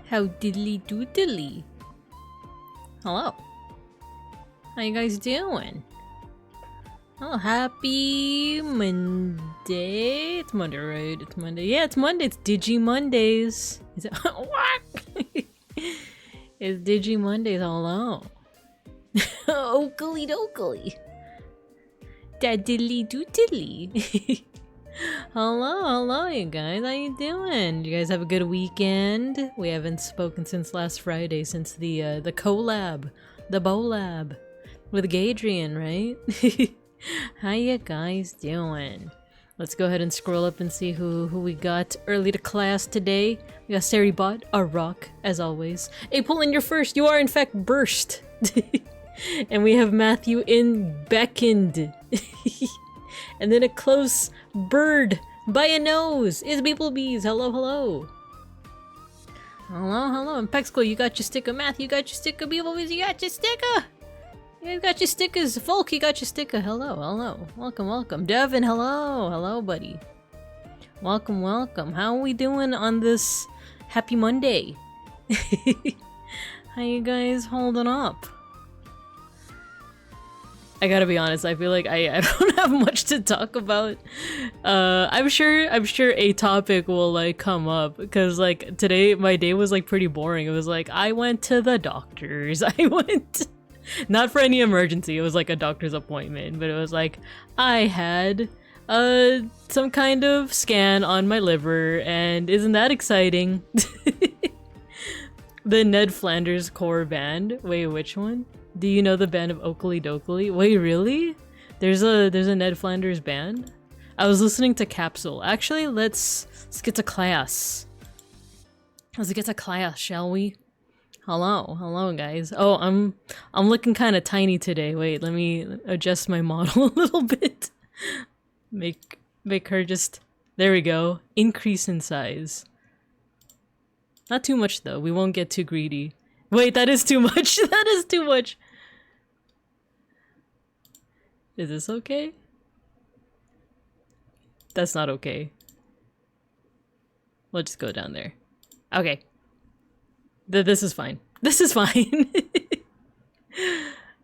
How diddly doodly. Hello. How you guys doing? Oh, happy Monday. It's Monday, right? It's Monday. Yeah, it's Monday. It's Digi Mondays. Is it what? It's Digi Mondays. Hello. Oakley dokley. That diddly doodly. Hello, you guys. How you doing? You guys have a good weekend? We haven't spoken since last Friday, since the collab, the Bolab with Gadrian, right? How you guys doing? Let's go ahead and scroll up and see who we got early to class today. We got Saribot, a rock, as always. Hey, pull in your first. You are in fact burst. And we have Matthew in beckoned. And then a close bird by a nose is beeplebees. Hello, hello. Hello. And Pexco, you got your sticker. Matthew, you got your sticker. Beeplebees, you got your sticker. You got your stickers. Volk, you got your sticker. Hello. Welcome. Devin, hello, buddy. Welcome. How are we doing on this happy Monday? How you guys holding up? I gotta be honest, I feel like I don't have much to talk about. I'm sure a topic will like come up, because like today my day was like pretty boring. It was like I went to the doctor's. Not for any emergency, it was like a doctor's appointment, but it was like I had some kind of scan on my liver, and isn't that exciting? The Ned Flanders core band. Wait, which one? Do you know the band of Oakley Dokley? Wait, really? There's a Ned Flanders band? I was listening to Capsule. Actually, let's get to class. Let's get to class, shall we? Hello guys. Oh, I'm looking kind of tiny today. Wait, let me adjust my model a little bit. Make her just, there we go. Increase in size. Not too much though. We won't get too greedy. Wait, that is too much. That is too much. Is this okay? That's not okay. We'll just go down there. Okay. This is fine. This is fine.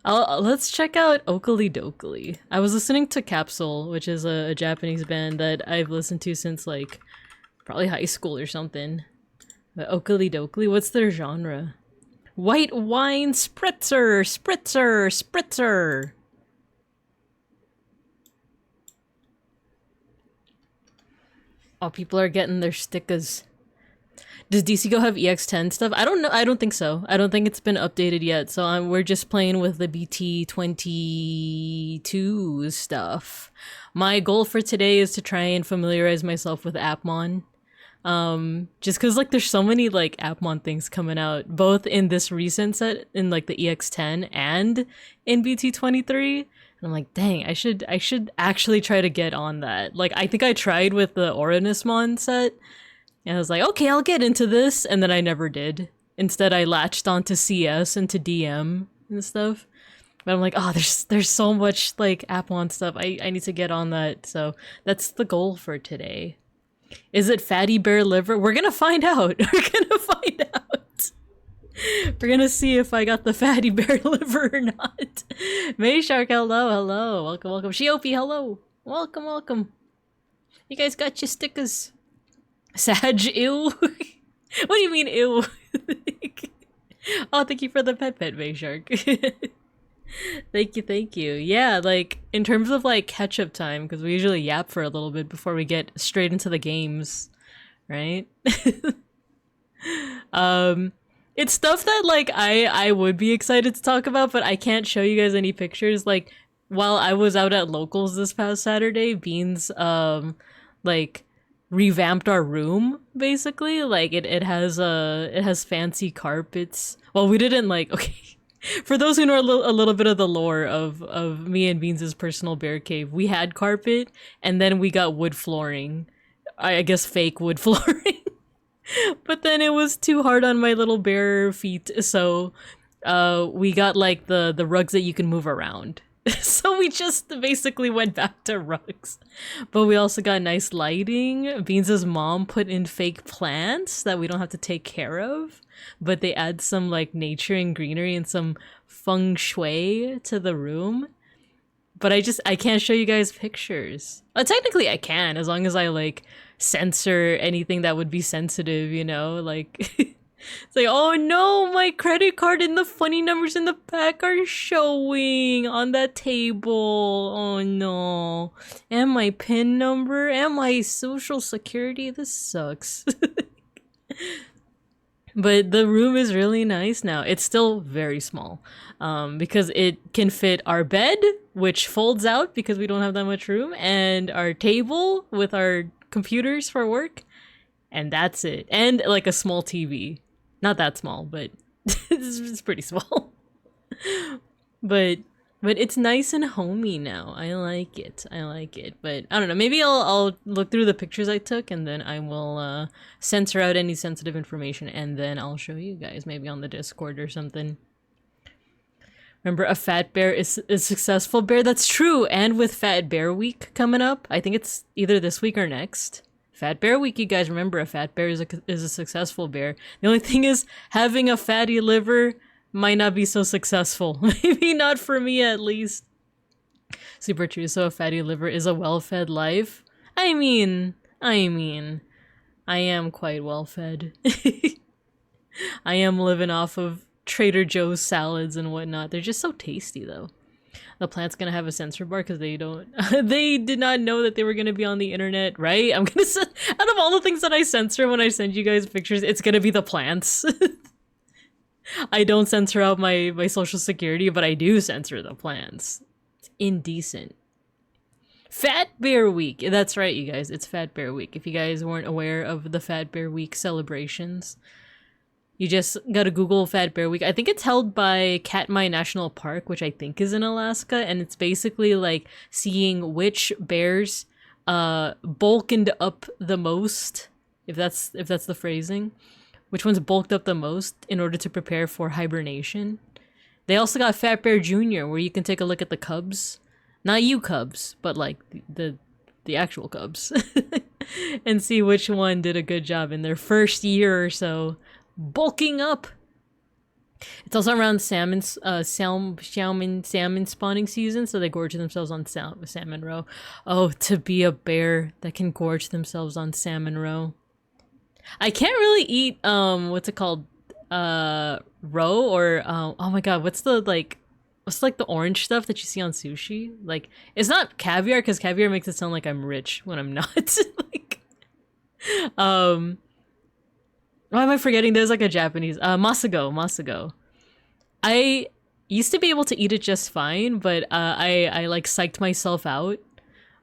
Let's check out Oakley Dokley. I was listening to Capsule, which is a Japanese band that I've listened to since like probably high school or something. But Oakley Dokley, what's their genre? White wine spritzer. Oh, people are getting their stickers. Does DCGO have EX10 stuff? I don't know. I don't think so. I don't think it's been updated yet. So we're just playing with the BT22 stuff. My goal for today is to try and familiarize myself with appmon. Just cause like there's so many like appmon things coming out, both in this recent set in like the EX10 and in BT23. And I'm like, dang, I should actually try to get on that. Like I think I tried with the Oranismon set, and I was like, okay, I'll get into this, and then I never did. Instead, I latched onto CS and to DM and stuff. But I'm like, oh, there's so much like appmon stuff. I need to get on that. So that's the goal for today. Is it fatty bear liver? We're gonna find out. We're gonna see if I got the fatty bear liver or not. Mayshark, hello. Welcome. Shiopi, hello. Welcome. You guys got your stickers. Sag, ew. What do you mean, ew? Oh, thank you for the pet, Mayshark. Thank you. Yeah, like in terms of like catch-up time, because we usually yap for a little bit before we get straight into the games, right? It's stuff that like I would be excited to talk about, but I can't show you guys any pictures. Like while I was out at locals this past Saturday, Beans like revamped our room basically. Like it has fancy carpets. Well, we didn't like, okay. For those who know a little bit of the lore of me and Beans' personal bear cave, we had carpet, and then we got wood flooring. I guess fake wood flooring. But then it was too hard on my little bear feet, so we got like the rugs that you can move around. So we just basically went back to rugs. But we also got nice lighting. Beans' mom put in fake plants that we don't have to take care of, but they add some like nature and greenery and some feng shui to the room. But I can't show you guys pictures. Technically I can, as long as I like censor anything that would be sensitive, you know, like it's like, oh no, my credit card and the funny numbers in the back are showing on that table. Oh no. And my PIN number and my social security. This sucks. But the room is really nice now. It's still very small because it can fit our bed, which folds out because we don't have that much room, and our table with our computers for work, and that's it. And like a small TV. Not that small, but it's pretty small. but it's nice and homey now. I like it. But I don't know. Maybe I'll look through the pictures I took, and then I will censor out any sensitive information, and then I'll show you guys maybe on the Discord or something. Remember, a fat bear is a successful bear. That's true. And with Fat Bear Week coming up, I think it's either this week or next. Fat Bear Week, you guys remember, a fat bear is a successful bear. The only thing is, having a fatty liver might not be so successful. Maybe not for me, at least. Super true. So a fatty liver is a well-fed life. I mean, I am quite well-fed. I am living off of Trader Joe's salads and whatnot. They're just so tasty, though. The plant's gonna have a censor bar because they don't they did not know that they were gonna be on the internet, right? I'm gonna out of all the things that I censor when I send you guys pictures, it's gonna be the plants. I don't censor out my social security, but I do censor the plants. It's indecent. Fat Bear Week. That's right, you guys. It's Fat Bear Week. If you guys weren't aware of the Fat Bear Week celebrations, you just gotta Google Fat Bear Week. I think it's held by Katmai National Park, which I think is in Alaska, and it's basically like seeing which bears bulked up the most, if that's the phrasing. Which one's bulked up the most in order to prepare for hibernation. They also got Fat Bear Jr., where you can take a look at the cubs. Not you cubs, but like the actual cubs. And see which one did a good job in their first year or so bulking up. It's also around salmon spawning season, so they gorge themselves on salmon roe. Oh, to be a bear that can gorge themselves on salmon roe. I can't really eat what's it called, roe, or oh my god, what's like the orange stuff that you see on sushi? Like, it's not caviar, because caviar makes it sound like I'm rich when I'm not. Like, why am I forgetting? There's like a Japanese masago. I used to be able to eat it just fine, but I like psyched myself out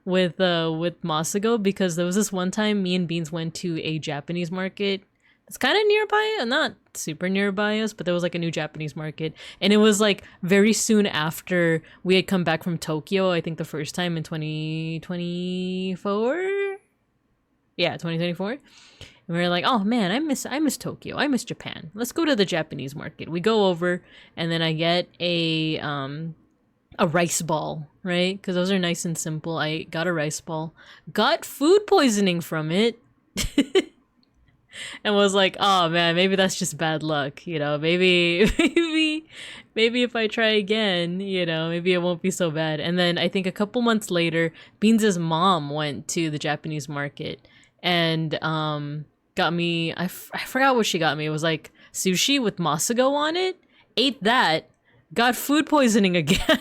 with masago, because there was this one time me and Beans went to a Japanese market. It's kind of nearby, not super nearby us, but there was like a new Japanese market, and it was like very soon after we had come back from Tokyo. I think the first time in 2024. Yeah, 2024. And we were like, oh man, I miss Tokyo. I miss Japan. Let's go to the Japanese market. We go over, and then I get a rice ball, right? Because those are nice and simple. I got a rice ball, got food poisoning from it, and was like, oh man, maybe that's just bad luck, you know, maybe if I try again, you know, maybe it won't be so bad. And then I think a couple months later, Beans' mom went to the Japanese market and got me, I forgot what she got me. It was like sushi with masago on it. Ate that, got food poisoning again.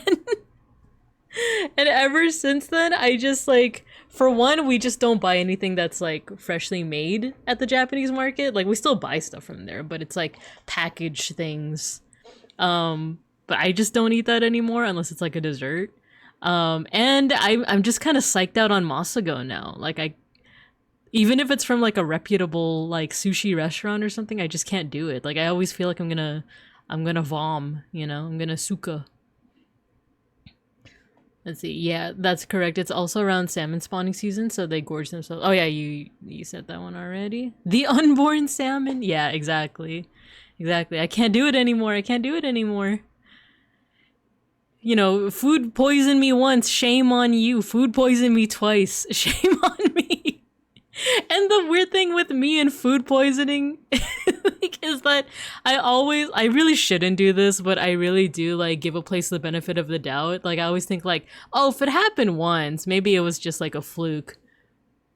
And ever since then, I just like, for one, we just don't buy anything that's like freshly made at the Japanese market. Like, we still buy stuff from there, but it's like packaged things. But I just don't eat that anymore unless it's like a dessert. And I'm just kind of psyched out on masago now. Like, even if it's from like a reputable like sushi restaurant or something, I just can't do it. Like, I always feel like I'm gonna vom, you know, I'm gonna suka. Let's see. Yeah, that's correct. It's also around salmon spawning season, so they gorge themselves. Oh yeah, you said that one already. The unborn salmon. Yeah, exactly. I can't do it anymore. you know, food poisoned me once, shame on you. Food poisoned me twice, shame on me. And the weird thing with me and food poisoning like, is that I really shouldn't do this, but I really do like give a place the benefit of the doubt. Like I always think like, oh, if it happened once, maybe it was just like a fluke.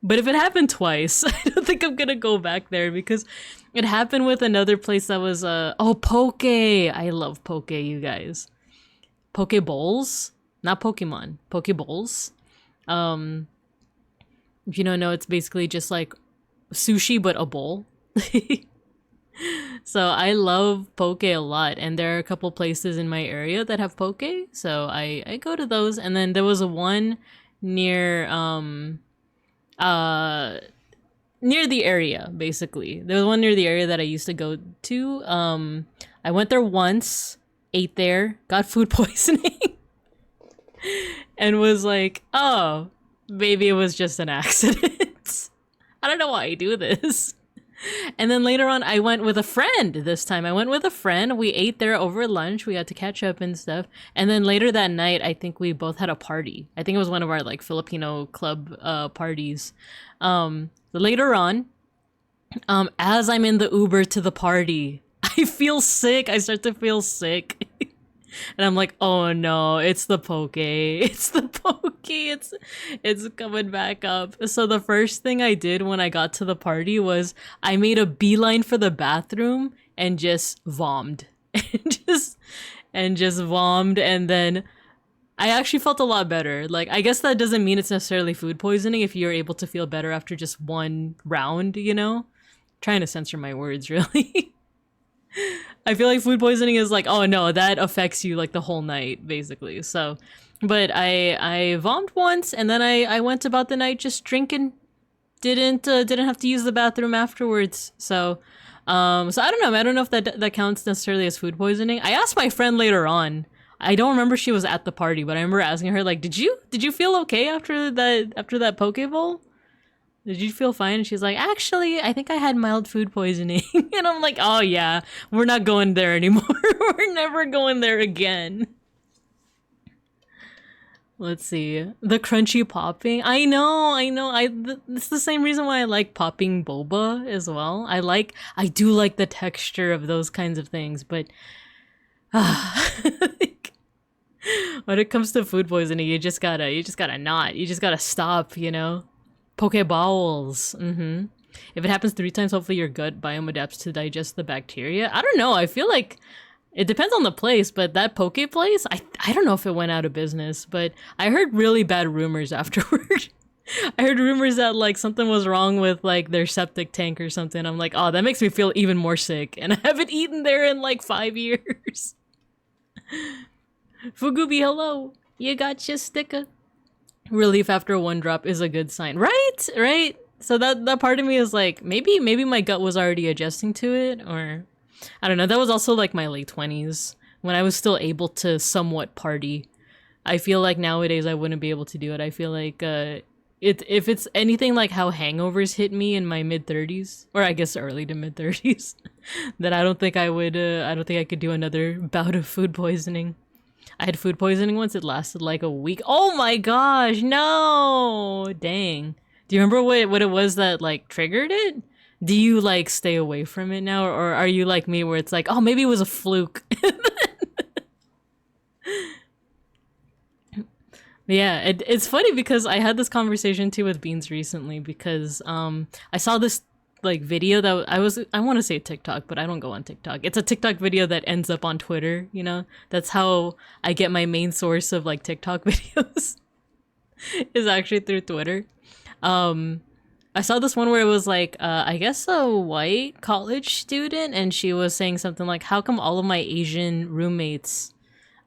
But if it happened twice, I don't think I'm gonna go back there because it happened with another place that was Poke. I love Poke, you guys. Poke bowls, not Pokemon. Poke bowls. If you don't know, it's basically just like sushi but a bowl. So I love Poke a lot, and there are a couple places in my area that have Poke, so I go to those. And then there was a one near near the area, basically. There was one near the area that I used to go to. I went there once, ate there, got food poisoning, and was like, oh, maybe it was just an accident. I don't know why I do this. And then later on, I went with a friend this time. I went with a friend. We ate there over lunch. We had to catch up and stuff. And then later that night, I think we both had a party. I think it was one of our like Filipino club parties. Later on, as I'm in the Uber to the party, I feel sick. I start to feel sick. And I'm like, oh no, it's the Poke. It's the Poke. It's coming back up. So the first thing I did when I got to the party was I made a beeline for the bathroom and just vommed. and just vommed, and then I actually felt a lot better. Like, I guess that doesn't mean it's necessarily food poisoning if you're able to feel better after just one round, you know? Trying to censor my words, really. I feel like food poisoning is like, oh no, that affects you like the whole night, basically. So, but I vommed once, and then I went about the night just drinking. Didn't have to use the bathroom afterwards. So I don't know. I don't know if that counts necessarily as food poisoning. I asked my friend later on. I don't remember she was at the party, but I remember asking her like, did you feel okay after that poke bowl? Did you feel fine? And she's like, actually, I think I had mild food poisoning. And I'm like, oh yeah, we're not going there anymore. We're never going there again. Let's see. The crunchy popping. I know. It's the same reason why I like popping boba as well. I do like the texture of those kinds of things, but like, when it comes to food poisoning, you just gotta stop, you know? Pokeballs. If it happens 3 times, hopefully your gut biome adapts to digest the bacteria. I don't know. I feel like it depends on the place, but that poke place, I don't know if it went out of business, but I heard really bad rumors afterward. I heard rumors that like something was wrong with like their septic tank or something. I'm like, oh, that makes me feel even more sick, and I haven't eaten there in like 5 years. Fugubi, hello. You got your sticker. Relief after one drop is a good sign, right? So that part of me is like, maybe my gut was already adjusting to it, or I don't know. That was also like my late 20s when I was still able to somewhat party. I feel like nowadays I wouldn't be able to do it. I feel like if it's anything like how hangovers hit me in my mid 30s, or I guess early to mid 30s, then I don't think I could do another bout of food poisoning. I had food poisoning once. It lasted like a week. Oh my gosh, no! Dang. Do you remember what it was that like triggered it? Do you like stay away from it now, or are you like me where it's like, oh, maybe it was a fluke? Yeah, it's funny because I had this conversation too with Beans recently because I saw this like video that I want to say TikTok, but I don't go on TikTok. It's a TikTok video that ends up on Twitter, you know? That's how I get my main source of like TikTok videos is actually through Twitter. I saw this one where it was like I guess a white college student, and she was saying something like, how come all of my Asian roommates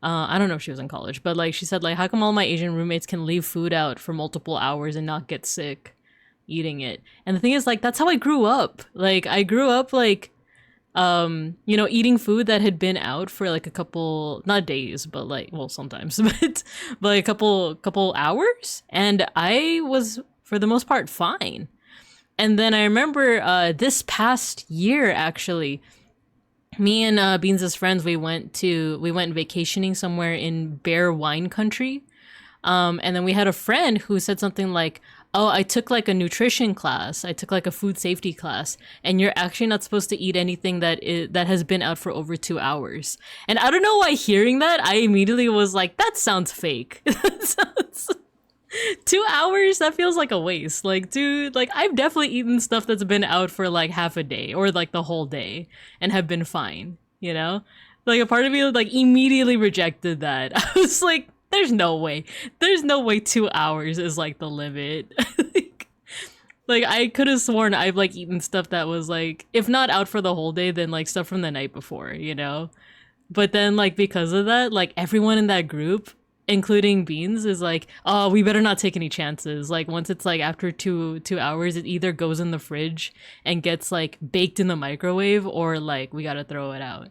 I don't know if she was in college, but like she said like, how come all my Asian roommates can leave food out for multiple hours and not get sick eating it? And the thing is, like, that's how I grew up. Like, I grew up like you know, eating food that had been out for like a couple, not days, but like, well, sometimes, but like a couple hours, and I was for the most part fine. And then I remember this past year, actually, Me and Beans' friends, we went vacationing somewhere in Bear Wine Country. And then we had a friend who said something like, "Oh, I took like a nutrition class. I took like a food safety class, and you're actually not supposed to eat anything that has been out for over 2 hours." And I don't know why hearing that, I immediately was like, "That sounds fake." That sounds 2 hours. That feels like a waste. Like, dude, like I've definitely eaten stuff that's been out for like half a day or like the whole day and have been fine. You know, like a part of me like immediately rejected that. I was like, there's no way. There's no way 2 hours is like the limit. like I could have sworn I've like eaten stuff that was like, if not out for the whole day, then like stuff from the night before, you know? But then like because of that, like everyone in that group, including Beans, is like, oh, we better not take any chances. Like once it's like after 2 hours, it either goes in the fridge and gets like baked in the microwave, or like we gotta throw it out.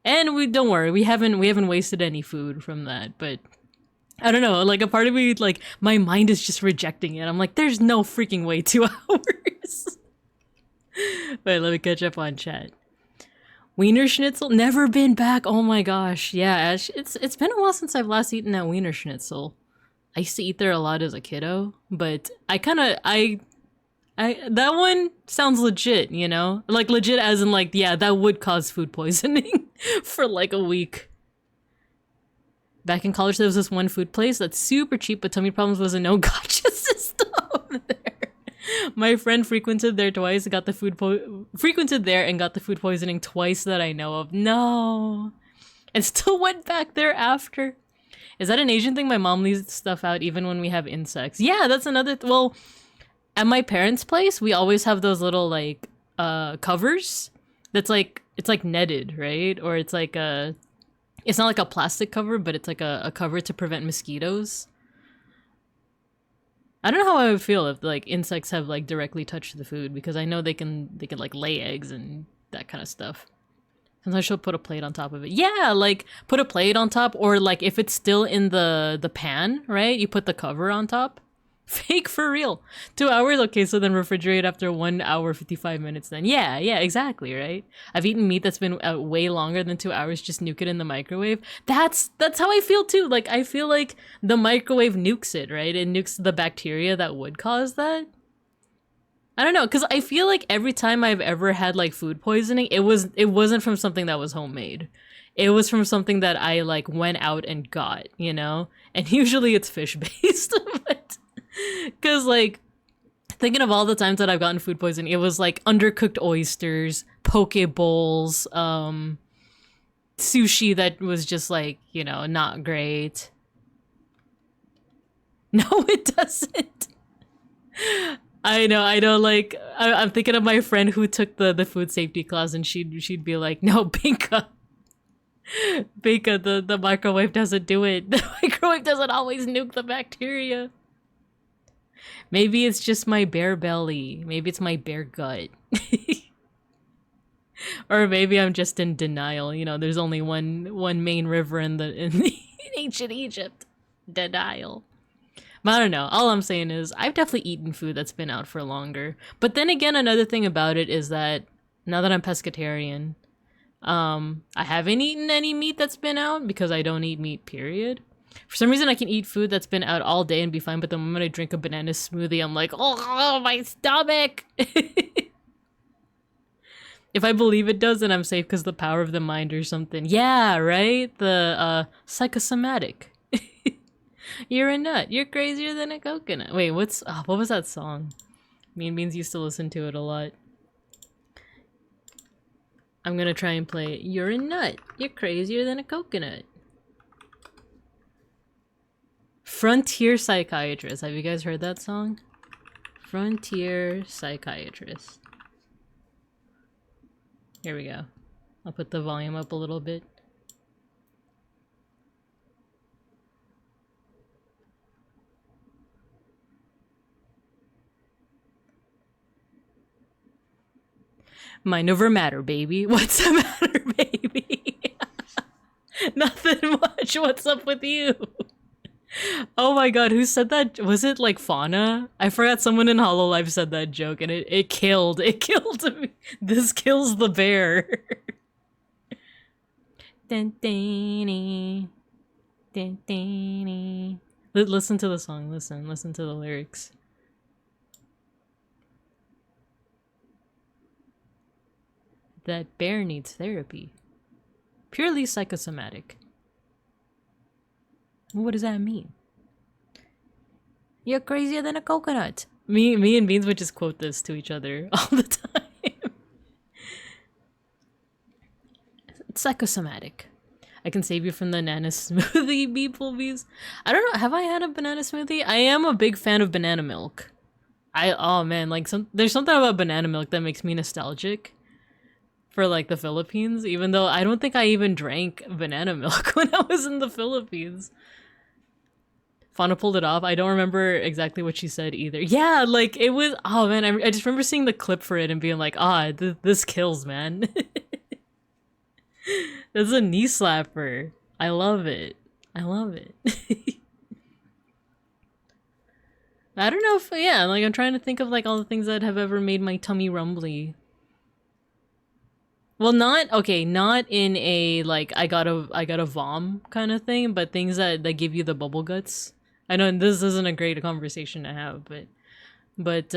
And we don't worry, we haven't wasted any food from that, but I don't know, like a part of me, like my mind is just rejecting it. I'm like, there's no freaking way 2 hours. Wait, let me catch up on chat. Wiener Schnitzel, never been back. Oh my gosh, yeah, it's been a while since I've last eaten that Wiener Schnitzel. I used to eat there a lot as a kiddo, but I that one sounds legit, you know? Like legit as in like, yeah, that would cause food poisoning for like a week. Back in college, there was this one food place that's super cheap, but tummy problems was a no gotcha system there. My friend frequented there twice, got the frequented there and got the food poisoning twice that I know of. No. And still went back there after. Is that an Asian thing? My mom leaves stuff out even when we have insects. Yeah, that's another well, at my parents' place, we always have those little like covers that's like, it's like netted, right? Or it's like it's not like a plastic cover, but it's like a cover to prevent mosquitoes. I don't know how I would feel if like insects have like directly touched the food, because I know they can like lay eggs and that kind of stuff. Sometimes she'll put a plate on top of it. Yeah, like put a plate on top, or like if it's still in the pan, right? You put the cover on top. Fake for real. 2 hours? Okay, so then refrigerate after 1 hour, 55 minutes then. Yeah, exactly, right? I've eaten meat that's been out way longer than 2 hours, just nuke it in the microwave. That's how I feel too. Like, I feel like the microwave nukes it, right? It nukes the bacteria that would cause that. I don't know, because I feel like every time I've ever had like food poisoning, it wasn't from something that was homemade. It was from something that I like went out and got, you know? And usually it's fish-based, but... Because, like, thinking of all the times that I've gotten food poisoning, it was, like, undercooked oysters, poke bowls, sushi that was just, like, you know, not great. No, it doesn't. I know, like, I'm thinking of my friend who took the food safety class, and she'd be like, no, Binka, the microwave doesn't do it. The microwave doesn't always nuke the bacteria. Maybe it's just my bare belly. Maybe it's my bare gut. Or maybe I'm just in denial. You know, there's only one main river in ancient Egypt. Denial. But I don't know. All I'm saying is I've definitely eaten food that's been out for longer. But then again, another thing about it is that now that I'm pescatarian, I haven't eaten any meat that's been out because I don't eat meat, period. For some reason, I can eat food that's been out all day and be fine, but the moment I drink a banana smoothie, I'm like, oh my stomach! If I believe it does, then I'm safe because the power of the mind or something. Yeah, right? The, psychosomatic. You're a nut. You're crazier than a coconut. Wait, what was that song? Me and Beans used to listen to it a lot. I'm gonna try and play it. You're a nut. You're crazier than a coconut. Frontier Psychiatrist. Have you guys heard that song? Frontier Psychiatrist. Here we go. I'll put the volume up a little bit. Mind over matter, baby. What's the matter, baby? Nothing much. What's up with you? Oh my god, who said that? Was it like Fauna? I forgot someone in Hololive said that joke and it killed me. This kills the bear. Listen to the song, listen to the lyrics. That bear needs therapy. Purely psychosomatic. What does that mean? You're crazier than a coconut. Me and Beans would just quote this to each other all the time. It's psychosomatic. I can save you from the banana smoothie, beeplebees. I don't know, have I had a banana smoothie? I am a big fan of banana milk. Oh man, like there's something about banana milk that makes me nostalgic for like the Philippines, even though I don't think I even drank banana milk when I was in the Philippines. Fauna pulled it off. I don't remember exactly what she said either. Yeah, like it was, oh man, I just remember seeing the clip for it and being like, this kills, man. This is a knee slapper. I love it. I love it. I don't know if, yeah, like I'm trying to think of like all the things that have ever made my tummy rumbly. Well, not in a like I got a vom kind of thing, but things that give you the bubble guts. I know this isn't a great conversation to have, but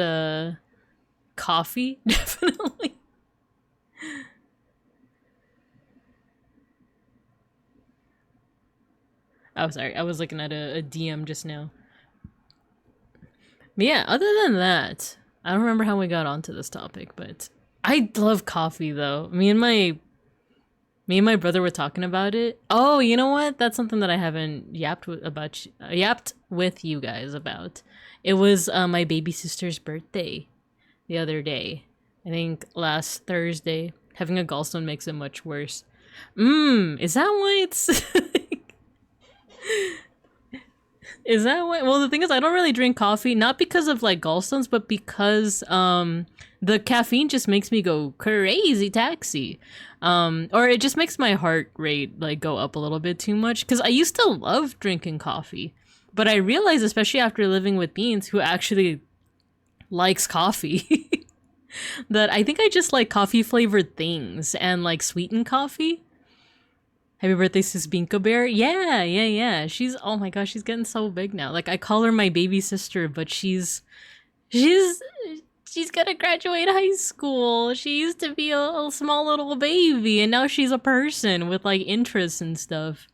coffee definitely. Oh, sorry, I was looking at a DM just now. But yeah, other than that, I don't remember how we got onto this topic, but I love coffee though. Me and my brother were talking about it. Oh, you know what? That's something that I haven't yapped with you guys about. It was my baby sister's birthday the other day. I think last Thursday. Having a gallstone makes it much worse. Is that why it's Is that why? Well, the thing is, I don't really drink coffee, not because of like gallstones, but because the caffeine just makes me go crazy taxi, or it just makes my heart rate like go up a little bit too much. Because I used to love drinking coffee, but I realized, especially after living with Beans, who actually likes coffee, that I think I just like coffee flavored things and like sweetened coffee. Happy birthday, Sis Binka Bear. Yeah. She's, oh my gosh, she's getting so big now. Like, I call her my baby sister, but she's gonna graduate high school. She used to be a small little baby, and now she's a person with, like, interests and stuff.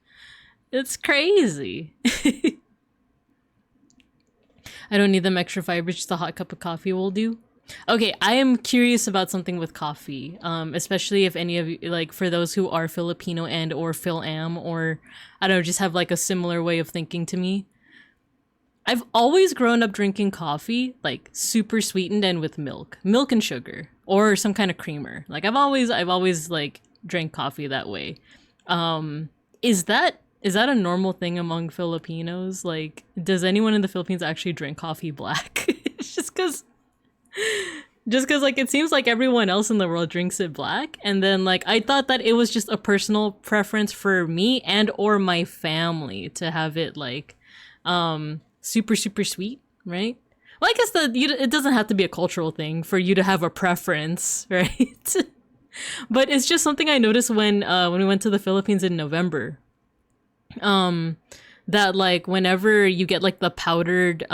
It's crazy. I don't need them extra fibers, just a hot cup of coffee will do. Okay, I am curious about something with coffee, especially if any of you, like, for those who are Filipino and or Phil-Am, or, I don't know, just have, like, a similar way of thinking to me. I've always grown up drinking coffee, like, super sweetened and with milk and sugar, or some kind of creamer. Like, I've always, like, drank coffee that way. Is that a normal thing among Filipinos? Like, does anyone in the Philippines actually drink coffee black? It's just because like it seems like everyone else in the world drinks it black, and then like I thought that it was just a personal preference for me and or my family to have it like super sweet, right? Well, I guess it doesn't have to be a cultural thing for you to have a preference, right? But it's just something I noticed when we went to the Philippines in November. That like whenever you get like the powdered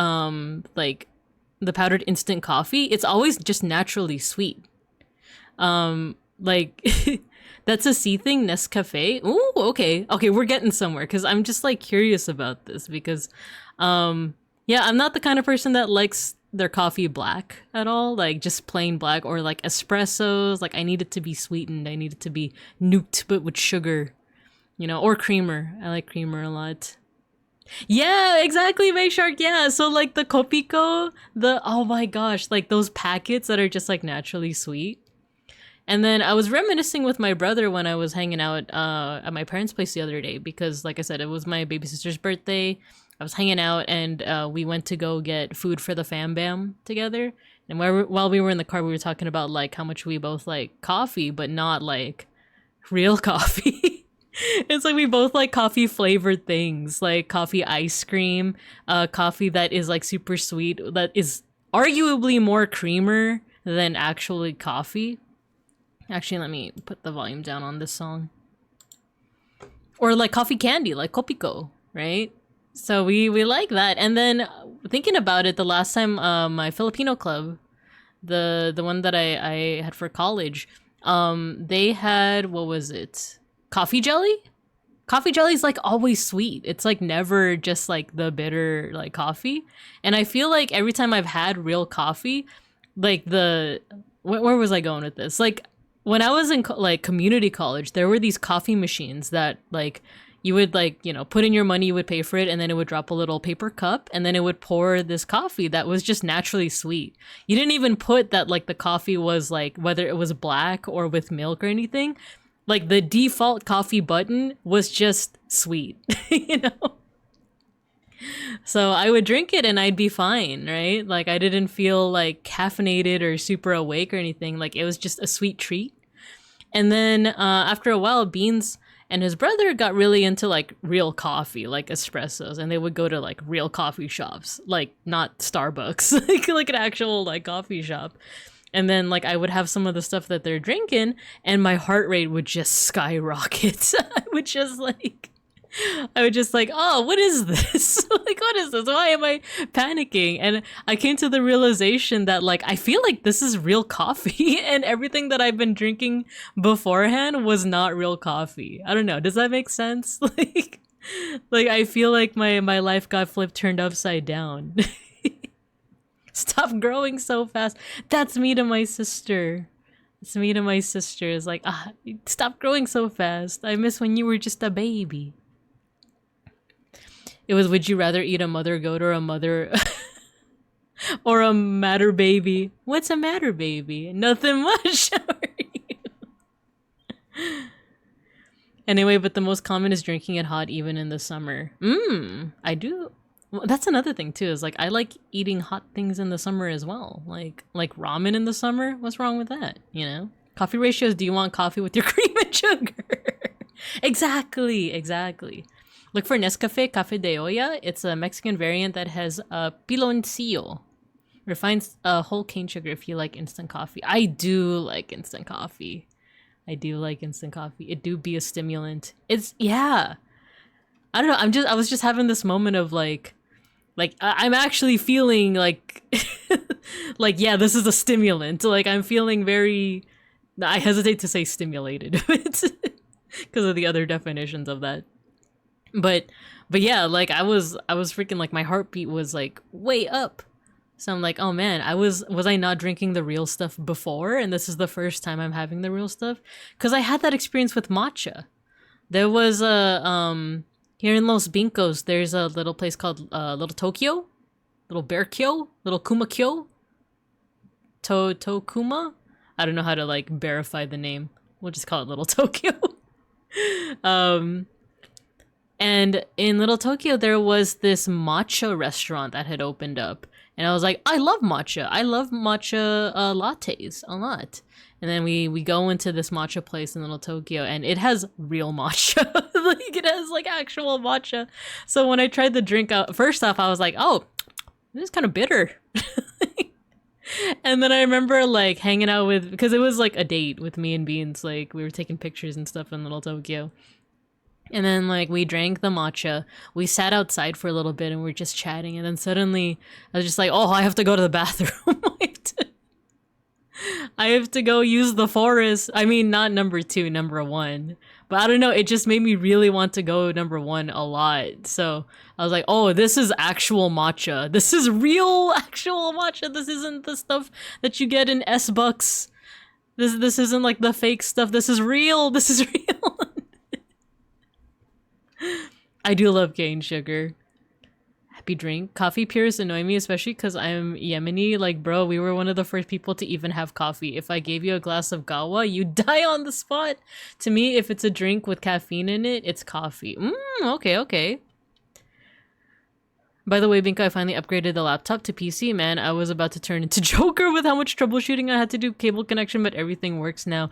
instant coffee, it's always just naturally sweet. Like that's a C thing, Nescafe. Ooh, okay, we're getting somewhere, because I'm just like curious about this because yeah, I'm not the kind of person that likes their coffee black at all, like just plain black, or like espressos. Like I need it to be sweetened, I need it to be nuked but with sugar, you know, or creamer. I like creamer a lot. Yeah, exactly, May Shark. Yeah, so like the Kopiko, oh my gosh, like those packets that are just like naturally sweet. And then I was reminiscing with my brother when I was hanging out at my parents' place the other day, because like I said, it was my baby sister's birthday. I was hanging out and we went to go get food for the fam bam together. And while we were in the car, we were talking about like how much we both like coffee, but not like real coffee. It's like we both like coffee flavored things, like coffee ice cream, coffee that is like super sweet, that is arguably more creamer than actually coffee. Actually, let me put the volume down on this song. Or like coffee candy, like Kopiko, right? So we like that. And then thinking about it, the last time my Filipino club, the one that I had for college, they had, what was it? Coffee jelly? Coffee jelly is like always sweet. It's like never just like the bitter like coffee. And I feel like every time I've had real coffee, like where was I going with this? Like when I was in like community college, there were these coffee machines that like you would like, you know, put in your money, you would pay for it, and then it would drop a little paper cup, and then it would pour this coffee that was just naturally sweet. You didn't even put that like the coffee was like, whether it was black or with milk or anything. Like the default coffee button was just sweet, you know? So I would drink it and I'd be fine, right? Like I didn't feel like caffeinated or super awake or anything. Like it was just a sweet treat. And then after a while, Beans and his brother got really into like real coffee, like espressos, and they would go to like real coffee shops, like not Starbucks, like an actual like coffee shop. And then like I would have some of the stuff that they're drinking and my heart rate would just skyrocket. I would just like, oh, what is this? Like, what is this? Why am I panicking? And I came to the realization that like, I feel like this is real coffee and everything that I've been drinking beforehand was not real coffee. I don't know. Does that make sense? Like I feel like my life got turned upside down. Stop growing so fast. That's me to my sister. It's me to my sister. It's like, stop growing so fast. I miss when you were just a baby. It was, would you rather eat a mother goat or a mother or a matter baby? What's a matter baby? Nothing much. How are you? Anyway, but the most common is drinking it hot even in the summer. I do. Well, that's another thing too, is like I like eating hot things in the summer as well. Like ramen in the summer. What's wrong with that? You know? Coffee ratios, do you want coffee with your cream and sugar? Exactly. Look for Nescafe Cafe de Olla. It's a Mexican variant that has piloncillo. Refined whole cane sugar if you like instant coffee. I do like instant coffee. It do be a stimulant. It's, yeah. I don't know. I was just having this moment of like I'm actually feeling like, like, yeah, this is a stimulant. Like I'm feeling very, I hesitate to say stimulated because of the other definitions of that. But yeah, like I was freaking like my heartbeat was like way up. So I'm like, oh man, was I not drinking the real stuff before? And this is the first time I'm having the real stuff? Because I had that experience with matcha. There was a, here in Los Bincos, there's a little place called Little Tokyo, Little Bear Kyo, Little Kuma Kyo, Kuma. I don't know how to like verify the name. We'll just call it Little Tokyo. And in Little Tokyo, there was this matcha restaurant that had opened up. And I was like, I love matcha. I love matcha lattes a lot. And then we go into this matcha place in Little Tokyo, and it has real matcha. Like it has like actual matcha. So when I tried the drink out, first off, I was like, oh, this is kind of bitter. And then I remember like hanging out with, because it was like a date with me and Beans. Like we were taking pictures and stuff in Little Tokyo. And then like we drank the matcha, we sat outside for a little bit and we were just chatting, and then suddenly I was just like, oh, I have to go to the bathroom. I have to go use the forest. I mean, not number 2, number 1. But I don't know, it just made me really want to go number 1 a lot. So I was like, oh, this is actual matcha. This is real actual matcha. This isn't the stuff that you get in S-Bucks. This isn't like the fake stuff. This is real. This is real. I do love cane sugar. Happy drink. Coffee purists annoy me, especially because I'm Yemeni. Like, bro, we were one of the first people to even have coffee. If I gave you a glass of gawa, you die on the spot. To me, if it's a drink with caffeine in it, it's coffee. Okay. By the way, Binka, I finally upgraded the laptop to PC, man. I was about to turn into Joker with how much troubleshooting I had to do, cable connection, but everything works now.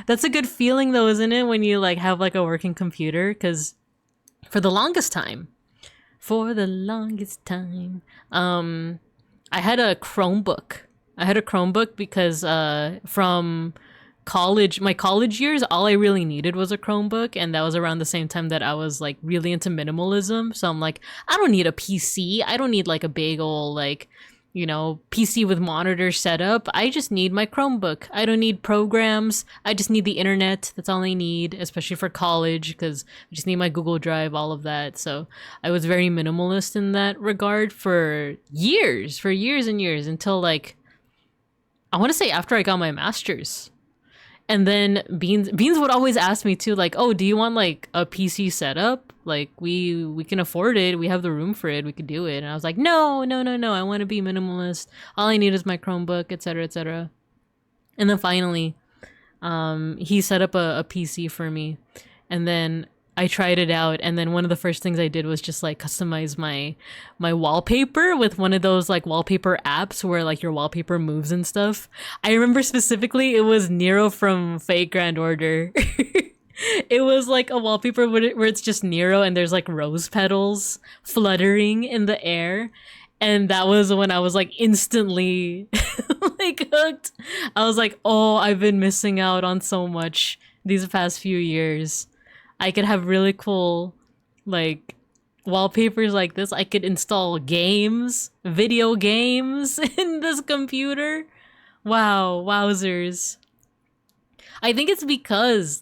That's a good feeling though, isn't it? When you like have like a working computer, because for the longest time, I had a Chromebook. Because from college, my college years, all I really needed was a Chromebook, and that was around the same time that I was like really into minimalism. So I'm like, I don't need a PC. I don't need like a big old like, you know, PC with monitor setup. I just need my Chromebook. I don't need programs. I just need the internet. That's all I need, especially for college, because I just need my Google Drive, all of that. So I was very minimalist in that regard for years and years, until like, I want to say after I got my master's. And then Beans would always ask me too, like, oh, do you want like a PC setup? Like we can afford it. We have the room for it. We could do it. And I was like, no. I want to be minimalist. All I need is my Chromebook, etc., etc. And then finally, he set up a PC for me. And then I tried it out, and then one of the first things I did was just like customize my wallpaper with one of those like wallpaper apps where like your wallpaper moves and stuff. I remember specifically it was Nero from Fate Grand Order. It was like a wallpaper where it's just Nero and there's like rose petals fluttering in the air. And that was when I was like instantly like hooked. I was like, oh, I've been missing out on so much these past few years. I could have really cool, like, wallpapers like this. I could install games, video games in this computer. Wow, wowzers. I think it's because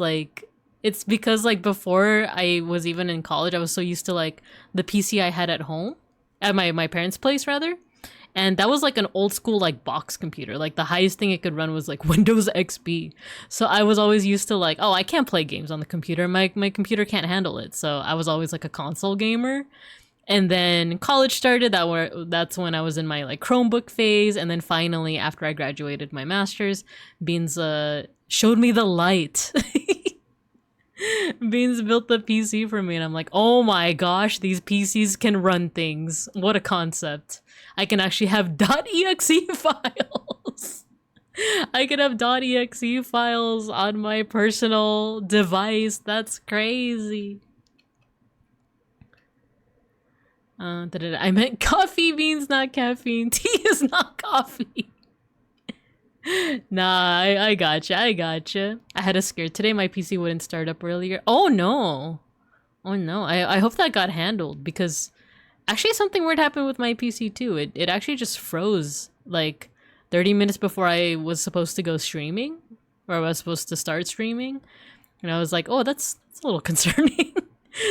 before I was even in college, I was so used to like the PC I had at home, at my parents' place rather. And that was like an old school like box computer. Like the highest thing it could run was like Windows XP. So I was always used to like, oh, I can't play games on the computer. My computer can't handle it. So I was always like a console gamer. And then college started. That's when I was in my like Chromebook phase. And then finally, after I graduated my master's, Beans showed me the light. Beans built the PC for me, and I'm like, oh my gosh, these PCs can run things. What a concept. I can actually have .exe files. I can have .exe files on my personal device. That's crazy. I meant coffee, Beans, not caffeine. Tea is not coffee. Nah, I gotcha. I had a scare today. My PC wouldn't start up earlier. Oh no. I hope that got handled, because actually something weird happened with my PC too. It actually just froze like 30 minutes before I was supposed to go streaming, or I was supposed to start streaming. And I was like, oh, that's a little concerning.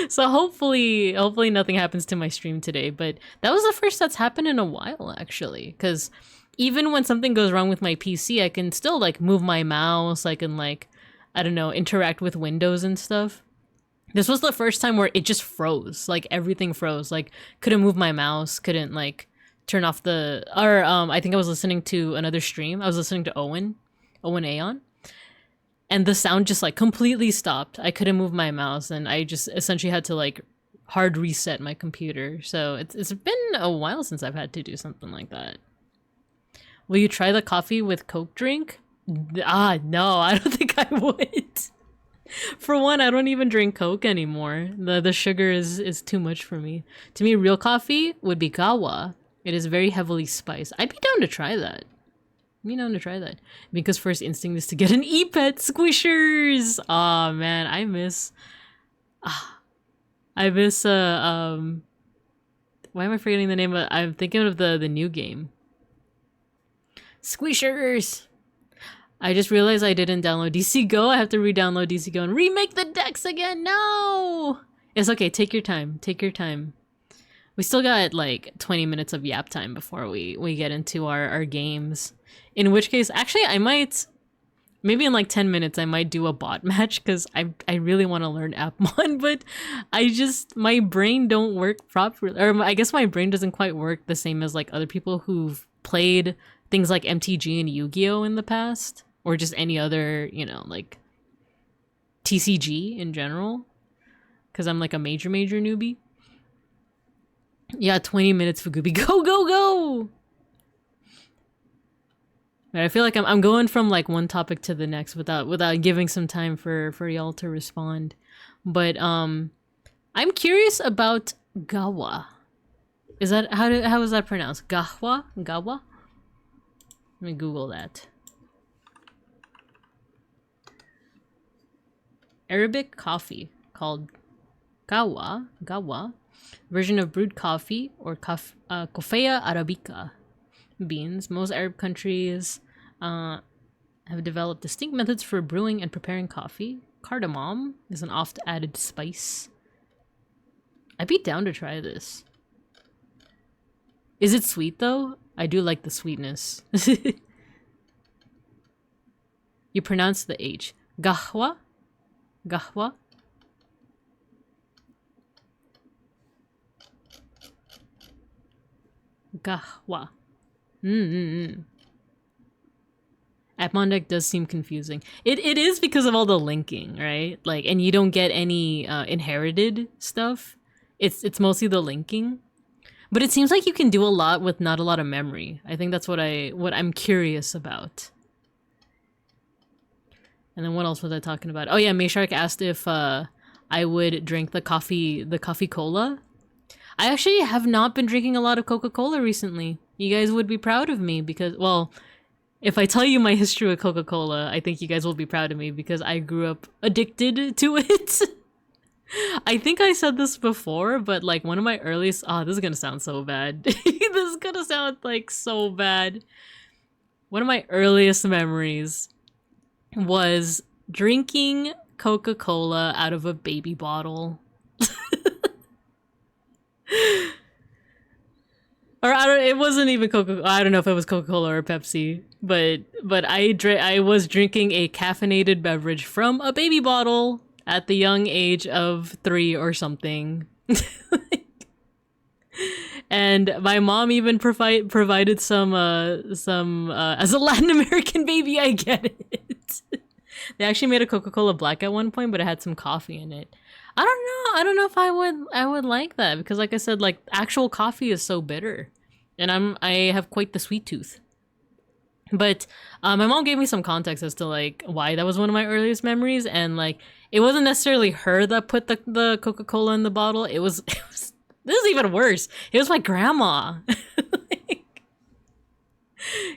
So hopefully nothing happens to my stream today. But that was the first that's happened in a while, actually, because even when something goes wrong with my PC, I can still like move my mouse. I can like, I don't know, interact with windows and stuff. This was the first time where it just froze. Like everything froze. Like couldn't move my mouse, couldn't like turn off I think I was listening to another stream. I was listening to Owen Aeon. And the sound just like completely stopped. I couldn't move my mouse, and I just essentially had to like hard reset my computer. So it's been a while since I've had to do something like that. Will you try the coffee with Coke drink? No, I don't think I would. For one, I don't even drink Coke anymore. The sugar is too much for me. To me, real coffee would be Gawa. It is very heavily spiced. I'd be down to try that. Because first instinct is to get an e-pet squishers. Oh man, I miss why am I forgetting the name I'm thinking of the new game. Squishers. I just realized I didn't download DCGO. I have to re-download DCGO and remake the decks again. No! It's okay. Take your time. We still got like 20 minutes of yap time before we get into our games. In which case, actually, I might... Maybe in like 10 minutes, I might do a bot match, because I really want to learn appmon, but my brain don't work properly. Or I guess my brain doesn't quite work the same as like other people who've played things like MTG and Yu-Gi-Oh in the past, or just any other, like TCG in general, because I'm like a major newbie. Yeah, 20 minutes for Gooby. Go, go, go! But I feel like I'm going from like one topic to the next without giving some time for y'all to respond. But I'm curious about gawa. Is that how is that pronounced? Gawa? Gawa? Let me Google that. Arabic coffee called gawa, version of brewed coffee or Coffea arabica beans. Most Arab countries have developed distinct methods for brewing and preparing coffee. Cardamom is an oft added spice. I'd be down to try this. Is it sweet though? I do like the sweetness. You pronounce the H. Gahwa? Gahwa? Gahwa. Appmon deck does seem confusing. It is because of all the linking, right? Like, and you don't get any inherited stuff. It's mostly the linking. But it seems like you can do a lot with not a lot of memory. I think that's what I'm curious about. And then what else was I talking about? Oh yeah, Mayshark asked if I would drink the coffee cola. I actually have not been drinking a lot of Coca-Cola recently. You guys would be proud of me because, well, if I tell you my history with Coca-Cola, I think you guys will be proud of me because I grew up addicted to it. I think I said this before, but like one of my earliest... Oh, this is gonna sound so bad. This is gonna sound like so bad. One of my earliest memories was drinking Coca-Cola out of a baby bottle. Or it wasn't even Coca. I don't know if it was Coca-Cola or Pepsi, but I was drinking a caffeinated beverage from a baby bottle at the young age of 3 or something. And my mom even provided some as a Latin American baby, I get it. They actually made a Coca-Cola Black at one point, but it had some coffee in it. I don't know if I would like that because, like I said, like actual coffee is so bitter, and I have quite the sweet tooth. But my mom gave me some context as to like why that was one of my earliest memories, and like it wasn't necessarily her that put the Coca-Cola in the bottle. It was this is even worse. It was my grandma.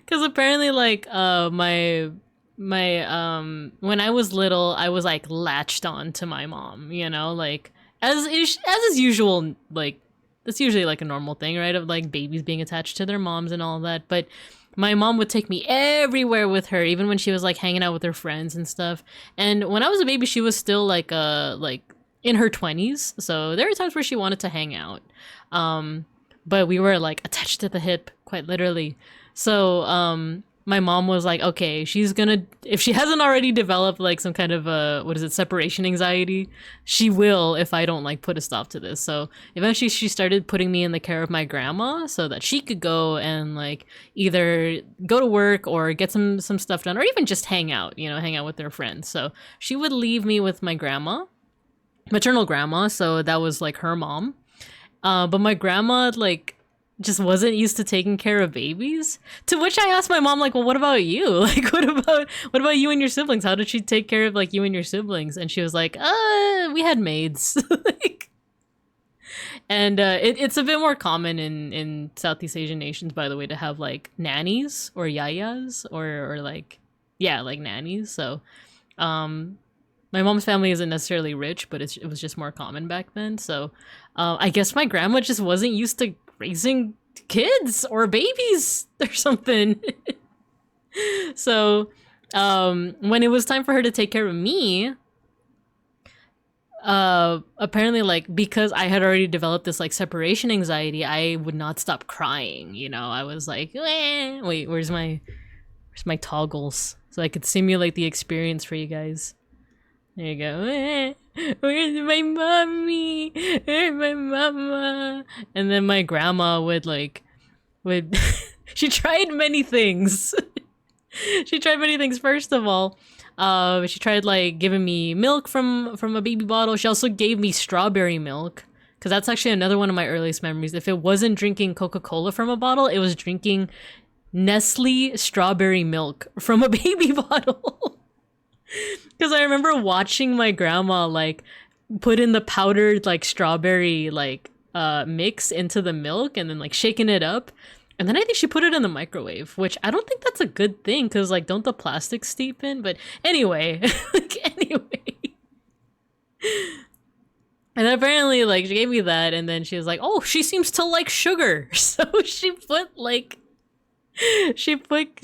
Because apparently like my when I was little, I was like latched on to my mom, you know, like as is usual, like that's usually like a normal thing, right, of like babies being attached to their moms and all that. But my mom would take me everywhere with her, even when she was like hanging out with her friends and stuff. And when I was a baby, she was still like in her 20s, so there were times where she wanted to hang out, but we were like attached to the hip, quite literally. So my mom was like, okay, she's gonna, if she hasn't already developed like some kind of separation anxiety, she will if I don't like put a stop to this. So eventually she started putting me in the care of my grandma so that she could go and like either go to work or get some stuff done, or even just hang out with their friends. So she would leave me with my grandma, maternal grandma, so that was like her mom. But my grandma like just wasn't used to taking care of babies, to which I asked my mom, like, well, what about you? Like, what about you and your siblings? How did she take care of like you and your siblings? And she was like, we had maids. Like, and it's a bit more common in Southeast Asian nations, by the way, to have like nannies or yayas or like, yeah, like nannies. So my mom's family isn't necessarily rich, but it was just more common back then. So I guess my grandma just wasn't used to raising kids or babies or something. So when it was time for her to take care of me, apparently like because I had already developed this like separation anxiety, I would not stop crying, you know. I was like, wait, where's my toggles so I could simulate the experience for you guys. There you go. Where's my mommy? Where's my mama? And then my grandma would she tried many things. She tried many things. First of all, she tried like giving me milk from a baby bottle. She also gave me strawberry milk Because that's actually another one of my earliest memories. If it wasn't drinking Coca-Cola from a bottle, it was drinking Nestle strawberry milk from a baby bottle. Because I remember watching my grandma like put in the powdered like strawberry like mix into the milk and then like shaking it up. And then I think she put it in the microwave, which I don't think that's a good thing because like don't the plastics steep in? But anyway, like anyway. And apparently like she gave me that and then she was like, oh, she seems to like sugar. So she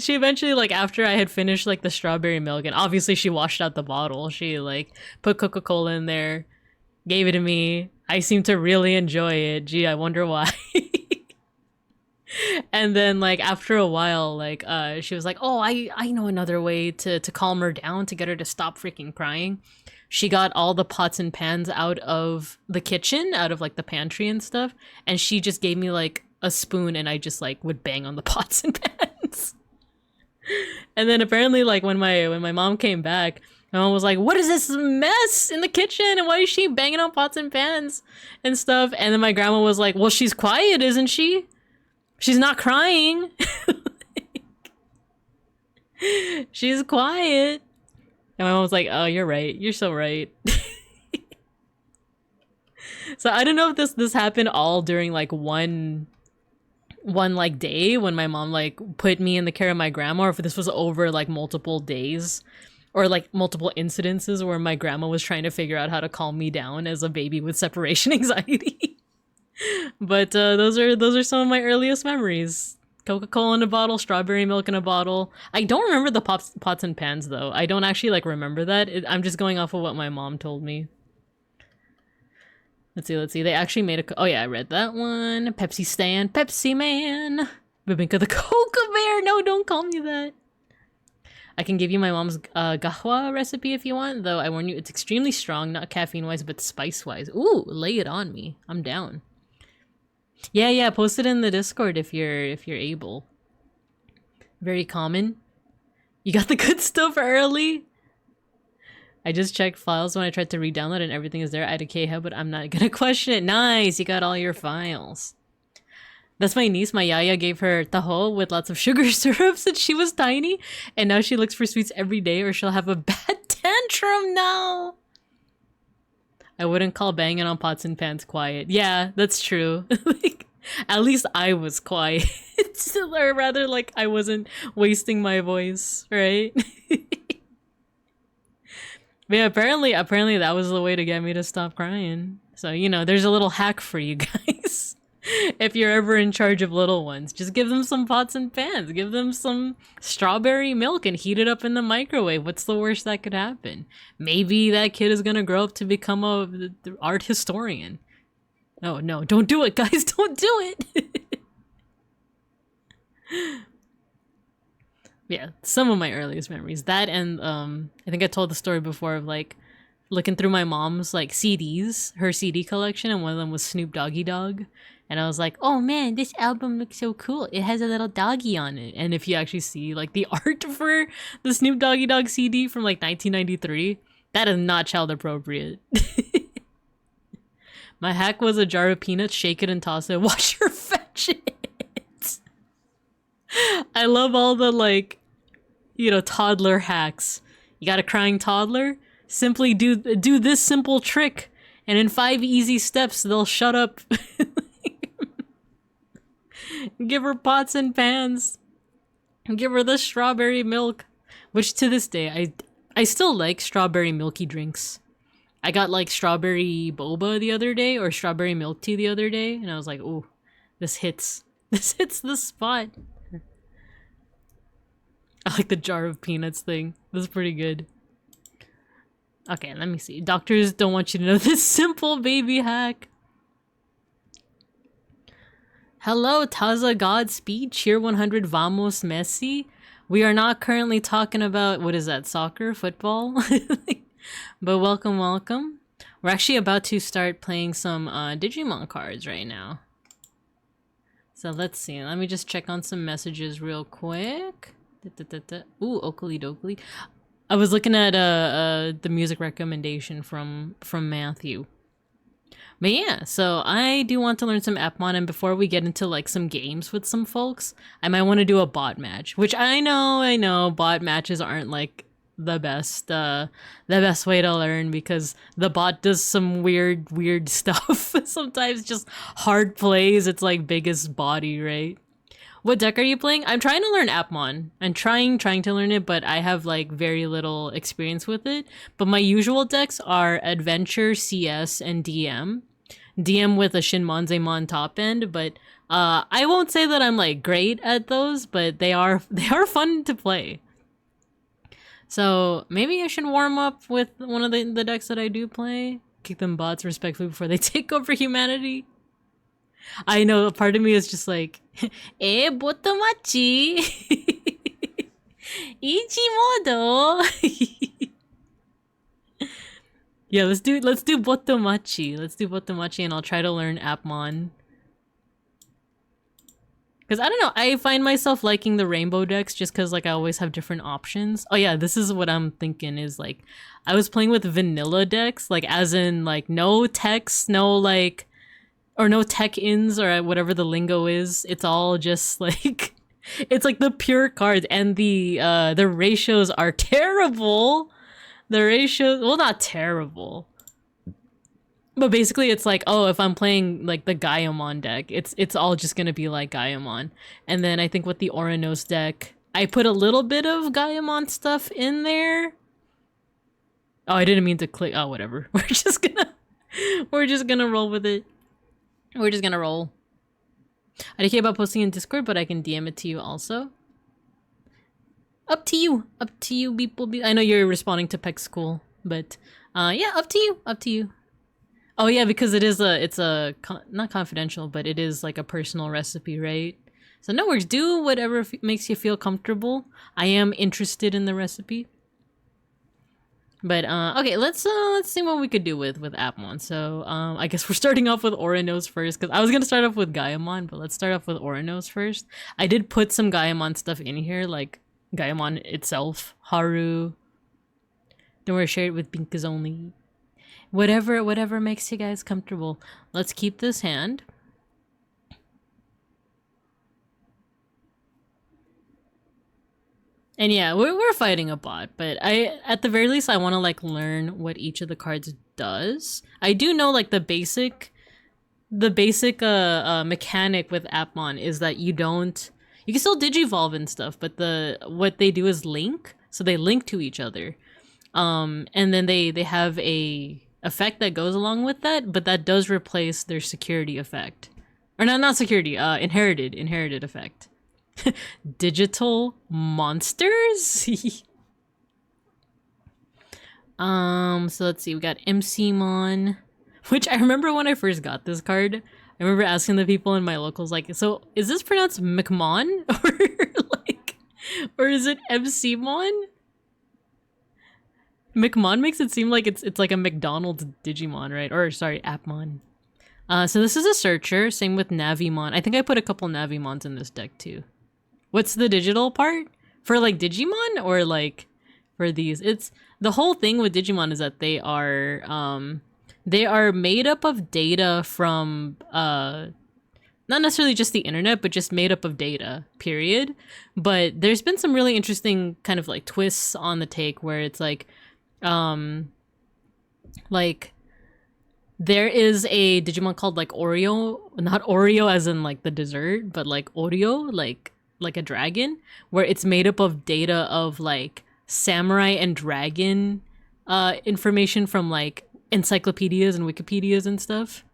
eventually like after I had finished like the strawberry milk and obviously she washed out the bottle, she like put Coca-Cola in there, gave it to me. I seemed to really enjoy it. Gee, I wonder why. And then like after a while like she was like, oh, I know another way to calm her down, to get her to stop freaking crying. She got all the pots and pans out of the kitchen, out of like the pantry and stuff, and she just gave me like a spoon and I just like would bang on the pots and pans. And then apparently like when my mom came back, my mom was like, what is this mess in the kitchen and why is she banging on pots and pans and stuff? And then my grandma was like, well, she's quiet, isn't she? She's not crying. She's quiet. And my mom was like, oh, you're right. You're so right. So I don't know if this happened all during like one like day when my mom like put me in the care of my grandma, or if this was over like multiple days or like multiple incidences where my grandma was trying to figure out how to calm me down as a baby with separation anxiety. But those are some of my earliest memories. Coca-Cola in a bottle, strawberry milk in a bottle. I don't remember the pots and pans though. I don't actually like remember that. I'm just going off of what my mom told me. Let's see. They actually made a... Oh yeah, I read that one. Pepsi Stan, Pepsi Man. Babinka the Coca Bear. No, don't call me that. I can give you my mom's gahwa recipe if you want, though I warn you, it's extremely strong, not caffeine-wise, but spice-wise. Ooh, lay it on me. I'm down. Yeah, post it in the Discord if you're able. Very common. You got the good stuff early? I just checked files when I tried to re-download and everything is there. I had a K-Hub, but I'm not gonna question it. Nice, you got all your files. That's my niece. My yaya gave her taho with lots of sugar syrup since she was tiny, and now she looks for sweets every day or she'll have a bad tantrum now. I wouldn't call banging on pots and pans quiet. Yeah, that's true. Like, at least I was quiet. Or rather, like, I wasn't wasting my voice, right? But yeah, apparently that was the way to get me to stop crying. So, you know, there's a little hack for you guys. If you're ever in charge of little ones, just give them some pots and pans. Give them some strawberry milk and heat it up in the microwave. What's the worst that could happen? Maybe that kid is gonna grow up to become a art historian. No, don't do it, guys. Don't do it. Yeah, some of my earliest memories. That and I think I told the story before of like looking through my mom's like CDs, her CD collection, and one of them was Snoop Doggy Dogg. And I was like, oh man, this album looks so cool. It has a little doggy on it. And if you actually see like the art for the Snoop Doggy Dogg CD from like 1993, that is not child appropriate. My hack was a jar of peanuts, shake it and toss it, wash your fetch it. I love all the like, you know, toddler hacks. You got a crying toddler? Simply do this simple trick. And in 5 easy steps, they'll shut up. Give her pots and pans. Give her the strawberry milk. Which to this day, I still like strawberry milky drinks. I got like strawberry boba the other day, or strawberry milk tea the other day, and I was like, ooh, this hits. This hits the spot. I like the jar of peanuts thing. That's pretty good. Okay, let me see. Doctors don't want you to know this simple baby hack. Hello, Taza Godspeed, Cheer 100 Vamos Messi. We are not currently talking about, what is that, soccer, football? But welcome. We're actually about to start playing some Digimon cards right now. So let's see, let me just check on some messages real quick. Ooh, Oakley Dokley. I was looking at the music recommendation from Matthew. But yeah, so I do want to learn some appmon, and before we get into like some games with some folks, I might want to do a bot match, which I know bot matches aren't like the best way to learn because the bot does some weird stuff. Sometimes just hard plays, it's like biggest body, right? What deck are you playing? I'm trying to learn appmon. I'm trying to learn it, but I have like very little experience with it. But my usual decks are Adventure, CS, and DM. DM with a Shinmonzemon top end, but I won't say that I'm like great at those, but they are fun to play. So maybe I should warm up with one of the decks that I do play. Kick them bots respectfully before they take over humanity. I know, a part of me is just like, botomachi. Ichimodo. Yeah, let's do botomachi. Let's do botomachi and I'll try to learn appmon. Because I don't know, I find myself liking the rainbow decks just because like I always have different options. Oh yeah, this is what I'm thinking is like, I was playing with vanilla decks, like as in like no text, no like, or no tech-ins or whatever the lingo is. It's all just like, it's like the pure cards and the ratios are terrible. The ratios, well, not terrible. But basically it's like, oh, if I'm playing like the Gaiamon deck, it's all just gonna be like Gaiamon. And then I think with the Oranos deck, I put a little bit of Gaiamon stuff in there. Oh, I didn't mean to click, oh, whatever. We're just gonna roll with it. We're just gonna roll. I don't care about posting in Discord, but I can DM it to you also. Up to you, beeplebees. I know you're responding to Peck School, but yeah, up to you. Oh yeah, because it's not confidential, but it is like a personal recipe, right? So no worries, do whatever makes you feel comfortable. I am interested in the recipe. But okay, let's see what we could do with appmon. So I guess we're starting off with Oranos first, because I was gonna start off with Gaiamon, but let's start off with Oranos first. I did put some Gaiamon stuff in here, like Gaiamon itself, Haru. Don't worry, share it with Binkas only. Whatever makes you guys comfortable. Let's keep this hand. And yeah, we're fighting a bot, but at the very least I want to like learn what each of the cards does. I do know like the basic mechanic with appmon is that you can still digivolve and stuff, but what they do is link, so they link to each other. And then they have a effect that goes along with that, but that does replace their security effect. Or not security, inherited effect. Digital monsters? So let's see, we got MCmon, which I remember when I first got this card, I remember asking the people in my locals, like, so is this pronounced McMon? Or is it MCmon? McMon makes it seem like it's like a McDonald's Digimon, right? Or sorry, appmon. So this is a searcher, same with Navimon. I think I put a couple Navimons in this deck too. What's the digital part? For like Digimon or like for these? It's the whole thing with Digimon is that they are made up of data from not necessarily just the internet, but just made up of data, period. But there's been some really interesting kind of like twists on the take where it's like there is a Digimon called like Oreo, not Oreo as in like the dessert, but like Oreo, like a dragon, where it's made up of data of like samurai and dragon information from like encyclopedias and Wikipedias and stuff.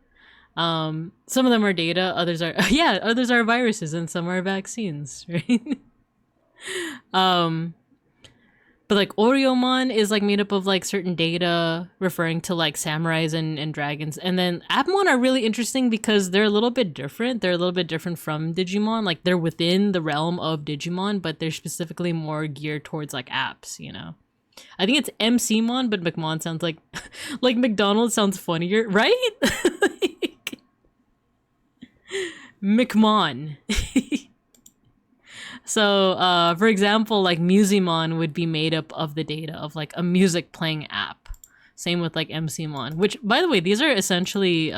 Some of them are data, others are viruses, and some are vaccines, right? But like Oreomon is like made up of like certain data referring to like samurais and dragons. And then appmon are really interesting because they're a little bit different. They're a little bit different from Digimon. Like they're within the realm of Digimon, but they're specifically more geared towards like apps, you know? I think it's MCmon, but McMon sounds like like McDonald's sounds funnier, right? Like, McMon. So, for example, like Musimon would be made up of the data of like a music playing app. Same with like MCMon, which by the way, these are essentially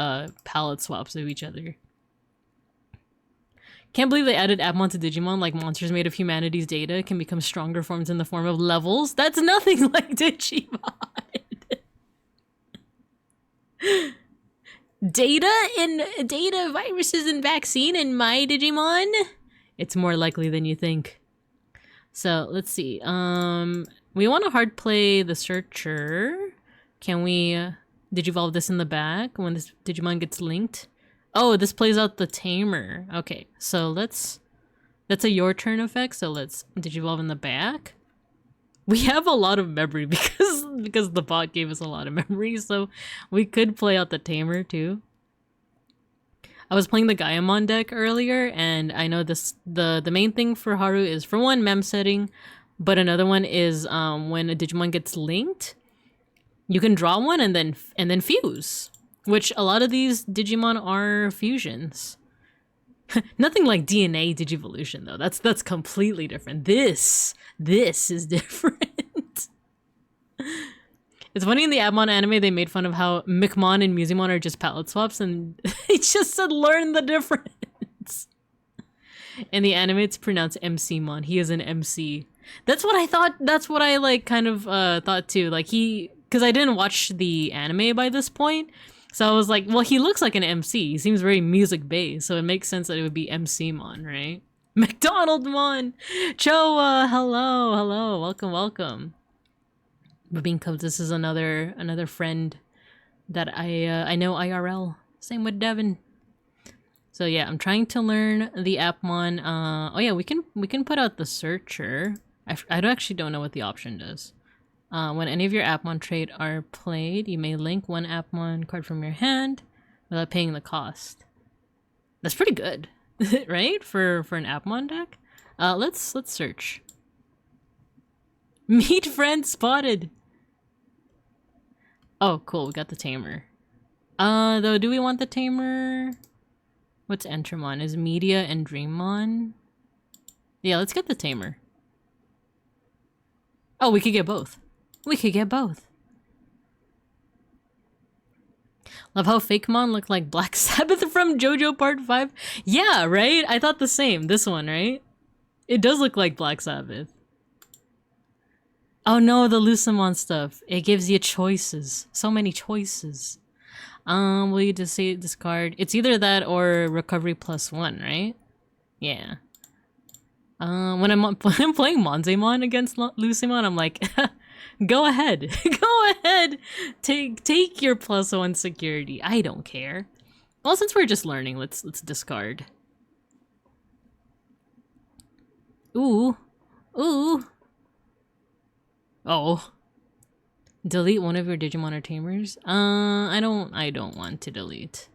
palette swaps of each other. Can't believe they added appmon to Digimon, like monsters made of humanity's data can become stronger forms in the form of levels. That's nothing like Digimon. Data viruses and vaccine in my Digimon? It's more likely than you think. So let's see. We want to hard play the searcher. Can we digivolve this in the back when this Digimon gets linked? Oh, this plays out the tamer. Okay, so that's a your turn effect, so let's digivolve in the back. We have a lot of memory because the bot gave us a lot of memory, so we could play out the tamer too. I was playing the Gaiamon deck earlier, and I know the main thing for Haru is, for one, mem setting, but another one is when a Digimon gets linked, you can draw one and then fuse. Which a lot of these Digimon are fusions. Nothing like DNA Digivolution though. That's completely different. This is different. It's funny, in the Appmon anime they made fun of how Micmon and Musimon are just palette swaps, and they just said learn the difference. In the anime it's pronounced MCmon. He is an MC. That's what I thought. That's what I like kind of thought too. Like because I didn't watch the anime by this point. So I was like, well, he looks like an MC. He seems very music-based, so it makes sense that it would be MCmon, right? McDonaldmon! Choa! Hello! Welcome. Babine Cubs, this is another friend that I know IRL. Same with Devin. So yeah, I'm trying to learn the Appmon. Oh yeah, we can put out the searcher. I actually don't know what the option does. When any of your Appmon trade are played, you may link one Appmon card from your hand without paying the cost. That's pretty good, right? For an Appmon deck. Let's search. Meet friend spotted. Oh, cool. We got the tamer. Though, do we want the tamer? What's Entermon? Is Media and Dreammon? Yeah, let's get the tamer. Oh, we could get both. Love how Fakemon looked like Black Sabbath from JoJo Part 5. Yeah, right? I thought the same. This one, right? It does look like Black Sabbath. Oh no, the Lucamon stuff. It gives you choices. So many choices. Will you just say discard? It's either that or recovery +1, right? Yeah. When I'm playing Monzemon against Lucamon, I'm like, go ahead. Go ahead. Take your +1 security. I don't care. Well, since we're just learning, let's discard. Ooh. Oh. Delete one of your Digimon or Tamers? I don't want to delete.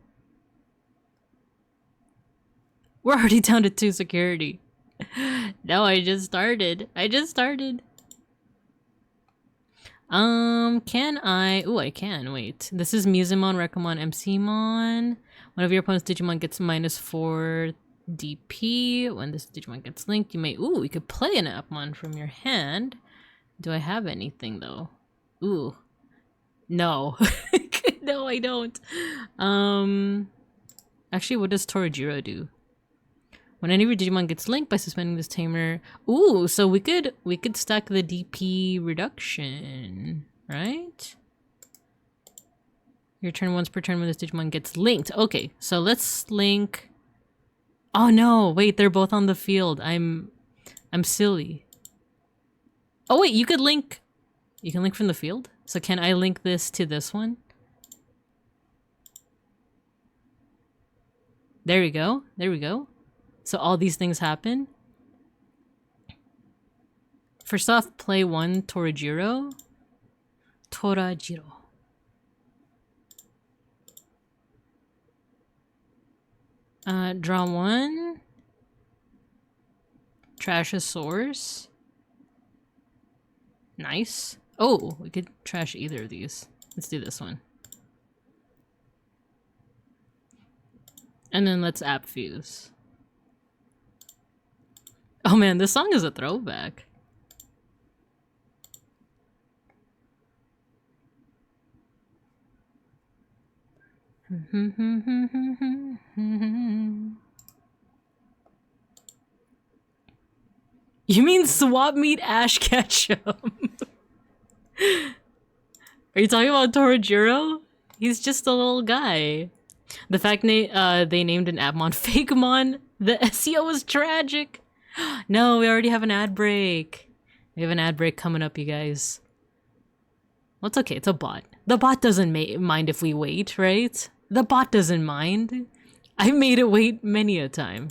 We're already down to 2 security. No, I just started. Can I? Ooh, I can. Wait. This is Musimon, Recomon, MCmon. One of your opponent's Digimon gets -4 DP. When this Digimon gets linked, you may... Ooh, we could play an Appmon from your hand. Do I have anything, though? Ooh. No. No, I don't. Actually, what does Torajiro do? When any of your Digimon gets linked by suspending this tamer... Ooh, so we could stack the DP reduction, right? Your turn once per turn when this Digimon gets linked. Okay, so let's link... Oh no, wait, they're both on the field. I'm silly. Oh wait, you could link... You can link from the field? So can I link this to this one? There we go. So all these things happen. First off, play 1 Torajiro. Draw 1. Trash a source. Nice. Oh, we could trash either of these. Let's do this one. And then let's app fuse. Oh man, this song is a throwback. You mean swap meet Ash Ketchum? Are you talking about Torajiro? He's just a little guy. The fact they named an appmon fakemon, the SEO was tragic. No, we already have an ad break. We have an ad break coming up, you guys. Well, it's okay, it's a bot. The bot doesn't mind if we wait, right? The bot doesn't mind. I made it wait many a time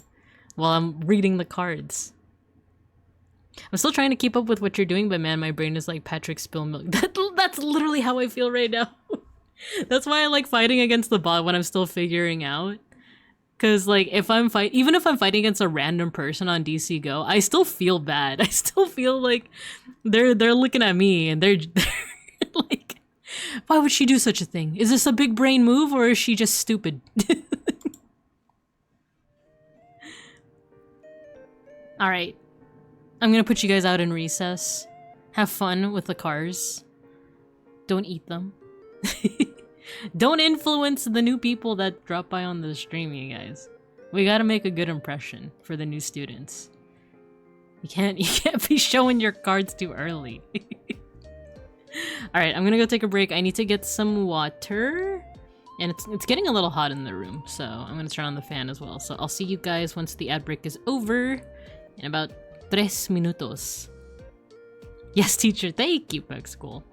while I'm reading the cards. I'm still trying to keep up with what you're doing, but man, my brain is like Patrick Spill Milk. That's literally how I feel right now. That's why I like fighting against the bot when I'm still figuring out. Cause like even if I'm fighting against a random person on DCGO, I still feel bad. I still feel like they're looking at me and they're like, why would she do such a thing? Is this a big brain move or is she just stupid? Alright. I'm gonna put you guys out in recess. Have fun with the cars. Don't eat them. Don't influence the new people that drop by on the stream, you guys. We gotta make a good impression for the new students. You can't be showing your cards too early. Alright, I'm gonna go take a break. I need to get some water. And it's getting a little hot in the room, so I'm gonna turn on the fan as well. So I'll see you guys once the ad break is over in about 3 minutos. Yes, teacher. Thank you, Peg School.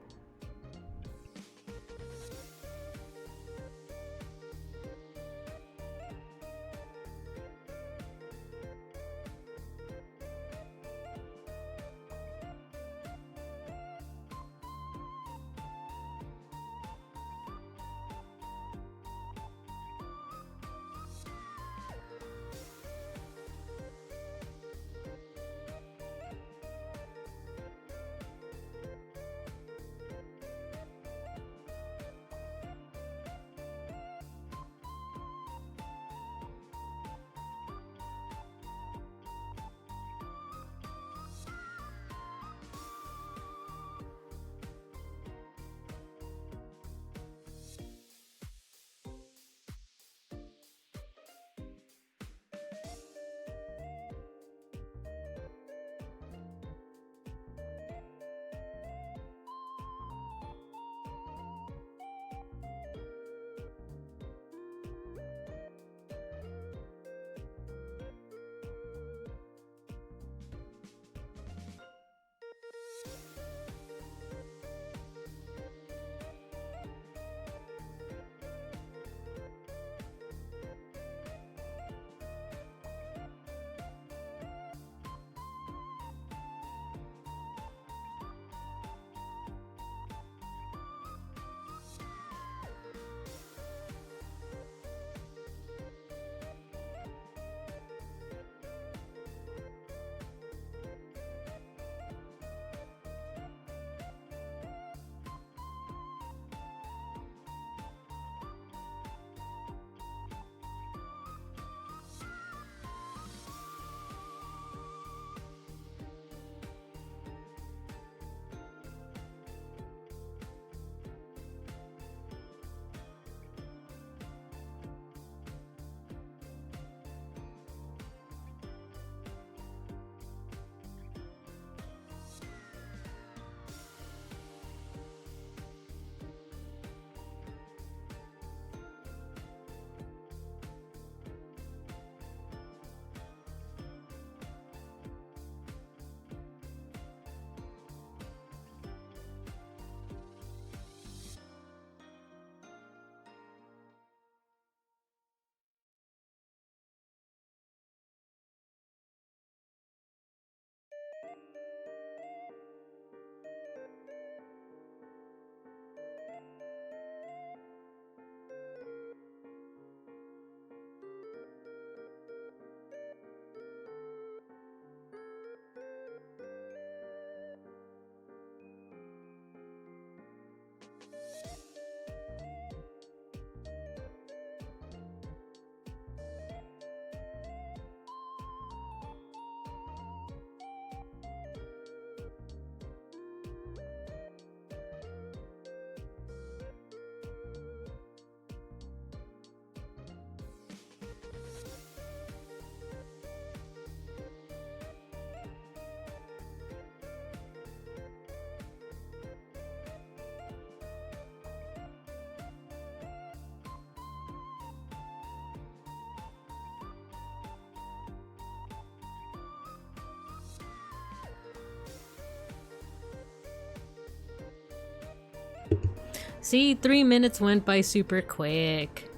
See, 3 minutes went by super quick.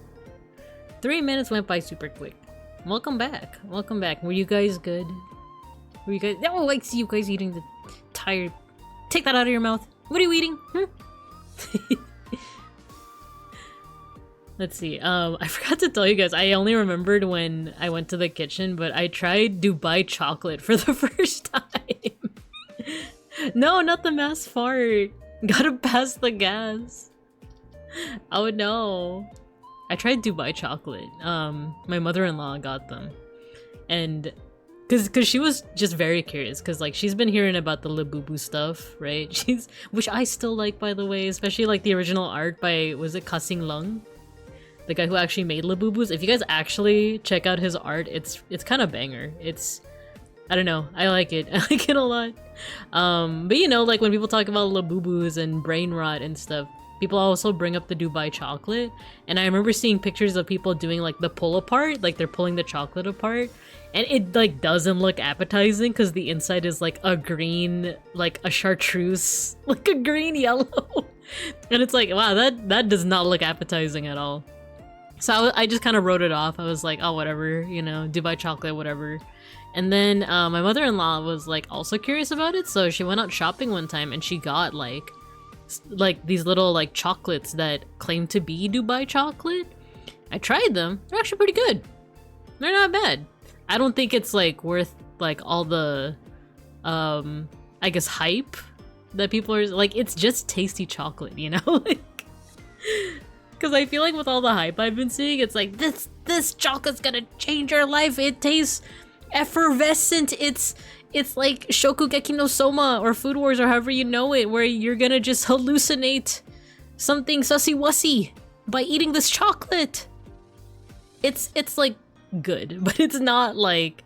3 minutes went by super quick. Welcome back. Welcome back. Were you guys good? Were you guys? Oh, I see you guys eating the tire. Take that out of your mouth. What are you eating? Let's see. I forgot to tell you guys. I only remembered when I went to the kitchen, but I tried Dubai chocolate for the first time. No, not the mass fart. Gotta pass the gas. Oh no. I tried Dubai chocolate. My mother-in-law got them. And cause she was just very curious, cause like she's been hearing about the Labubu stuff, right? Which I still like, by the way, especially like the original art by, was it Kasing Lung? The guy who actually made Labubus. If you guys actually check out his art, it's kind of banger. I don't know, I like it. I like it a lot. But you know, like when people talk about Labubus and brain rot and stuff, people also bring up the Dubai chocolate. And I remember seeing pictures of people doing like the pull apart, like they're pulling the chocolate apart. And it like doesn't look appetizing because the inside is like a green, like a chartreuse, like a green yellow. And it's like, wow, that does not look appetizing at all. So I just kind of wrote it off. I was like, oh, whatever, you know, Dubai chocolate, whatever. And then my mother-in-law was like also curious about it, so she went out shopping one time and she got like these little like chocolates that claim to be Dubai chocolate. I tried them. They're actually pretty good. They're not bad. I don't think it's like worth like all the I guess hype that people are like. It's just tasty chocolate, you know? Like, because I feel like with all the hype I've been seeing, it's like this chocolate's gonna change your life. It tastes effervescent. It's like Shokugeki no Soma or Food Wars or however you know it, where you're gonna just hallucinate something sussy wussy by eating this chocolate. It's like good, but it's not like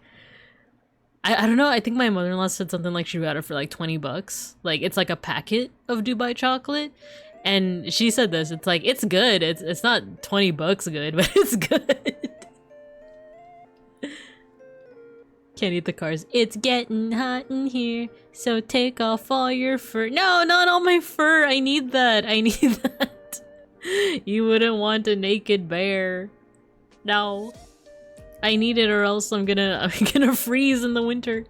I don't know. I think my mother-in-law said something like she got it for like 20 bucks. Like it's like a packet of Dubai chocolate. And she said this, it's like, it's good. It's not 20 bucks good, but it's good. Can't eat the cars. It's getting hot in here, so take off all your fur. No, not all my fur. I need that. I need that. You wouldn't want a naked bear. No. I need it or else I'm gonna freeze in the winter.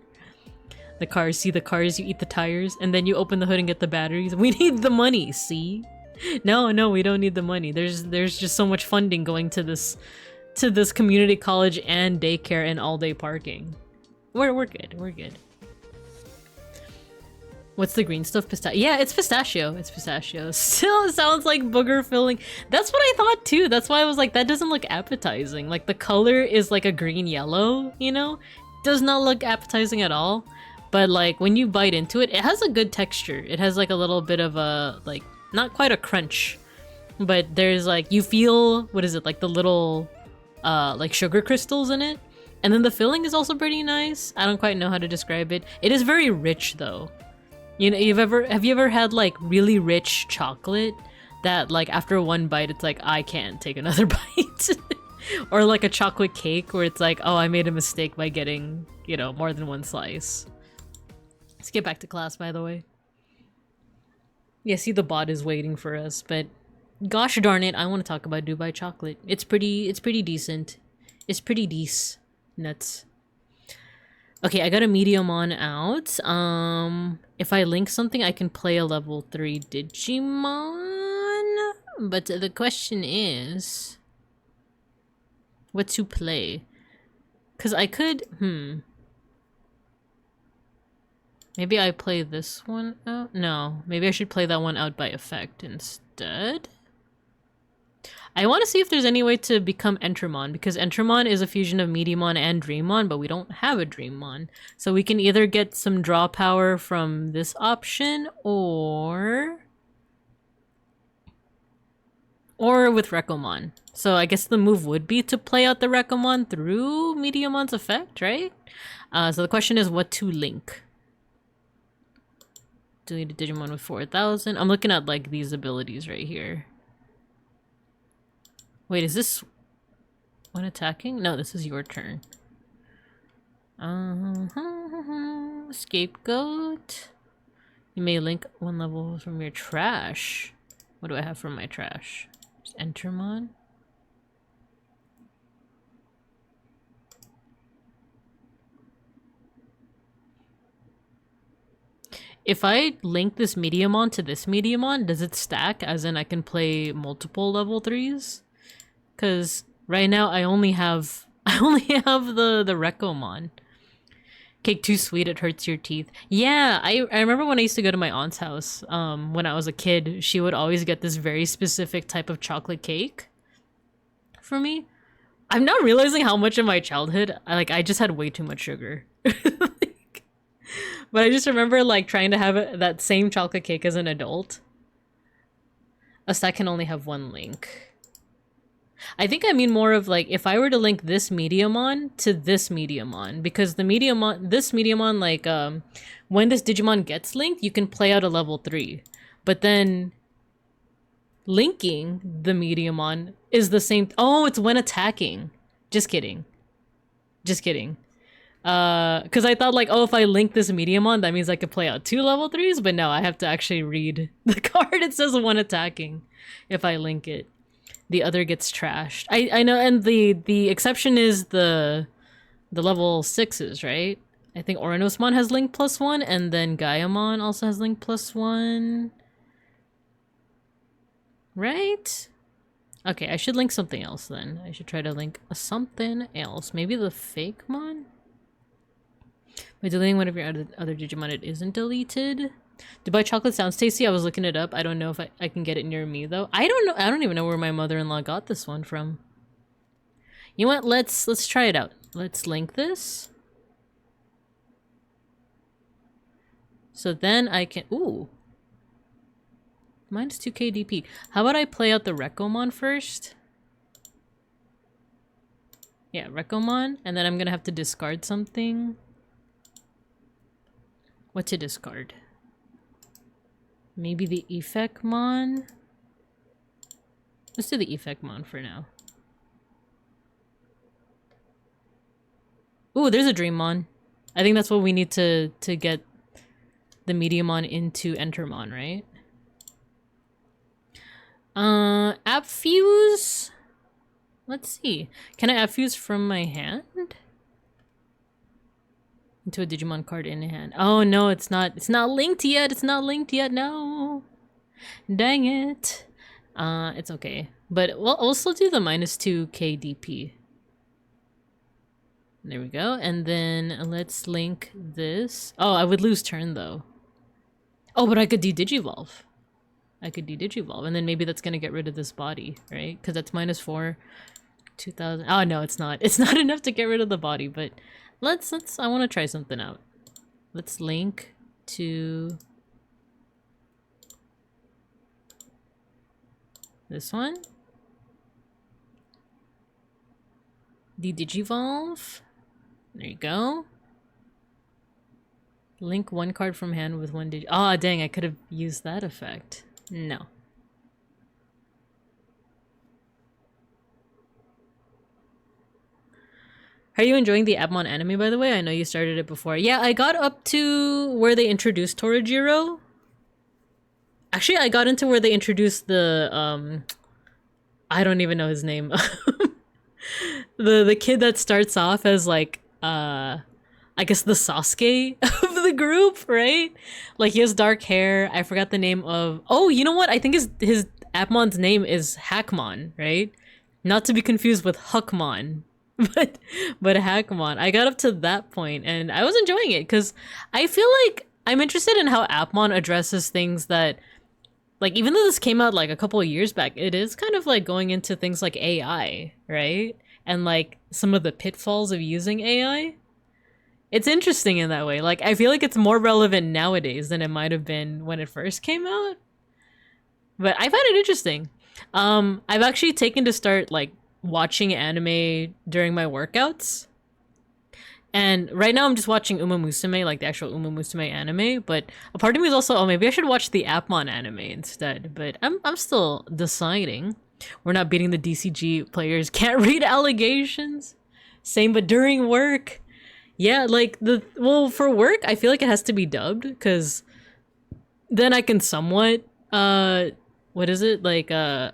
The cars, see the cars, you eat the tires, and then you open the hood and get the batteries. We need the money, see? No, we don't need the money. There's just so much funding going to this community college and daycare and all-day parking. We're good. We're good. What's the green stuff? Pistachio? Yeah, it's pistachio. It's pistachio. Still sounds like booger filling. That's what I thought too. That's why I was like, that doesn't look appetizing. Like the color is like a green yellow, you know? Does not look appetizing at all. But like when you bite into it, it has a good texture. It has like a little bit of a, like, not quite a crunch, but there's like, you feel, what is it? Like the little, like sugar crystals in it. And then the filling is also pretty nice. I don't quite know how to describe it. It is very rich though. You know, have you ever had like really rich chocolate that like after one bite, it's like, I can't take another bite. Or like a chocolate cake where it's like, oh, I made a mistake by getting, you know, more than one slice. Let's get back to class, by the way. Yeah, see, the bot is waiting for us, but gosh darn it, I want to talk about Dubai chocolate. It's pretty decent. It's pretty decent. Nuts. Okay, I got a medium on out. If I link something, I can play a level 3 Digimon. But the question is, what to play? Because I could, maybe I play this one out? No, maybe I should play that one out by effect instead. I want to see if there's any way to become Entramon, because Entramon is a fusion of Mediamon and Dreammon, but we don't have a Dreammon. So we can either get some draw power from this option, or with Rekomon. So I guess the move would be to play out the Rekomon through Mediamon's effect, right? So the question is what to link. Delete a Digimon with 4,000. I'm looking at like these abilities right here. Wait, is this when attacking? No, this is your turn. Scapegoat. You may link one level from your trash. What do I have from my trash? Just Entermon. If I link this Mediamon to this Mediamon, does it stack? As in I can play multiple level 3s? Because right now I only have the Recomon. Cake too sweet, it hurts your teeth. Yeah, I remember when I used to go to my aunt's house, when I was a kid, she would always get this very specific type of chocolate cake for me. I'm not realizing how much in my childhood, I just had way too much sugar. But I just remember like trying to have that same chocolate cake as an adult. A stack can only have one link. I think I mean more of like if I were to link this Mediamon to this Mediamon, because this Mediamon, like when this Digimon gets linked, you can play out a level 3. But then linking the Mediamon is the same. Oh, it's when attacking. Just kidding. Just kidding. Because I thought like, oh, if I link this Mediamon, that means I could play out 2 level 3s, but no, I have to actually read the card. It says one attacking if I link it. The other gets trashed. I know, and the exception is the level 6s, right? I think Oranosmon has link +1, and then Gaiamon also has link +1. Right? Okay, I should link something else then. I should try to link something else. Maybe the Fakemon? By deleting one of your other Digimon, it isn't deleted. Dubai chocolate sounds tasty. I was looking it up. I don't know if I can get it near me though. I don't know. I don't even know where my mother-in-law got this one from. You know what? Let's try it out. Let's link this. So then I can. Ooh. Mine's 2k DP. How about I play out the Recomon first? Yeah, Recomon, and then I'm gonna have to discard something. What to discard? Maybe the Effectmon? Let's do the Effectmon for now. Ooh, there's a Dreammon. I think that's what we need to get the Mediamon into Entermon, right? App Fuse? Let's see. Can I App Fuse from my hand? Into a Digimon card in hand. Oh no, it's not linked yet. It's not linked yet. No. Dang it. It's okay. But we'll still do the -2k DP. There we go. And then let's link this. Oh, I would lose turn though. Oh, but I could de-Digivolve. I could de-Digivolve, and then maybe that's gonna get rid of this body, right? Because that's -4, 2000. Oh no, it's not. It's not enough to get rid of the body, but let's I want to try something out. Let's link to this one. De-Digivolve. There you go. Link one card from hand with one Digi. Ah, dang, I could have used that effect. No. Are you enjoying the appmon anime, by the way? I know you started it before. Yeah, I got up to where they introduced Torajiro. Actually, I got into where they introduced the, I don't even know his name. the kid that starts off as, like, I guess the Sasuke of the group, right? Like, he has dark hair. I forgot the name of... Oh, you know what? I think his appmon's name is Hackmon, right? Not to be confused with Huckmon. But Hackmon. I got up to that point and I was enjoying it because I feel like I'm interested in how appmon addresses things that, like, even though this came out like a couple of years back, it is kind of like going into things like AI, right? And like some of the pitfalls of using AI. It's interesting in that way. Like, I feel like it's more relevant nowadays than it might have been when it first came out. But I find it interesting. I've actually taken to start like watching anime during my workouts, and right now I'm just watching Uma Musume, like the actual Uma Musume anime, but a part of me is also, oh, maybe I should watch the appmon anime instead, but I'm still deciding. We're not beating the DCG players, can't read allegations. Same, but during work, yeah, like well, for work I feel like it has to be dubbed because then I can somewhat what is it? Like, I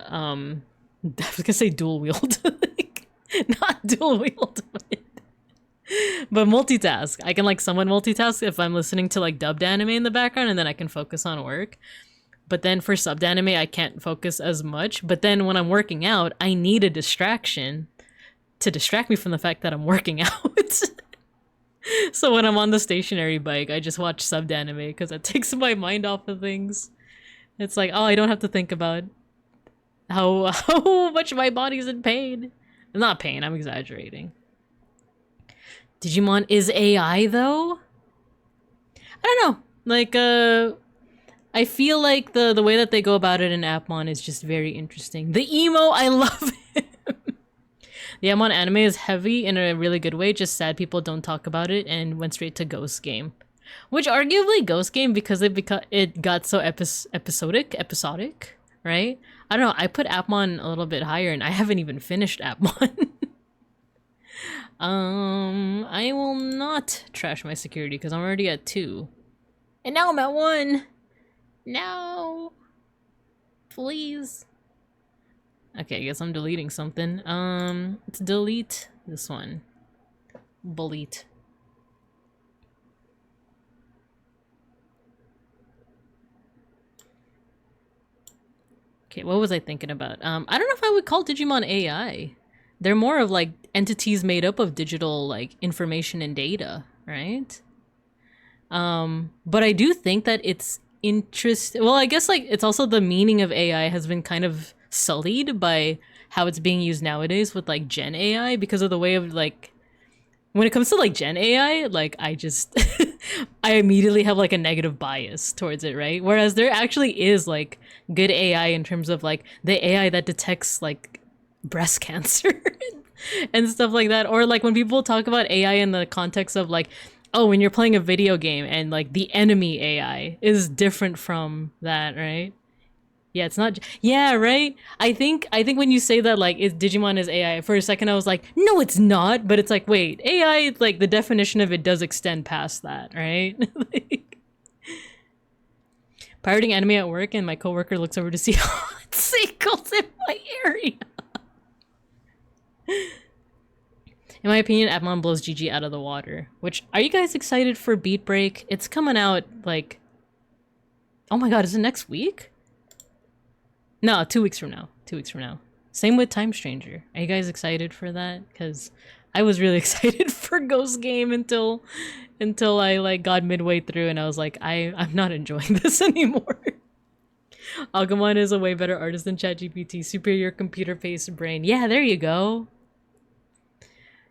was gonna say dual wield. Like, not dual wield, but multitask. I can like somewhat multitask if I'm listening to like dubbed anime in the background, and then I can focus on work. But then for subbed anime, I can't focus as much. But then when I'm working out, I need a distraction to distract me from the fact that I'm working out. So when I'm on the stationary bike, I just watch subbed anime because it takes my mind off of things. It's like, oh, I don't have to think about how much my body's in pain. Not pain, I'm exaggerating. Digimon is AI though? I don't know. Like, I feel like the way that they go about it in appmon is just very interesting. The emo, I love him. The appmon anime is heavy in a really good way, just sad people don't talk about it and went straight to Ghost Game. Which arguably Ghost Game, because it got so episodic, right? I don't know, I put appmon a little bit higher and I haven't even finished appmon. I will not trash my security because I'm already at 2. And now I'm at 1. No. Please. Okay, I guess I'm deleting something. Let's delete this one. Delete. Okay, what was I thinking about? I don't know if I would call Digimon AI. They're more of like entities made up of digital like information and data, right? But I do think that it's interesting. Well, I guess like it's also the meaning of AI has been kind of sullied by how it's being used nowadays with like Gen AI because of the way of like when it comes to like Gen AI, like I just I immediately have like a negative bias towards it, right? Whereas there actually is like good AI in terms of like the AI that detects like breast cancer and stuff like that, or like when people talk about AI in the context of like, oh, when you're playing a video game and like the enemy AI is different from that, right? Yeah, it's not. Yeah, right. I think when you say that like Digimon is AI, for a second I was like, no, it's not. But it's like, wait, AI, like the definition of it does extend past that, right? Like, pirating anime at work, and my coworker looks over to see hot seagulls in my area. In my opinion, appmon blows GG out of the water. Which, are you guys excited for Beat Break? It's coming out like, oh my god, is it next week? No, 2 weeks from now. 2 weeks from now. Same with Time Stranger. Are you guys excited for that? Because I was really excited for Ghost Game until I like got midway through and I was like, I'm not enjoying this anymore. Agumon is a way better artist than ChatGPT. Superior computer-based brain. Yeah, there you go.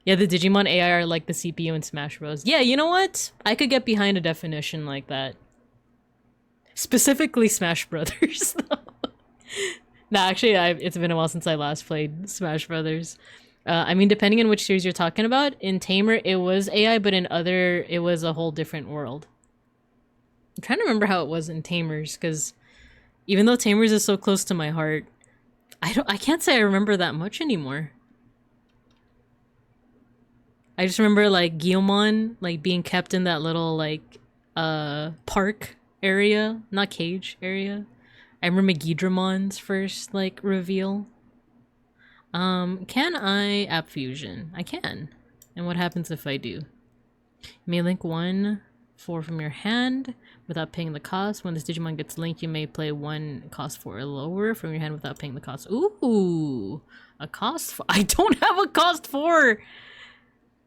Yeah, the Digimon AI are like the CPU in Smash Bros. Yeah, you know what? I could get behind a definition like that. Specifically Smash Brothers, though. Nah, actually, it's been a while since I last played Smash Brothers. I mean, depending on which series you're talking about, in Tamer it was AI, but in other it was a whole different world. I'm trying to remember how it was in Tamers, because even though Tamers is so close to my heart, I can't say I remember that much anymore. I just remember like Guilmon like being kept in that little like park area, not cage area. I remember Gidramon's first like reveal. Can I app fusion? I can. And what happens if I do? You may link 1 4 from your hand without paying the cost. When this Digimon gets linked, you may play 1 cost 4 or lower from your hand without paying the cost. Ooh, a cost 4. I don't have a cost 4.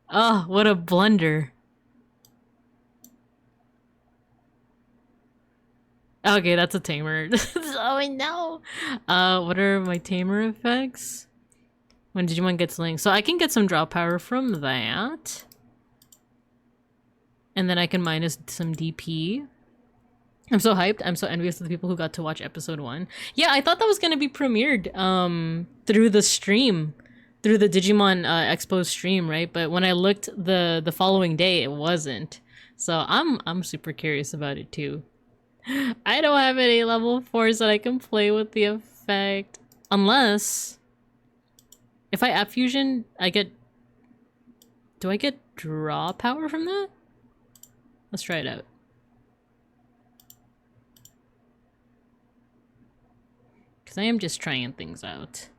Oh, what a blunder. Okay, that's a tamer. Oh no. What are my tamer effects? When Digimon gets linked. So I can get some draw power from that. And then I can minus some DP. I'm so hyped. I'm so envious of the people who got to watch episode 1. Yeah, I thought that was gonna be premiered through the stream. Through the Digimon Expo stream, right? But when I looked the following day, it wasn't. So I'm super curious about it too. I don't have any level 4s that I can play with the effect. Unless... if I app fusion, I get... do I get draw power from that? Let's try it out. Because I am just trying things out.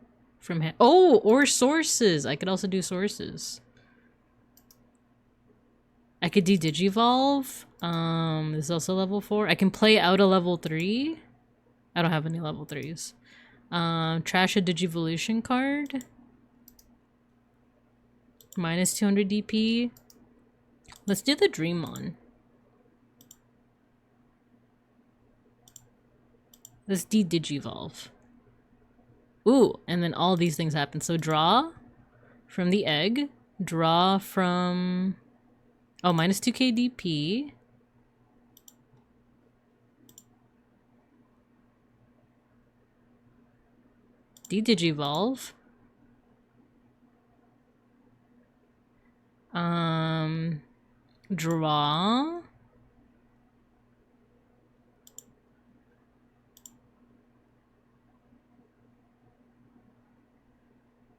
Oh, or sources! I could also do sources. I could do Digivolve. This is also level 4. I can play out a level 3. I don't have any level 3s. Trash a Digivolution card. Minus 200 DP. Let's do the Dreamon. Let's de-Digivolve. Ooh, and then all these things happen. So draw from the egg. Draw from... Oh, minus 2k DP. De-Digivolve. Draw.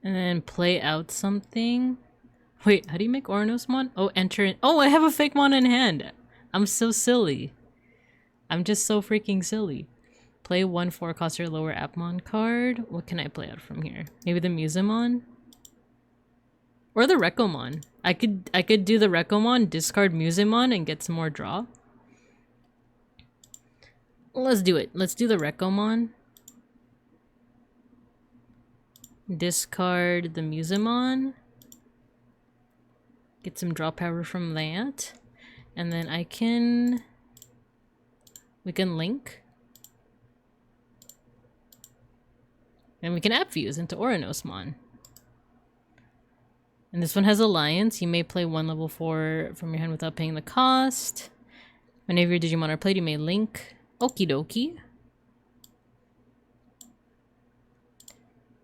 And then play out something. Wait, how do you make Oranosmon? Oh, enter in. Oh, I have a fake mon in hand. I'm so silly. I'm just so freaking silly. Play 1 4 cost or lower appmon card. What can I play out from here? Maybe the Musimon? Or the Recomon. I could do the Recomon, discard Musimon, and get some more draw. Let's do it. Let's do the Recomon. Discard the Musimon. Get some draw power from that. And then we can link. And we can app fuse into Oranosmon. And this one has Alliance. You may play 1 level 4 from your hand without paying the cost. Whenever your Digimon are played, you may link. Okie dokie.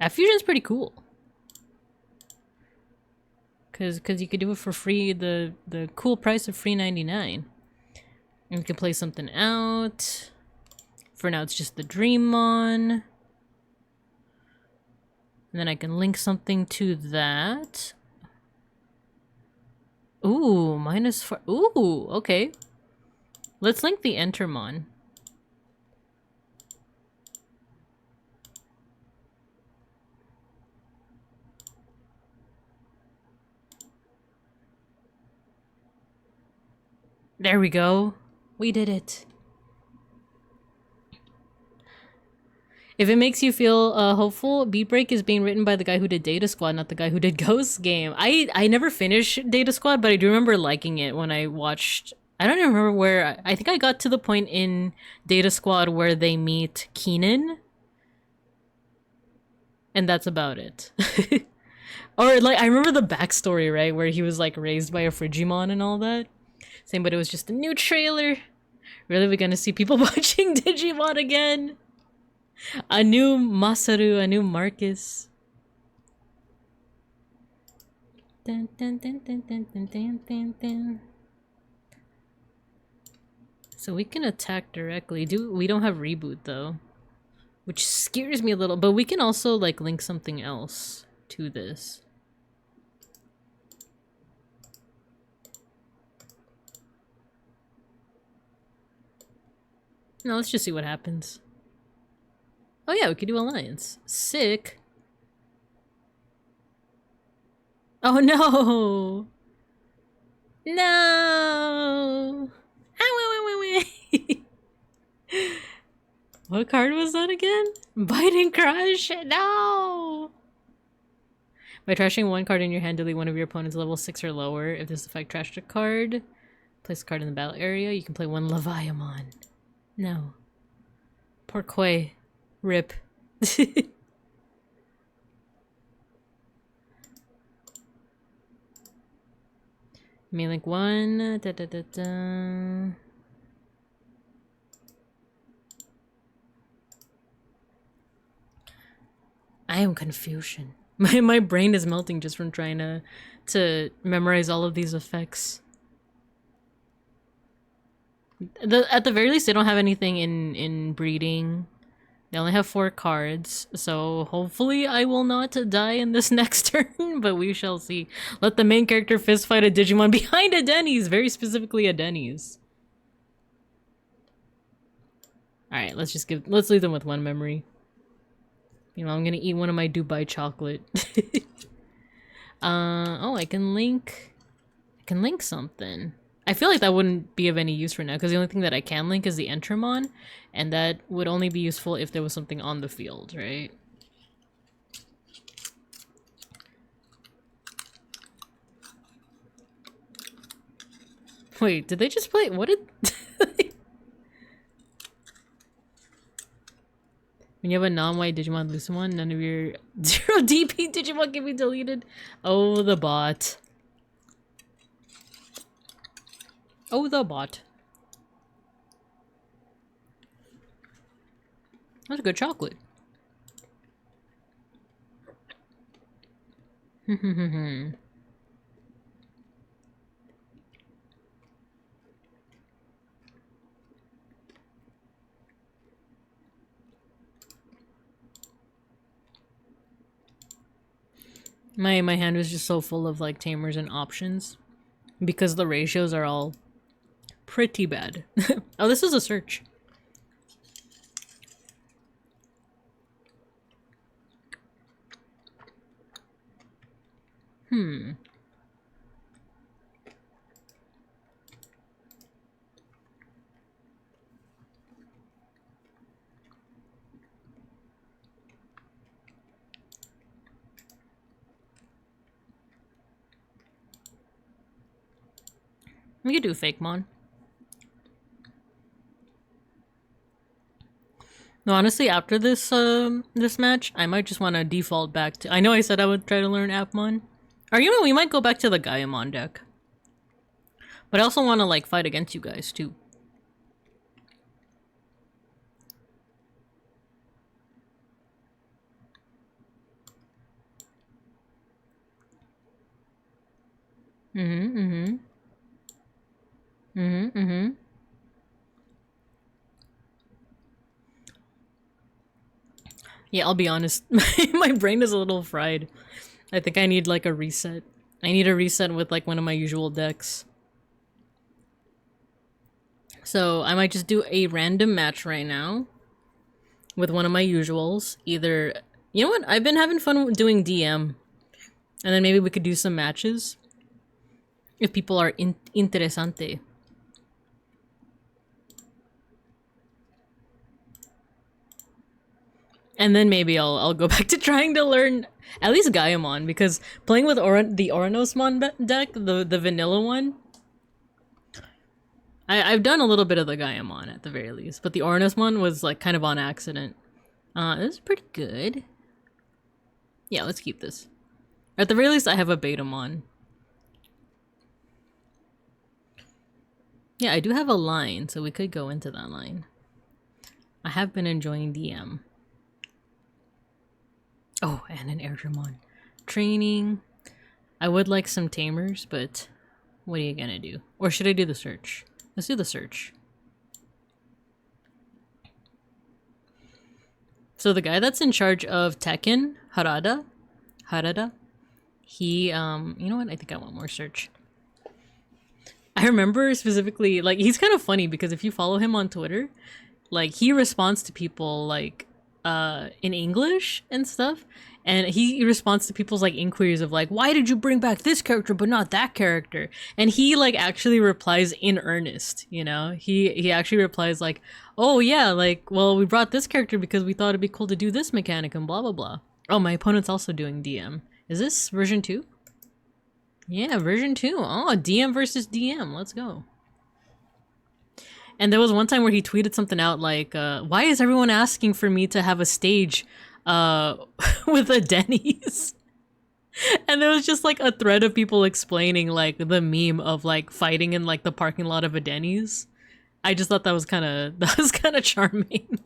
App fusion's pretty cool. Cause you could do it for free, the cool price of free 99. And we can play something out. For now, it's just the Dreammon. And then I can link something to that. Ooh, minus 4. Ooh, okay. Let's link the Entermon. There we go. We did it. If it makes you feel hopeful, Beat Break is being written by the guy who did Data Squad, not the guy who did Ghost Game. I never finished Data Squad, but I do remember liking it when I watched... I don't even remember where... I think I got to the point in Data Squad where they meet Keenan. And that's about it. Or, like, I remember the backstory, right? Where he was, like, raised by a Frigimon and all that. Same, but it was just a new trailer. Really, we're gonna see people watching Digimon again? A new Masaru, a new Marcus. Dun, dun, dun, dun, dun, dun, dun, dun, dun. So we can attack directly. We don't have reboot though, which scares me a little. But we can also like link something else to this. No, let's just see what happens. Oh yeah, we could do Alliance. Sick. Oh no! No! What card was that again? Biting Crush? No! By trashing 1 card in your hand, delete one of your opponent's level 6 or lower. If this effect trashed a card, place a card in the battle area. You can play 1 Leviamon. No. Poor Quay. Rip. Me link 1. Da, da, da, da. I am confusion. My brain is melting just from trying to memorize all of these effects. At the very least, they don't have anything in breeding. They only have 4 cards, so hopefully I will not die in this next turn, but we shall see. Let the main character fist fight a Digimon behind a Denny's, very specifically a Denny's. Alright, let's leave them with 1 memory. You know, I'm gonna eat one of my Dubai chocolate. Oh, I can link something. I feel like that wouldn't be of any use for now, because the only thing that I can link is the Entramon, and that would only be useful if there was something on the field, right? Wait, did they just play? What did... When you have a non-white Digimon lose one, none of your 0 DP Digimon can be deleted. Oh, the bot. Oh, the bot. That's a good chocolate. My hand was just so full of like tamers and options because the ratios are all pretty bad. Oh, this is a search. We could do Fakemon. No, honestly, after this this match, I might just want to default back to... I know I said I would try to learn appmon. Or you know, we might go back to the Gaiamon deck. But I also want to like fight against you guys too. Yeah, I'll be honest. My brain is a little fried. I think I need like a reset. I need a reset with like one of my usual decks. So I might just do a random match right now with one of my usuals. Either, you know what? I've been having fun doing DM. And then maybe we could do some matches. If people are interesante. And then maybe I'll go back to trying to learn at least Gaiamon, because playing with the Oranosmon deck, the vanilla one, I've done a little bit of the Gaiamon at the very least, but the Oranosmon was like kind of on accident. This is pretty good. Yeah, let's keep this. At the very least, I have a Betamon. Yeah, I do have a line, so we could go into that line. I have been enjoying DM. Oh, and an Airdramon. Training. I would like some tamers, but what are you gonna do? Or should I do the search? Let's do the search. So the guy that's in charge of Tekken, Harada, he, you know what? I think I want more search. I remember specifically, like, he's kind of funny because if you follow him on Twitter, like, he responds to people, like, in English and stuff, and he responds to people's like inquiries of like, why did you bring back this character but not that character? And he like actually replies in earnest, you know? He actually replies like, oh yeah, like, well, we brought this character because we thought it'd be cool to do this mechanic and blah blah blah. Oh, my opponent's also doing DM. Is this version 2? Yeah, version 2. Oh, DM versus DM. Let's go. And there was one time where he tweeted something out like, why is everyone asking for me to have a stage with a Denny's? And there was just like a thread of people explaining like the meme of like fighting in like the parking lot of a Denny's. I just thought that was kind of charming.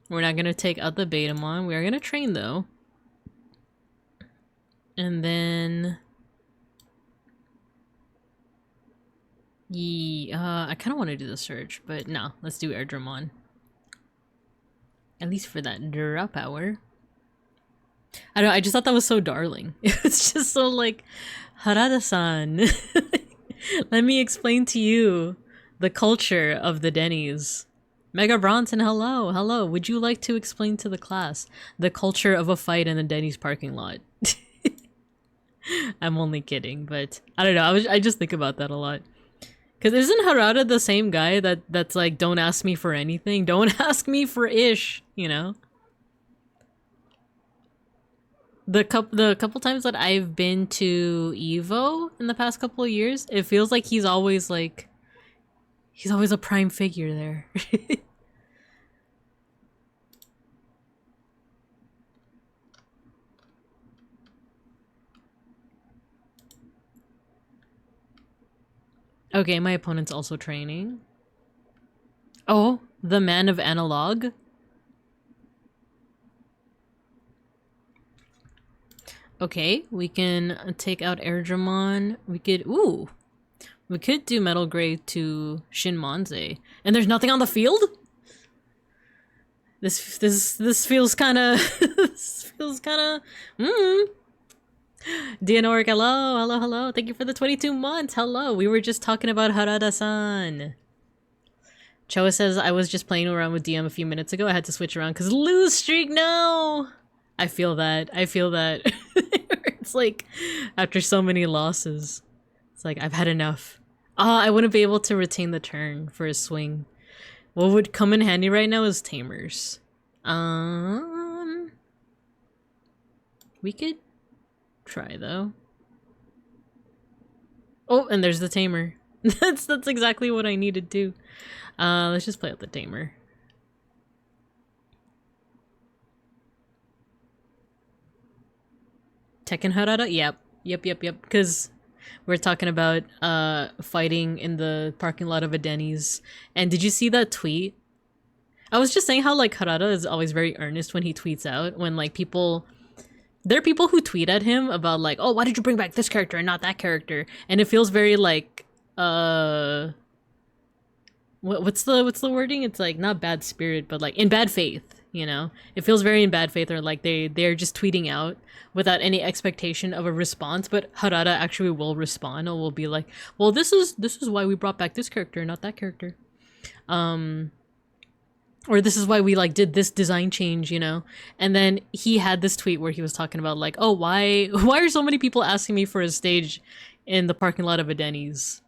We're not gonna take out the Betamon. We are gonna train though. And then I kind of want to do the search, but no, let's do Airdramon. At least for that drop hour. I don't know, I just thought that was so darling. It's just so like, Harada-san, let me explain to you the culture of the Denny's. Mega Bronson, hello, hello. Would you like to explain to the class the culture of a fight in a Denny's parking lot? I'm only kidding, but I don't know. I just think about that a lot. Cause isn't Harada the same guy that's like, don't ask me for anything, don't ask me for ish, you know? The couple times that I've been to Evo in the past couple of years, it feels like he's always like, he's always a prime figure there. Okay, my opponent's also training. Oh, the man of analog. Okay, we can take out Airdramon. We could do Metal Gray to Shinmonze. And there's nothing on the field? This feels kinda this feels kinda Dianoric, hello. Thank you for the 22 months. Hello. We were just talking about Harada-san. Choa says, I was just playing around with DM a few minutes ago. I had to switch around because lose streak, no! I feel that. It's like, after so many losses, it's like, I've had enough. I wouldn't be able to retain the turn for a swing. What would come in handy right now is Tamers. We could try, though. Oh, and there's the Tamer. That's exactly what I needed to. Let's just play out the Tamer. Tekken Harada? Yep. Because we're talking about fighting in the parking lot of a Denny's. And did you see that tweet? I was just saying how like Harada is always very earnest when he tweets out. When like people... There are people who tweet at him about like, oh, why did you bring back this character and not that character? And it feels very like, what's the wording? It's like not bad spirit, but like in bad faith, you know? It feels very in bad faith, or like they're just tweeting out without any expectation of a response, but Harada actually will respond or will be like, well, this is why we brought back this character, not that character. Or this is why we like did this design change, you know? And then he had this tweet where he was talking about like, oh, why are so many people asking me for a stage in the parking lot of a Denny's?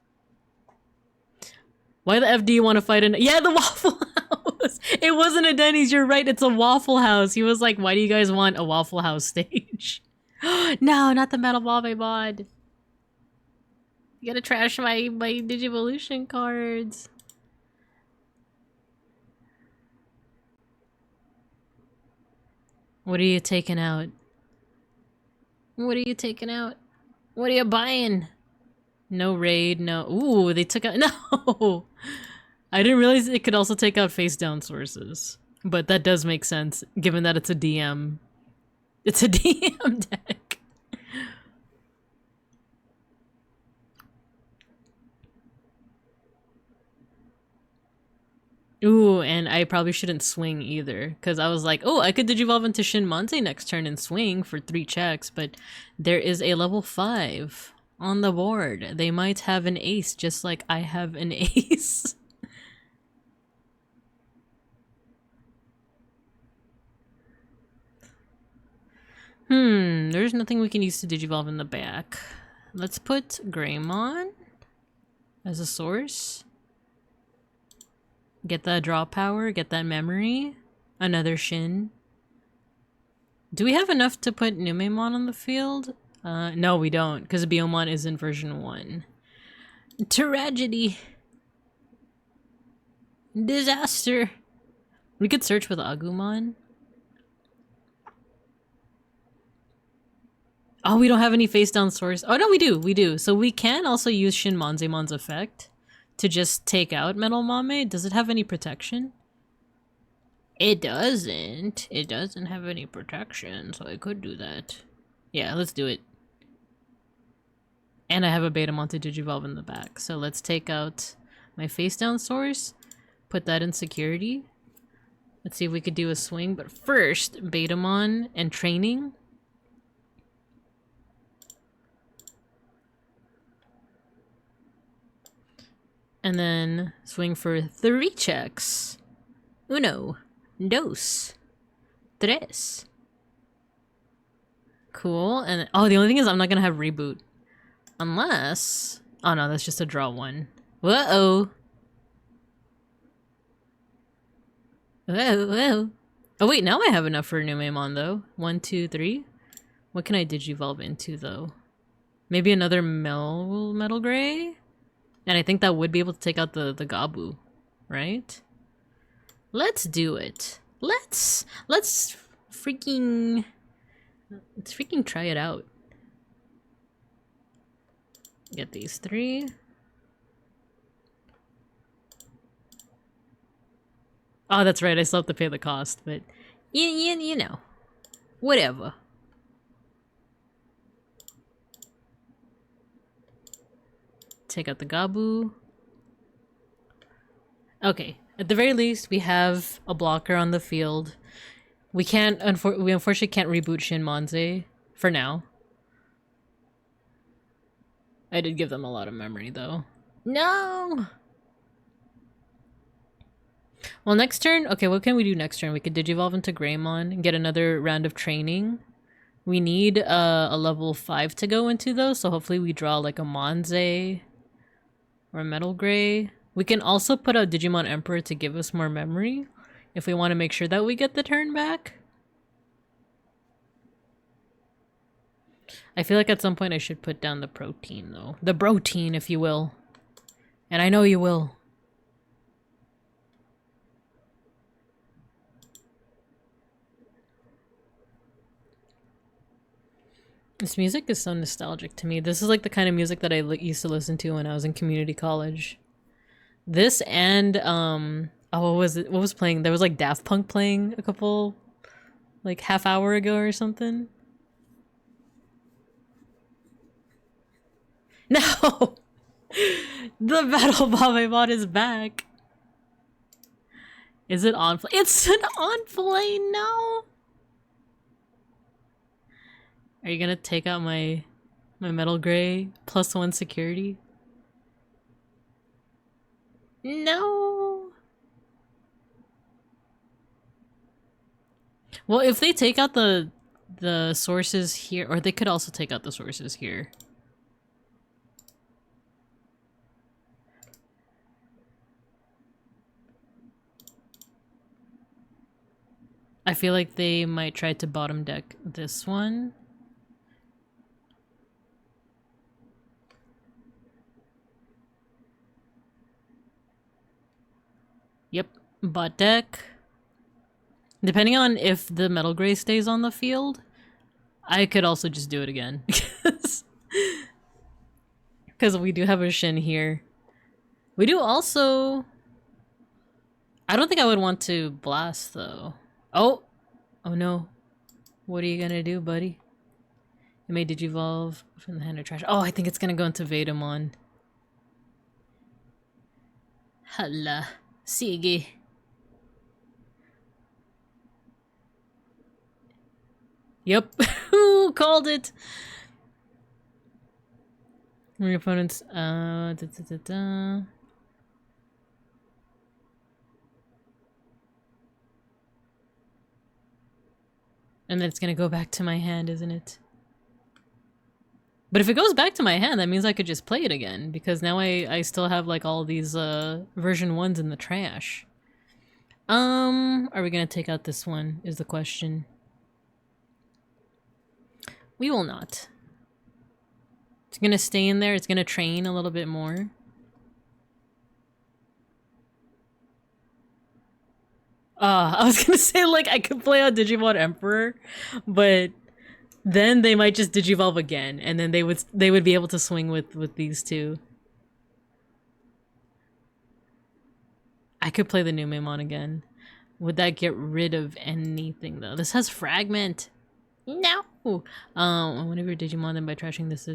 Why the F do you want to fight in? Yeah, the Waffle House! It wasn't a Denny's, you're right, it's a Waffle House. He was like, why do you guys want a Waffle House stage? No, not the Metal Bombe mod. You gotta trash my Digivolution cards. What are you taking out? What are you taking out? What are you buying? No raid, no. Ooh, they took out. No! I didn't realize it could also take out face down sources. But that does make sense, given that it's a DM. It's a DM deck. Ooh, and I probably shouldn't swing either, because I was like, oh, I could Digivolve into Shinmonze next turn and swing for 3 checks, but there is a level 5 on the board. They might have an ace, just like I have an ace. There's nothing we can use to Digivolve in the back. Let's put Greymon as a source. Get that draw power, get that memory. Another Shin. Do we have enough to put Numemon on the field? No, we don't, because Biomon is in version 1. Tragedy. Disaster. We could search with Agumon. Oh, we don't have any face down source. Oh, no, we do. So we can also use Shinmonzemon's effect to just take out Metal Mame. Does it have any protection? It doesn't. It doesn't have any protection, so I could do that. Yeah, let's do it. And I have a Betamon to Digivolve in the back. So let's take out my face down source, put that in security. Let's see if we could do a swing, but first, Betamon and training. And then swing for 3 checks. Uno. Dos. Tres. Cool. And oh, the only thing is I'm not gonna have reboot. Unless... Oh no, that's just a draw one. Whoa. Whoa, whoa. Oh wait, now I have enough for a new Maimon though. 1, 2, 3. What can I digivolve into though? Maybe another metal gray? And I think that would be able to take out the Gabu, right? Let's do it. Let's freaking try it out. Get these 3. Oh, that's right. I still have to pay the cost, but you know, whatever. Take out the Gabu. Okay, at the very least, we have a blocker on the field. We unfortunately can't reboot Shinmonze for now. I did give them a lot of memory though. No! Well, next turn, okay, what can we do next turn? We could digivolve into Greymon and get another round of training. We need a level 5 to go into though, so hopefully we draw like a Monze or a Metal Gray. We can also put out Digimon Emperor to give us more memory if we want to make sure that we get the turn back. I feel like at some point I should put down the protein though. The protein, if you will. And I know you will. This music is so nostalgic to me. This is like the kind of music that I used to listen to when I was in community college. This and oh, what was it? What was playing? There was like Daft Punk playing a couple, like half hour ago or something. No, the Battle Bomb I bought is back. Is it on play? It's an on play now. Are you gonna take out my Metal Gray +1 security? No. Well, if they take out the sources here, or they could also take out the sources here. I feel like they might try to bottom deck this one. Yep, bot deck. Depending on if the Metal Gray stays on the field, I could also just do it again. Because we do have a Shin here. We do also... I don't think I would want to blast, though. Oh! Oh no. What are you gonna do, buddy? It may digivolve from the hand of trash. Oh, I think it's gonna go into Vetamon. Hala. Sige. Yep. Ooh, called it. Your opponent's And then it's gonna go back to my hand, isn't it? But if it goes back to my hand, that means I could just play it again, because now I still have like all these version 1s in the trash. Are we gonna take out this one is the question. We will not. It's gonna stay in there, it's gonna train a little bit more. I was gonna say like I could play out Digimon Emperor, but then they might just digivolve again, and then they would be able to swing with these two. I could play the new Maimon again. Would that get rid of anything though? This has fragment. No. Whenever Digimon them by trashing this.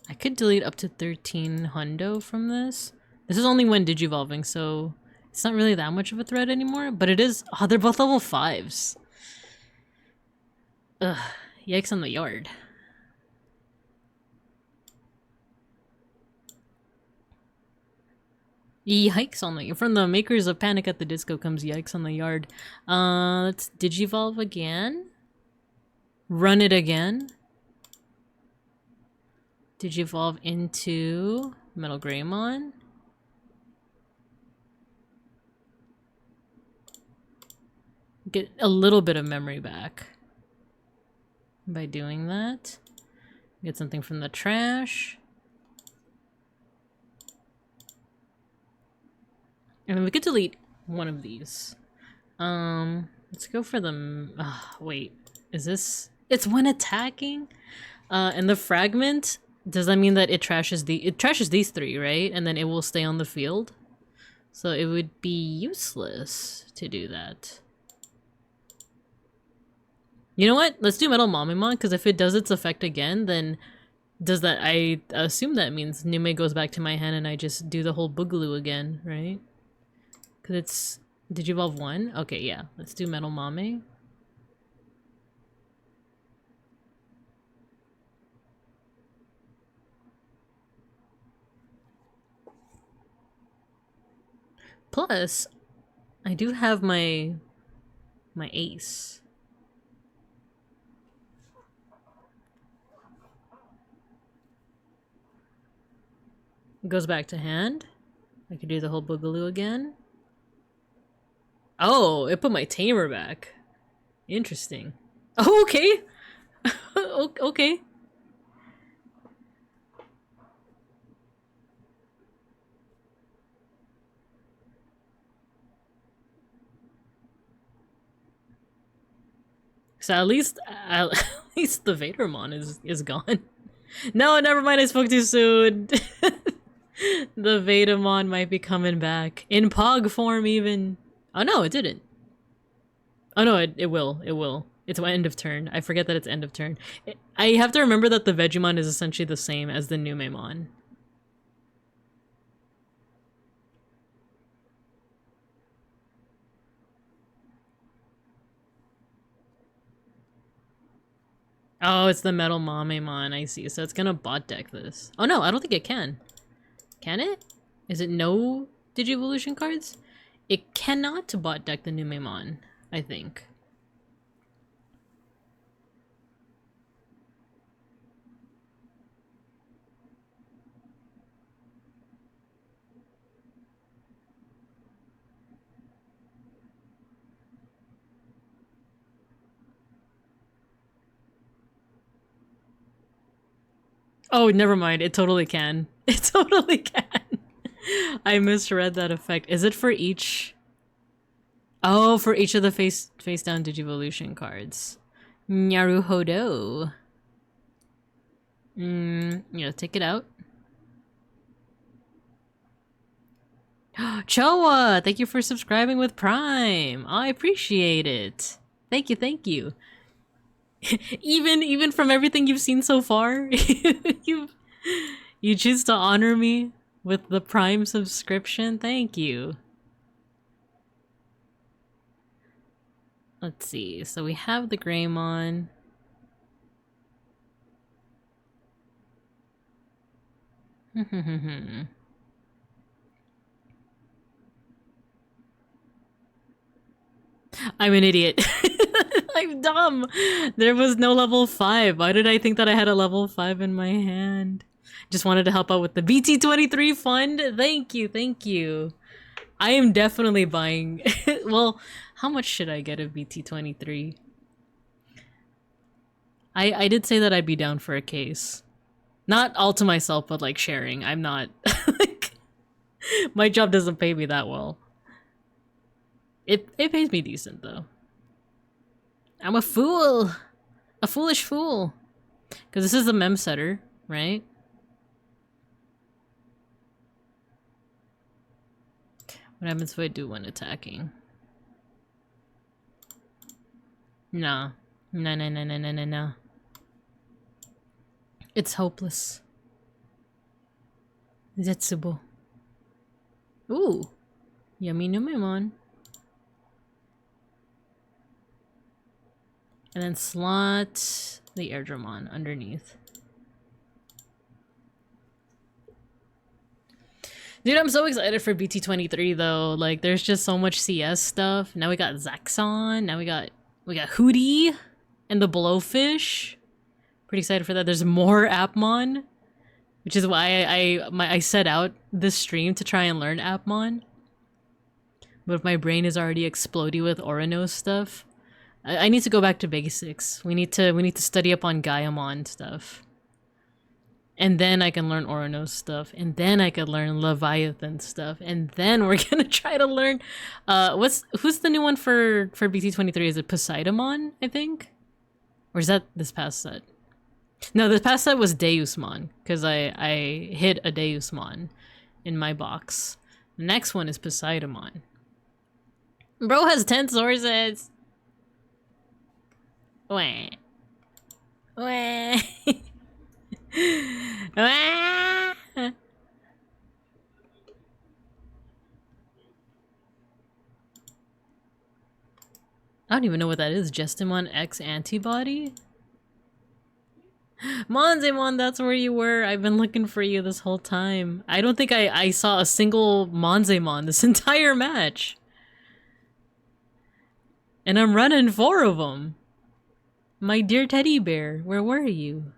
I could delete up to 13 hundo from this. This is only when digivolving, so it's not really that much of a threat anymore, but it is... Oh, they're both level 5s. Ugh. Yikes on the yard. Yikes on the... From the makers of Panic at the Disco comes Yikes on the Yard. Let's digivolve again. Run it again. Digivolve into Metal Greymon. Get a little bit of memory back by doing that. Get something from the trash. And then we could delete one of these. Let's go for the... wait, is this... It's when attacking? And the fragment, does that mean that it trashes these three, right? And then it will stay on the field? So it would be useless to do that. You know what? Let's do Metal Mamimon, because if it does its effect again, then does that... I assume that means Nume goes back to my hand and I just do the whole Boogaloo again, right? Because it's... Did you evolve one? Okay, yeah. Let's do Metal Mame. Plus, I do have my ace. It goes back to hand. I could do the whole Boogaloo again. Oh, it put my tamer back. Interesting. Oh, okay. Okay. So at least the Vadermon is gone. No, never mind. I spoke too soon. The Vadermon might be coming back in Pog form, even. Oh no, it didn't. Oh no, it will. It will. It's end of turn. I forget that it's end of turn. I have to remember that the Vegemon is essentially the same as the Numemon. Oh, it's the Metal Mamemon, I see. So it's gonna bot deck this. Oh no, I don't think it can. Can it? Is it no Digivolution cards? It cannot bot deck the Numemon, I think. Oh, never mind. It totally can. It totally can. I misread that effect. Is it for each? Oh, for each of the face down Digivolution cards. Naruhodo. Yeah, take it out. Choa, thank you for subscribing with Prime. I appreciate it. Thank you, thank you. Even from everything you've seen so far, you choose to honor me with the Prime subscription. Thank you. Let's see. So we have the Greymon. I'm an idiot. I'm dumb. There was no level 5. Why did I think that I had a level 5 in my hand? Just wanted to help out with the BT23 fund. Thank you, thank you. I am definitely buying... Well, how much should I get of BT23? I did say that I'd be down for a case. Not all to myself, but like sharing. I'm not... like, my job doesn't pay me that well. It pays me decent, though. I'm a fool! A foolish fool! Because this is the mem setter, right? What happens if I do one attacking? Nah. Nah. It's hopeless. Zetsubo. Ooh! Yummy Numemon. And then slot the Airdramon underneath. Dude, I'm so excited for BT23 though. Like, there's just so much CS stuff. Now we got Zaxxon. Now we got Hootie and the Blowfish. Pretty excited for that. There's more appmon, which is why I set out this stream to try and learn appmon. But my brain is already exploding with Orono stuff. I need to go back to basics. We need to study up on Gaiamon stuff. And then I can learn Orono stuff. And then I could learn Leviathan stuff. And then we're gonna try to learn who's the new one for BT23? Is it Poseidon, I think? Or is that this past set? No, this past set was Deusmon, because I hit a Deusmon in my box. The next one is Poseidon. Bro has 10 sources. Wah. Wah. Wah. I don't even know what that is. Justimon X antibody? Monzemon, that's where you were. I've been looking for you this whole time. I don't think I saw a single Monzemon this entire match. And I'm running 4 of them. My dear teddy bear, where were you?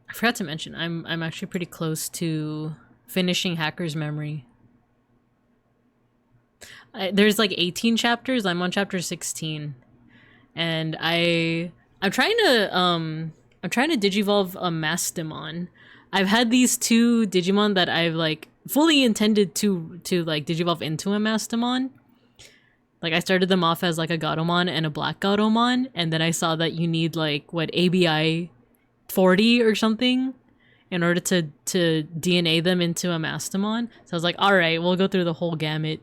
I forgot to mention, I'm actually pretty close to finishing Hacker's Memory. There's like 18 chapters. I'm on chapter 16, and I'm trying to digivolve a Mastimon. I've had these 2 Digimon that I've like fully intended to like digivolve into a Mastimon. Like, I started them off as like a Gatomon and a Black Gatomon, and then I saw that you need like what, ABI 40 or something in order to DNA them into a Mastimon. So I was like, all right, we'll go through the whole gamut.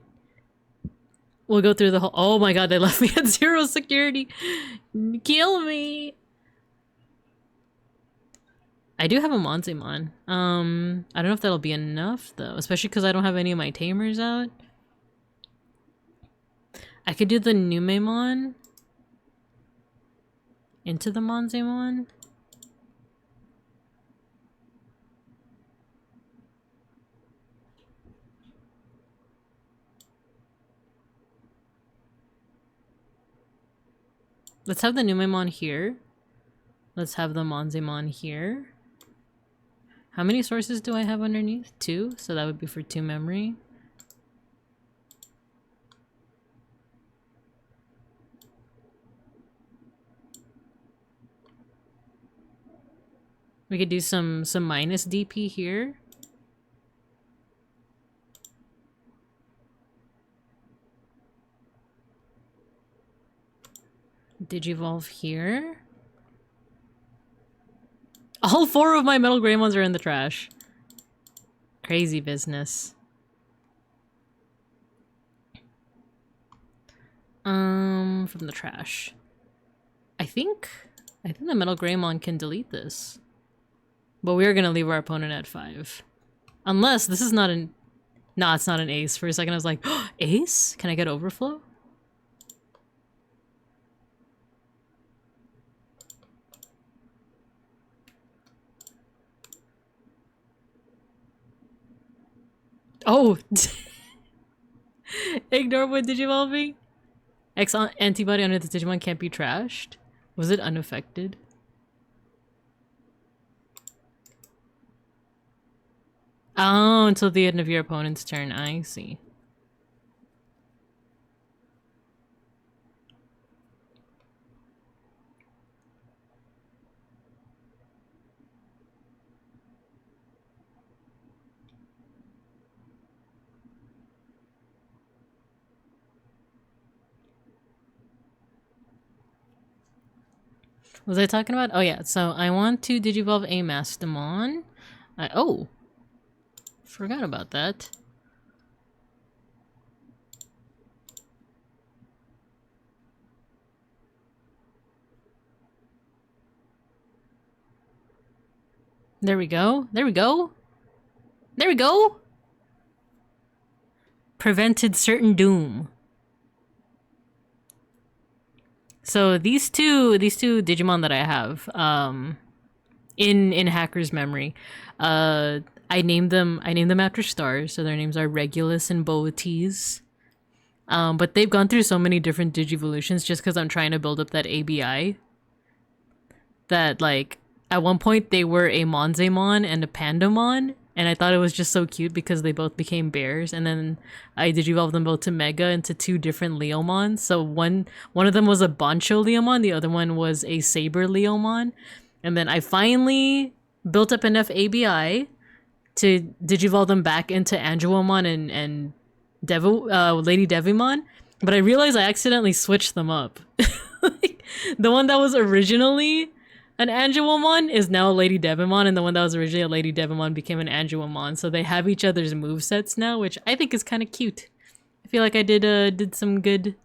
We'll go through the whole— oh my god, they left me at 0 security. Kill me. I do have a Monzemon. I don't know if that'll be enough though, especially because I don't have any of my tamers out. I could do the Numemon into the Monzemon. Let's have the Numemon here. Let's have the Monzemon here. How many sources do I have underneath? 2, so that would be for 2 memory. We could do some minus DP here. Digivolve here. All 4 of my Metal Greymons are in the trash. Crazy business. From the trash. I think the Metal Greymon can delete this. But we're gonna leave our opponent at 5. Unless this is not an— nah, it's not an ace. For a second I was like, oh, ace? Can I get overflow? Oh! Ignore what digivolving? X antibody under the Digimon can't be trashed? Was it unaffected? Oh, until the end of your opponent's turn. I see. Was I talking about? Oh yeah, so I want to digivolve a Mastimon. Oh! Forgot about that. There we go. There we go. There we go. Prevented certain doom. So these two Digimon that I have, in Hacker's memory, I named them after stars. So their names are Regulus and Boetes. But they've gone through so many different Digivolutions just because I'm trying to build up that ABI. That, like, at one point they were a Monzemon and a Pandamon, and I thought it was just so cute because they both became bears, and then I Digivolved them both to Mega into two different Leomons. So one of them was a Bancho Leomon, the other one was a Saber Leomon, and then I finally built up enough ABI to Digivolve them back into Angelomon and Lady Devimon, but I realized I accidentally switched them up. Like, the one that was originally an Angelomon is now a Lady Devimon, and the one that was originally a Lady Devimon became an Angelomon. So they have each other's movesets now, which I think is kind of cute. I feel like I did some good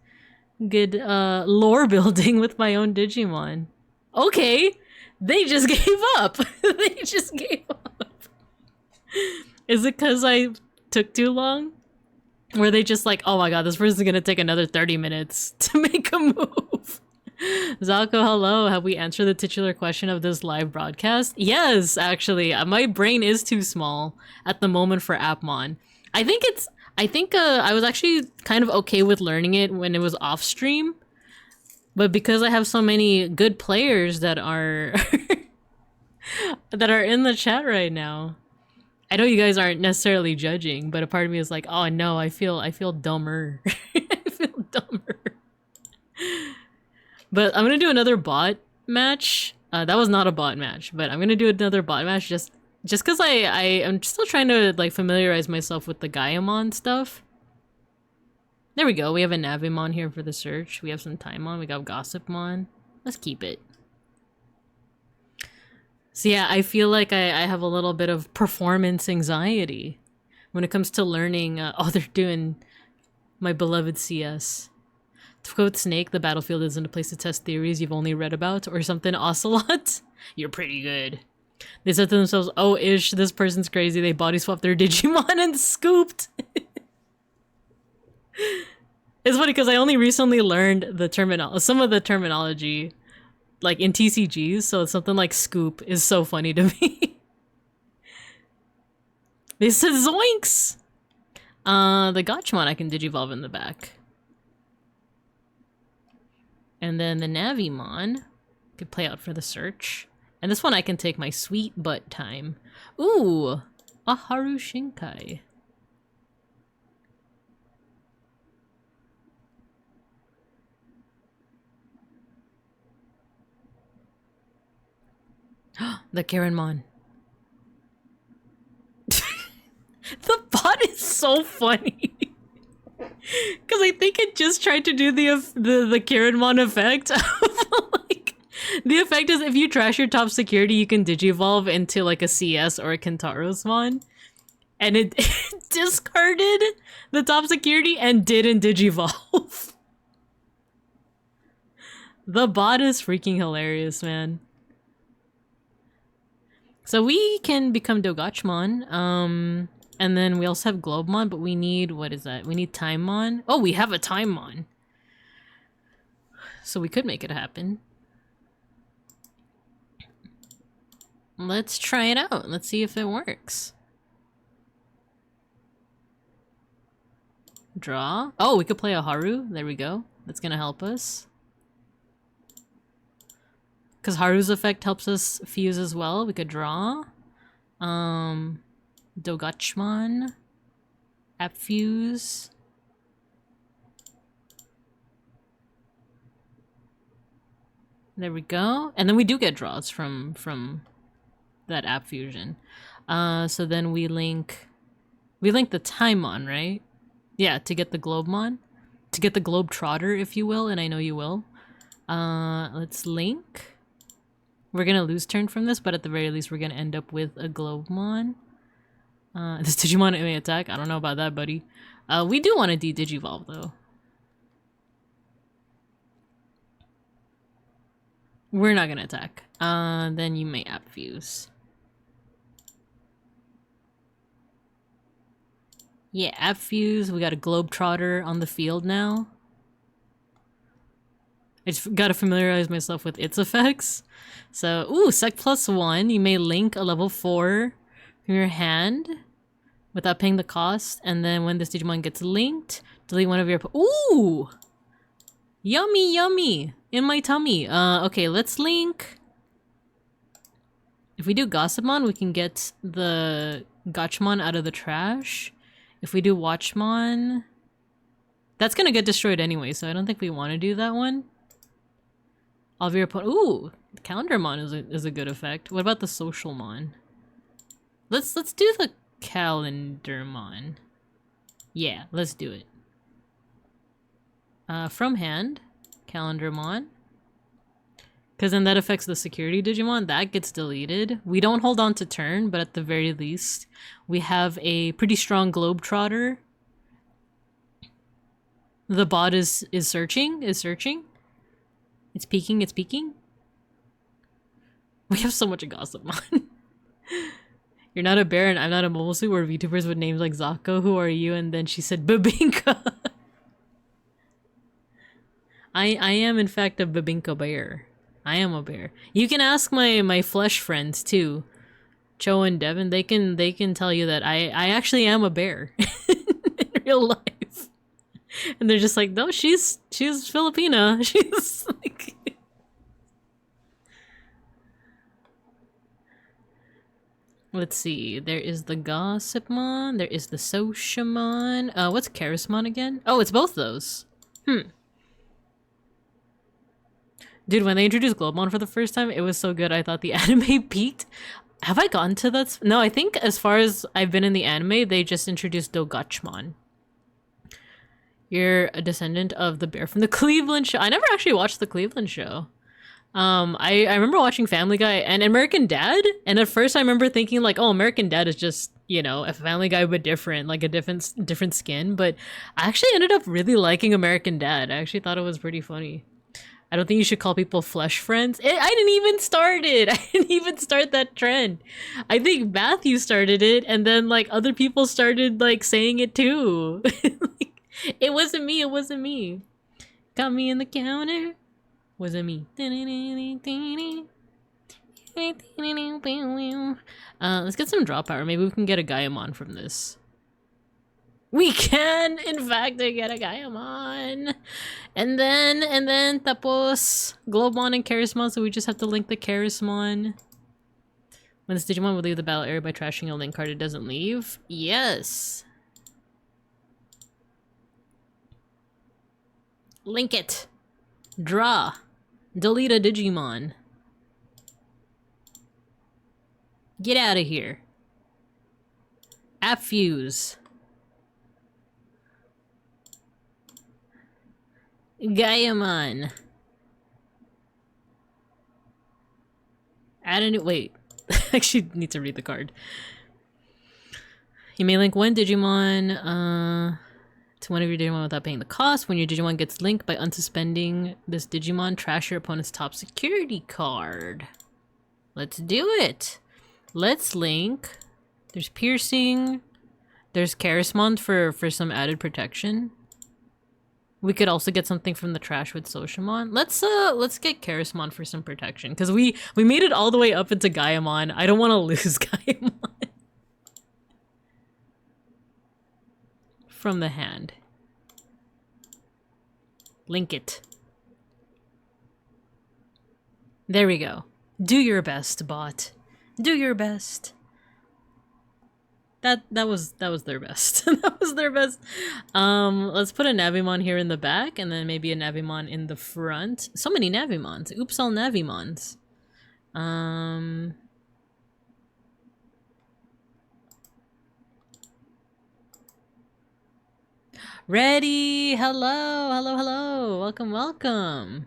lore building with my own Digimon. Okay, they just gave up. They just gave up. Is it because I took too long? Were they just like, oh my god, this person's gonna take another 30 minutes to make a move? Zako, hello. Have we answered the titular question of this live broadcast? Yes, actually. My brain is too small at the moment for appmon. I think I was actually kind of okay with learning it when it was off stream. But because I have so many good players that are that are in the chat right now, I know you guys aren't necessarily judging, but a part of me is like, oh no, I feel dumber. I feel dumber. But I'm gonna do another bot match. That was not a bot match, but I'm gonna do another bot match just because I am still trying to like familiarize myself with the Gaiamon stuff. There we go. We have a Navimon here for the search. We have some Taimon. We got Gossipmon. Let's keep it. So yeah, I feel like I have a little bit of performance anxiety when it comes to learning. Oh, they're doing my beloved CS. To quote Snake, the battlefield isn't a place to test theories you've only read about, or something. Ocelot, you're pretty good. They said to themselves, oh ish, this person's crazy. They body swapped their Digimon and scooped. It's funny because I only recently learned the some of the terminology, like in TCGs, so something like scoop is so funny to me. They said zoinks! The Gotchmon I can Digivolve in the back. And then the Navimon could play out for the search. And this one I can take my sweet butt time. Ooh! A Haru Shinkai. The Karenmon. The bot is so funny. Because I think it just tried to do the Karenmon effect. Like, the effect is if you trash your top security, you can Digivolve into like a CS or a Kentarosmon. And it discarded the top security and didn't Digivolve. The bot is freaking hilarious, man. So we can become Dogachmon, and then we also have Globemon, but we need, what is that? We need Timemon. Oh, we have a Timemon. So we could make it happen. Let's try it out. Let's see if it works. Draw. Oh, we could play a Haru. There we go. That's gonna help us. Because Haru's effect helps us fuse as well. We could draw. Dogachmon. App fuse. There we go. And then we do get draws from that app fusion. So then we link the Timon, right? Yeah, to get the Globemon. To get the Globetrotter, if you will, and I know you will. Let's link. We're gonna lose turn from this, but at the very least we're gonna end up with a Globemon. This Digimon may attack? I don't know about that, buddy. We do want to de-Digivolve, though. We're not gonna attack. Then you may app fuse. Yeah, app fuse. We got a globetrotter on the field now. I just gotta familiarize myself with its effects. So, ooh, sec +1. You may link a level 4 from your hand without paying the cost. And then when this Digimon gets linked, delete one of your... Ooh! Yummy, yummy! In my tummy. Okay, let's link... If we do Gossipmon, we can get the Gotchmon out of the trash. If we do Watchmon... That's gonna get destroyed anyway, so I don't think we want to do that one. All of your opponent... Ooh! Calendarmon is a good effect. What about the Socialmon? Let's do the Calendarmon. Yeah, let's do it. From hand, Calendarmon. Because then that affects the security Digimon. That gets deleted. We don't hold on to turn, but at the very least, we have a pretty strong Globetrotter. The bot is searching. It's peeking, it's peeking. We have so much Gossipmon. You're not a bear and I'm not a mobile suit where VTubers with names like Zako, who are you? And then she said Babinka. I am in fact a Babinka bear. I am a bear. You can ask my flesh friends too. Cho and Devin, they can tell you that I actually am a bear in real life. And they're just like, no, she's Filipina. She's like let's see. There is the Gossipmon. There is the Sociamon. What's Charismon again? Oh, it's both those. Dude, when they introduced Globemon for the first time, it was so good. I thought the anime peaked. Have I gotten to that? No, I think as far as I've been in the anime, they just introduced Dogachmon. You're a descendant of the bear from the Cleveland show. I never actually watched the Cleveland show. I remember watching Family Guy and American Dad, and at first I remember thinking like, oh, American Dad is just, you know, a Family Guy but different, like a different skin. But I actually ended up really liking American Dad. I actually thought it was pretty funny. I don't think you should call people flesh friends. I didn't even start it. I didn't even start that trend. I think Matthew started it, and then like other people started like saying it too. Like, it wasn't me. It wasn't me. Got me in the counter. Wasn't me. Let's get some draw power. Maybe we can get a Gaiamon from this. We can, in fact, get a Gaiamon. And then, tapos, Globemon and Charismon, so we just have to link the Charismon. When this Digimon would leave the battle area by trashing a link card, it doesn't leave? Yes. Link it. Draw. Delete a Digimon. Get out of here. App fuse. Gaiamon. Add a new- wait. I actually need to read the card. You may link one Digimon, to one of your Digimon without paying the cost. When your Digimon gets linked by unsuspending this Digimon, trash your opponent's top security card. Let's do it. Let's link. There's piercing. There's Charismon for some added protection. We could also get something from the trash with Sociamon. Let's get Charismon for some protection, because we made it all the way up into Gaiamon. I don't want to lose Gaiamon. From the hand. Link it. There we go. Do your best, bot. Do your best. That was their best. That was their best. Let's put a Navimon here in the back, and then maybe a Navimon in the front. So many Navimons. Oops, all Navimons. Ready! Hello, hello, hello. Welcome, welcome.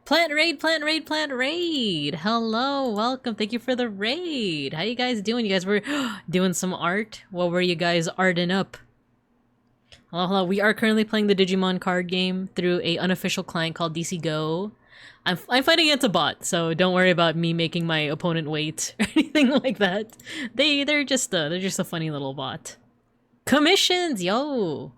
Plant raid, plant raid, plant raid. Hello, welcome. Thank you for the raid. How you guys doing? You guys were doing some art? What were you guys arting up? Hello, hello. We are currently playing the Digimon card game through a unofficial client called DCGO. I'm fighting against a bot, so don't worry about me making my opponent wait or anything like that. They're just a funny little bot. Commissions, yo.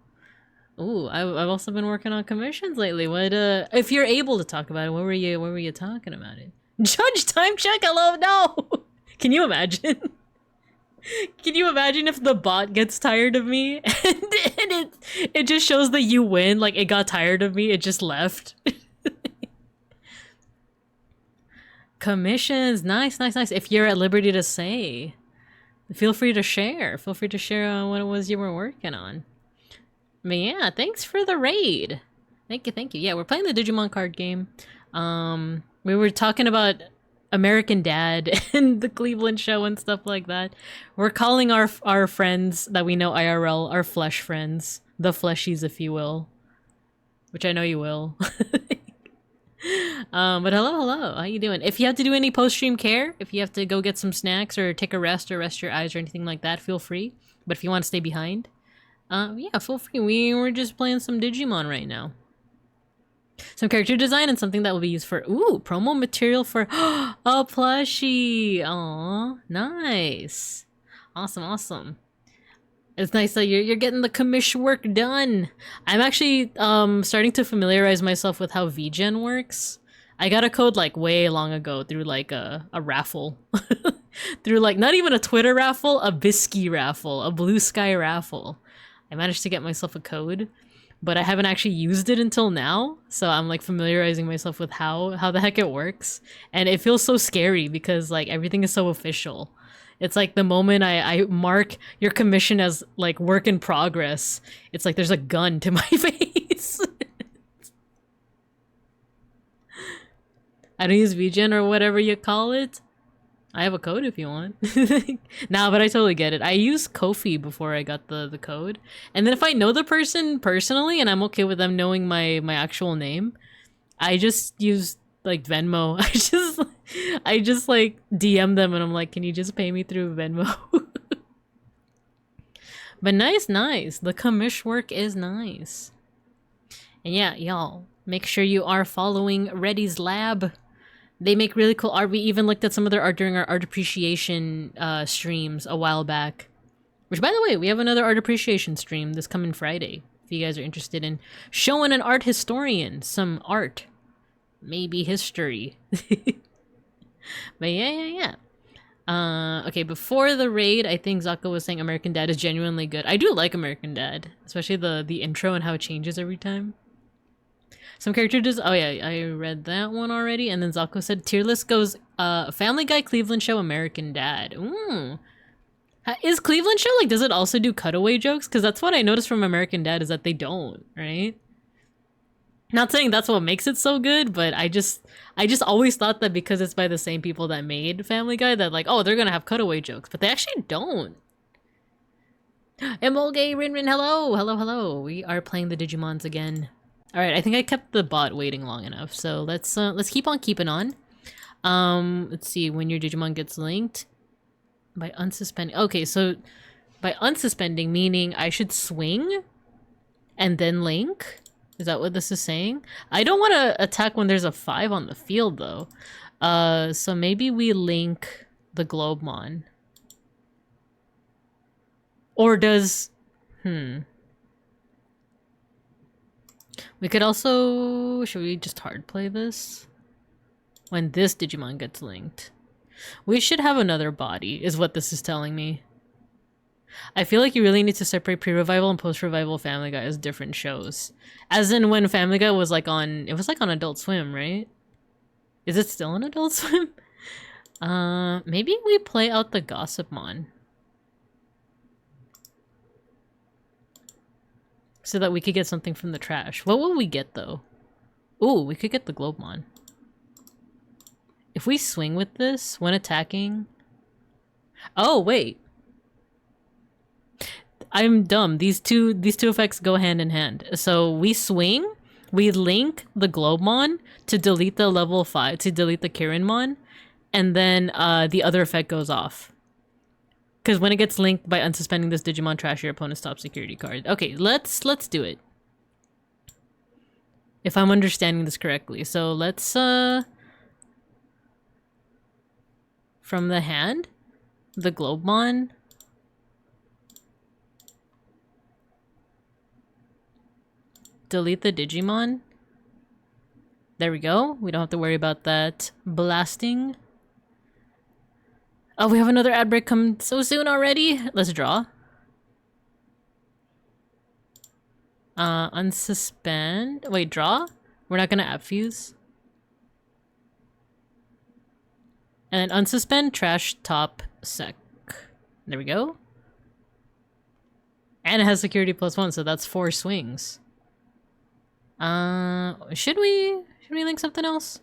Ooh, I've also been working on commissions lately. What if you're able to talk about it, what were you talking about it? Judge time check, hello, no! Can you imagine? Can you imagine if the bot gets tired of me and it just shows that you win, like it got tired of me, it just left. Commissions, nice. If you're at liberty to say, feel free to share. Feel free to share what it was you were working on. But yeah, thanks for the raid. Thank you. Yeah, we're playing the Digimon card game. We were talking about American Dad and the Cleveland show and stuff like that. We're calling our friends that we know IRL our flesh friends. The fleshies, if you will. Which I know you will. But hello. How you doing? If you have to do any post-stream care, if you have to go get some snacks or take a rest or rest your eyes or anything like that, feel free. But if you want to stay behind, yeah, feel free. We're just playing some Digimon right now. Some character design and something that will be used for, ooh, promo material for a plushie. Aw, nice. Awesome. It's nice that you're getting the commish work done. I'm actually starting to familiarize myself with how VGen works. I got a code like way long ago through like a raffle. Through like not even a Twitter raffle, a Bisky raffle, a Blue Sky raffle. I managed to get myself a code, but I haven't actually used it until now. So I'm like familiarizing myself with how the heck it works. And it feels so scary because like everything is so official. It's like the moment I mark your commission as like work in progress, it's like there's a gun to my face. I don't use VGen or whatever you call it. I have a code if you want. Nah, but I totally get it. I used Ko-fi before I got the code. And then if I know the person personally and I'm okay with them knowing my actual name, I just use like Venmo. I just like DM them and I'm like, can you just pay me through Venmo? But nice. The commish work is nice. And yeah, y'all, make sure you are following Reddy's Lab. They make really cool art. We even looked at some of their art during our art appreciation streams a while back. Which, by the way, we have another art appreciation stream this coming Friday. If you guys are interested in showing an art historian some art. Maybe history. But yeah. Okay, before the raid, I think Zako was saying American Dad is genuinely good. I do like American Dad. Especially the intro and how it changes every time. Some character design. Oh yeah, I read that one already. And then Zako said tier list goes Family Guy, Cleveland Show, American Dad. Ooh. Is Cleveland Show like, does it also do cutaway jokes? Because that's what I noticed from American Dad is that they don't, right? Not saying that's what makes it so good, but I just always thought that because it's by the same people that made Family Guy that like, oh, they're gonna have cutaway jokes, but they actually don't. Emolgay Rin, hello. We are playing the Digimons again. All right, I think I kept the bot waiting long enough, so let's keep on keeping on. Let's see when your Digimon gets linked by unsuspending. Okay, so by unsuspending meaning I should swing and then link. Is that what this is saying? I don't want to attack when there's a 5 on the field though. So maybe we link the Globemon. Or does we could also... Should we just hard play this? When this Digimon gets linked. We should have another body, is what this is telling me. I feel like you really need to separate pre-revival and post-revival Family Guy as different shows. As in when Family Guy was like on... It was like on Adult Swim, right? Is it still on Adult Swim? Maybe we play out the Gossipmon. So that we could get something from the trash. What will we get, though? Ooh, we could get the Globemon. If we swing with this when attacking... Oh, wait. I'm dumb. These two effects go hand in hand. So we swing, we link the Globemon to delete the level 5, to delete the Kirinmon, and then the other effect goes off. Because when it gets linked by unsuspending this Digimon, trash your opponent's top security card. Okay, let's do it. If I'm understanding this correctly. So let's from the hand, the Globemon. delete the Digimon. There we go. We don't have to worry about that blasting. Oh, we have another ad break come so soon already. Let's draw. Unsuspend. Wait, draw? We're not gonna app fuse. And then unsuspend, trash, top, sec. There we go. And it has security +1, so that's 4 swings. Should we link something else?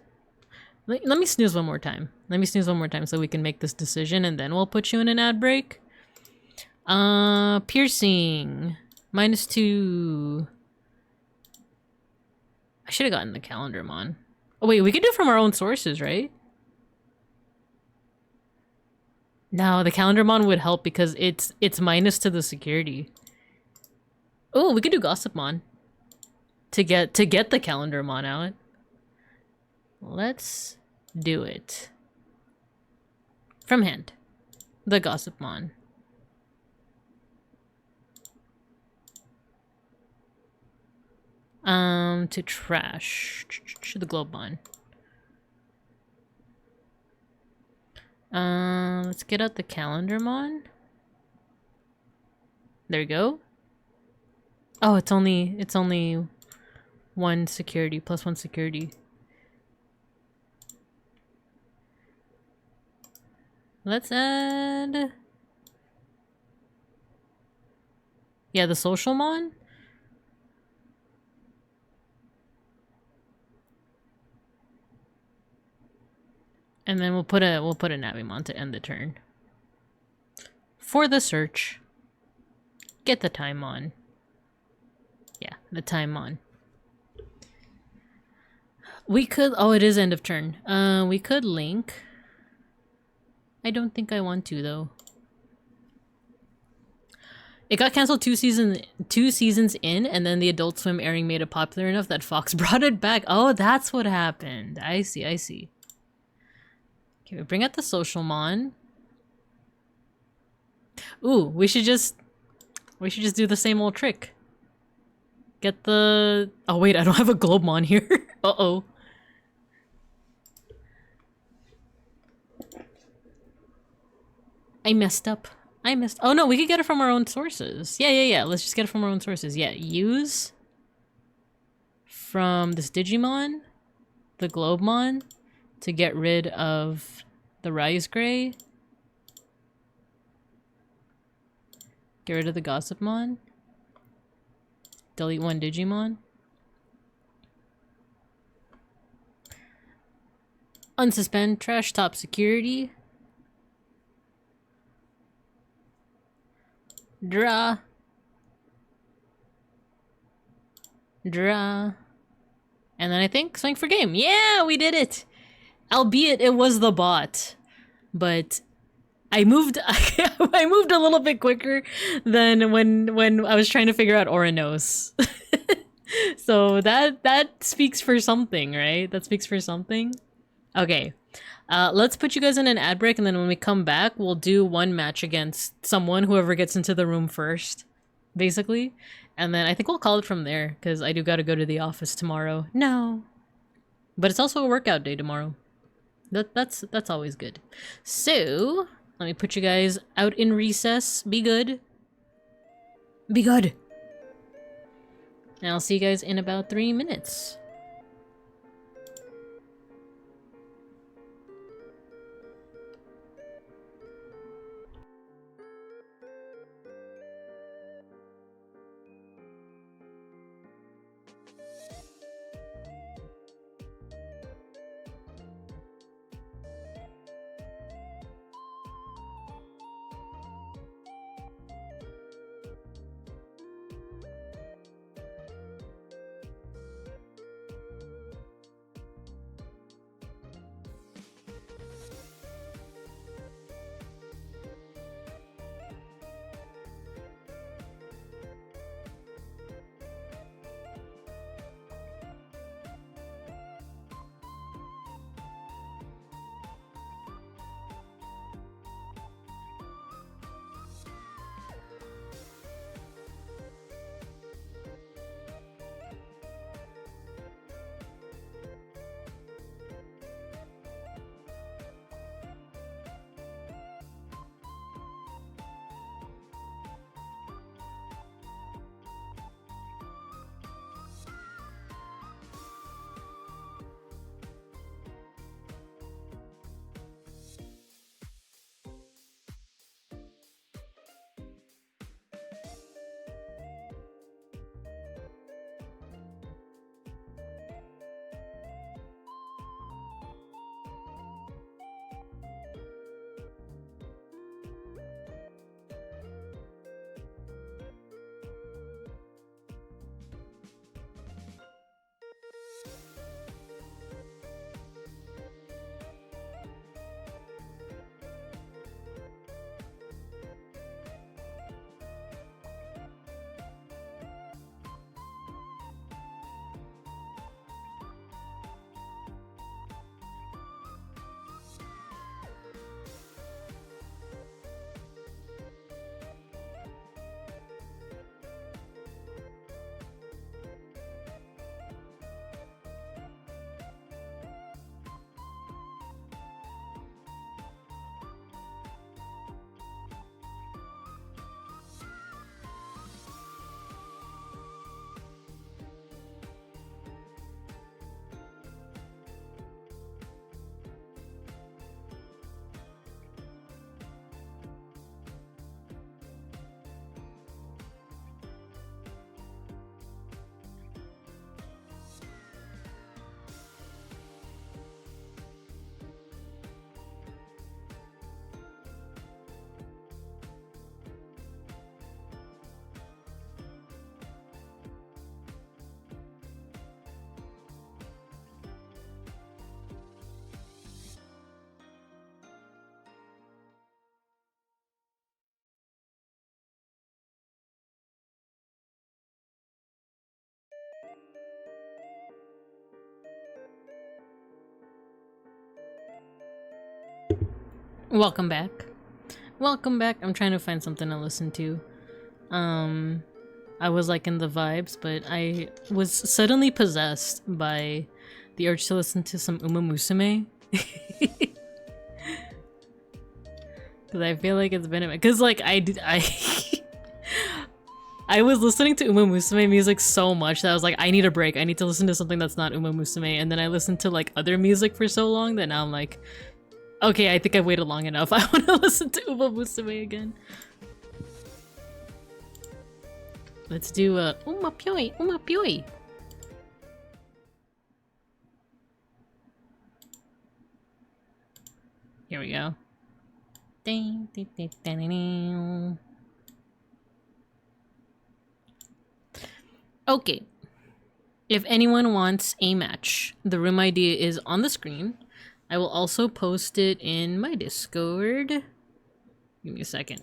Let me snooze one more time. Let me snooze one more time so we can make this decision, and then we'll put you in an ad break. Piercing. -2. I should have gotten the calendar mon. Oh wait, we could do it from our own sources, right? No, the calendar mon would help because it's minus to the security. Oh, we could do gossip mon. To get the calendar mon out. Let's do it. From hand. The gossip mon. To trash. The globe mon. Let's get out the calendar mon. There we go. Oh, it's only 1 security, +1 security. Let's add... Yeah, the social mon? And then we'll put a Navimon to end the turn. For the search. Get the time on. Yeah, the time on. We could... Oh, it is end of turn. We could link. I don't think I want to, though. It got canceled 2 seasons in, and then the Adult Swim airing made it popular enough that Fox brought it back. Oh, that's what happened. I see, I see. Okay, we bring out the social mon. Ooh, we should just do the same old trick. Get the... Oh wait, I don't have a Globemon here. Uh-oh. I messed up. Oh no, we could get it from our own sources. Yeah. Let's just get it from our own sources. Yeah, use from this Digimon, the Globemon, to get rid of the Rise Gray. Get rid of the Gossipmon. Delete 1 Digimon. Unsuspend, trash top security. Draw. Draw. And then I think swing for game. Yeah, we did it! Albeit it was the bot. But I moved I moved a little bit quicker than when I was trying to figure out Oranos. So that speaks for something, right? That speaks for something. Okay. Let's put you guys in an ad break, and then when we come back, we'll do 1 match against someone, whoever gets into the room first, basically. And then I think we'll call it from there, because I do gotta go to the office tomorrow. No. But it's also a workout day tomorrow. That's always good. So, let me put you guys out in recess. Be good. Be good. And I'll see you guys in about 3 minutes. Welcome back. Welcome back. I'm trying to find something to listen to. I was like in the vibes, but I was suddenly possessed by the urge to listen to some Uma Musume. Cause I feel like it's been a minute. Cause like I was listening to Uma Musume music so much that I was like, I need a break. I need to listen to something that's not Uma Musume. And then I listened to like other music for so long that now I'm like, okay, I think I've waited long enough. I want to listen to Uma Musume again. Let's do Uma Pyoi, Uma Pyoi. Here we go. Ding, ding, ding, ding, ding, ding. Okay. If anyone wants a match, the room ID is on the screen. I will also post it in my Discord. Give me a second.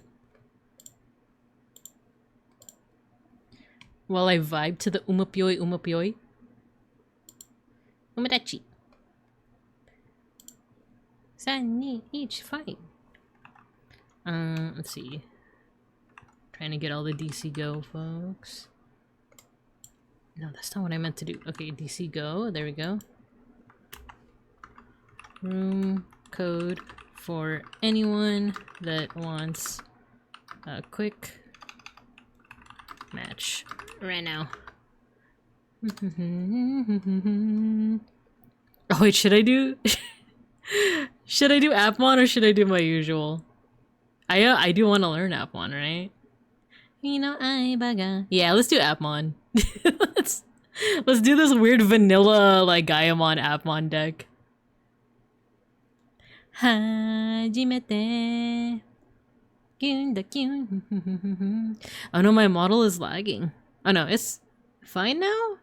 While I vibe to the Uma Pyoi, Uma Pyoi. Umadachi. 3, 2, 1, fight. Let's see. Trying to get all the DCGO folks. No, that's not what I meant to do. Okay, DCGO. There we go. Room code for anyone that wants a quick match right now. Oh wait, should I do should I do appmon or should I do my usual? I do want to learn appmon, right? Yeah, let's do appmon. let's do this weird vanilla like Gaiamon appmon deck. Hajimete. Oh no, my model is lagging. Oh no, it's fine now?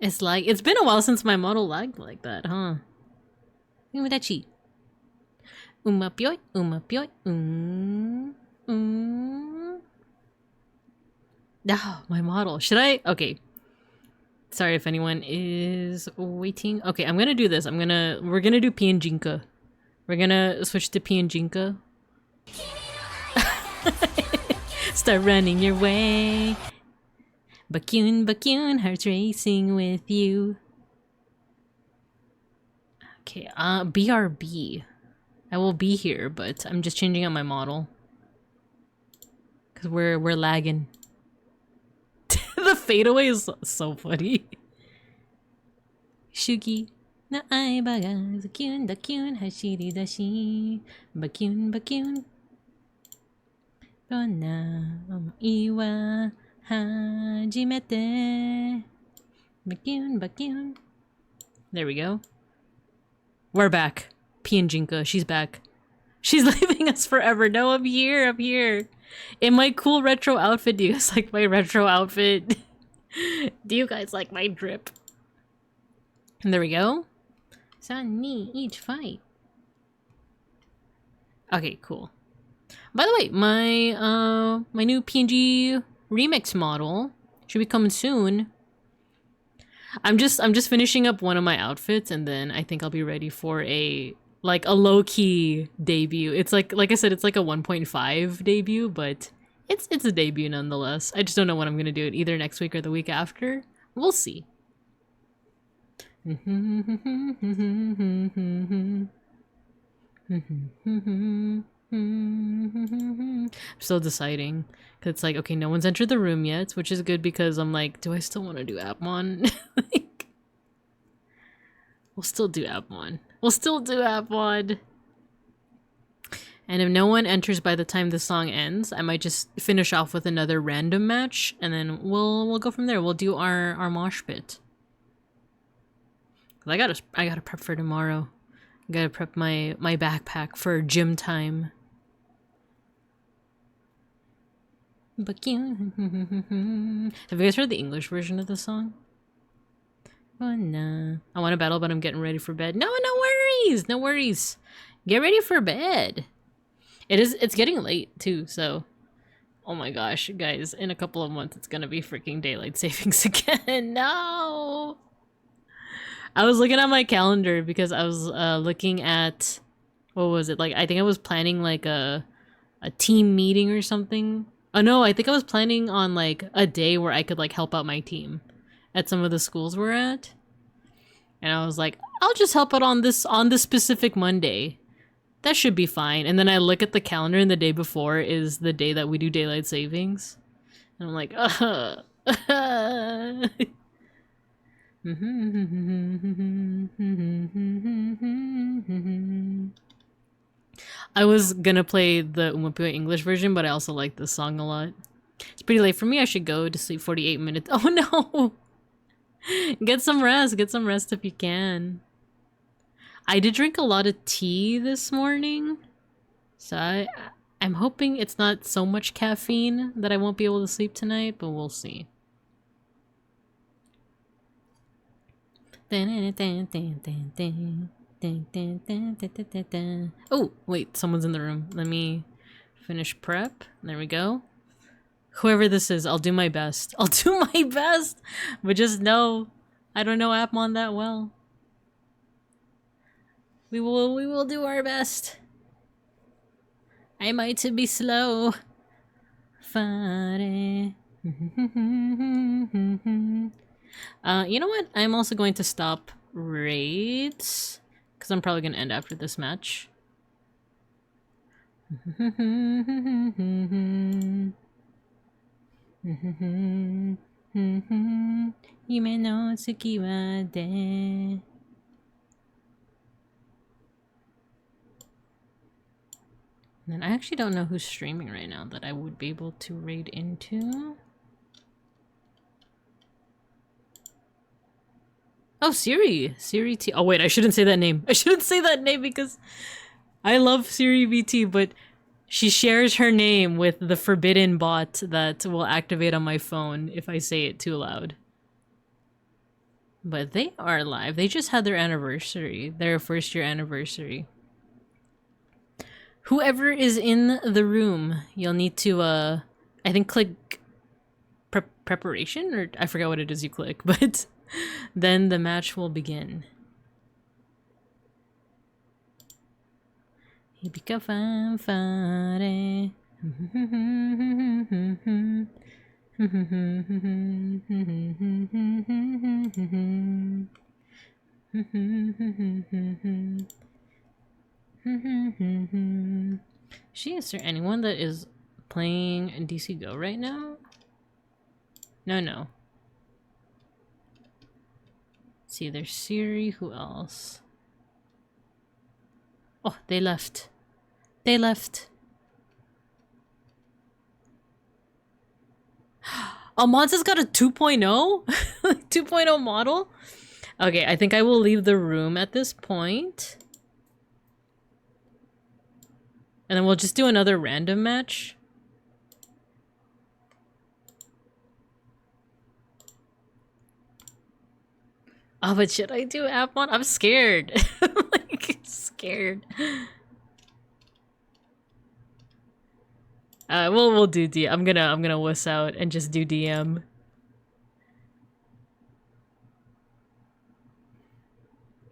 It's like, it's been a while since my model lagged like that, huh? Umadachi. Uma Pyoi, Uma Pyoi, Oh, my model. Should I? Okay. Sorry if anyone is waiting. Okay, I'm gonna do this. We're gonna do PNGTuber. We're gonna switch to PNGTuber. Start running your way. Bakun, Bakun, hearts racing with you. Okay, BRB. I will be here, but I'm just changing out my model. Cause we're lagging. The fadeaway is so funny. Shugi na aiba ga zakyun dakyun hashiri dashi bakyun bakyun Rona iwa hajimete bakyun bakyun. There we go. We're back. PNGTuber, she's back. She's leaving us forever. No, I'm here. I'm here. In my cool retro outfit. Do you guys like my retro outfit? Do you guys like my drip? And there we go. Sunny, each fight. Okay, cool. By the way, my my new PNG remix model should be coming soon. I'm just finishing up one of my outfits, and then I think I'll be ready for a low-key debut. It's like I said, it's like a 1.5 debut, but it's a debut nonetheless. I just don't know when I'm gonna do it, either next week or the week after. We'll see. I'm still deciding, because it's like, okay, no one's entered the room yet, which is good because I'm like, do I still want to do appmon? Like, we'll still do appmon. We'll still do appmon. And if no one enters by the time the song ends, I might just finish off with another random match, and then we'll go from there. We'll do our mosh pit. I gotta prep for tomorrow. I gotta prep my backpack for gym time. Have you guys heard the English version of the song? Oh no. I want to battle, but I'm getting ready for bed. No worries! No worries. Get ready for bed. It's getting late too, so oh my gosh, guys, in a couple of months it's gonna be freaking daylight savings again. No! I was looking at my calendar because I was looking at, what was it? Like, I think I was planning like a team meeting or something. Oh no, I think I was planning on like a day where I could like help out my team at some of the schools we're at. And I was like, I'll just help out on this specific Monday. That should be fine. And then I look at the calendar and the day before is the day that we do daylight savings. And I'm like, I was gonna play the Umapua English version, but I also like this song a lot. It's pretty late for me. I should go to sleep 48 minutes. Oh no! Get some rest if you can. I did drink a lot of tea this morning, so I'm hoping it's not so much caffeine that I won't be able to sleep tonight, but we'll see. Oh, wait, someone's in the room. Let me finish prep. There we go. Whoever this is, I'll do my best. I'll do my best! But just know, I don't know appmon that well. We will do our best. I might be slow. Fare. You know what? I'm also going to stop raids, because I'm probably going to end after this match. Yume no tsuki wa de. And I actually don't know who's streaming right now that I would be able to raid into. Oh, Siri T. Oh wait, I shouldn't say that name. I shouldn't say that name because I love Siri VT, but she shares her name with the forbidden bot that will activate on my phone if I say it too loud. But they are live. They just had their anniversary, their first year anniversary. Whoever is in the room, you'll need to, I think click preparation, or I forgot what it is you click, but then the match will begin. Hibika fanfare. Is there anyone that is playing DCGO right now? No. Let's see, there's Siri. Who else? Oh, they left. They left. Almanza's got a 2.0? 2.0 model? Okay, I think I will leave the room at this point. And then we'll just do another random match. Oh, but should I do appmon? I'm scared. I'm like, scared. We'll do DM. I'm gonna wuss out and just do DM.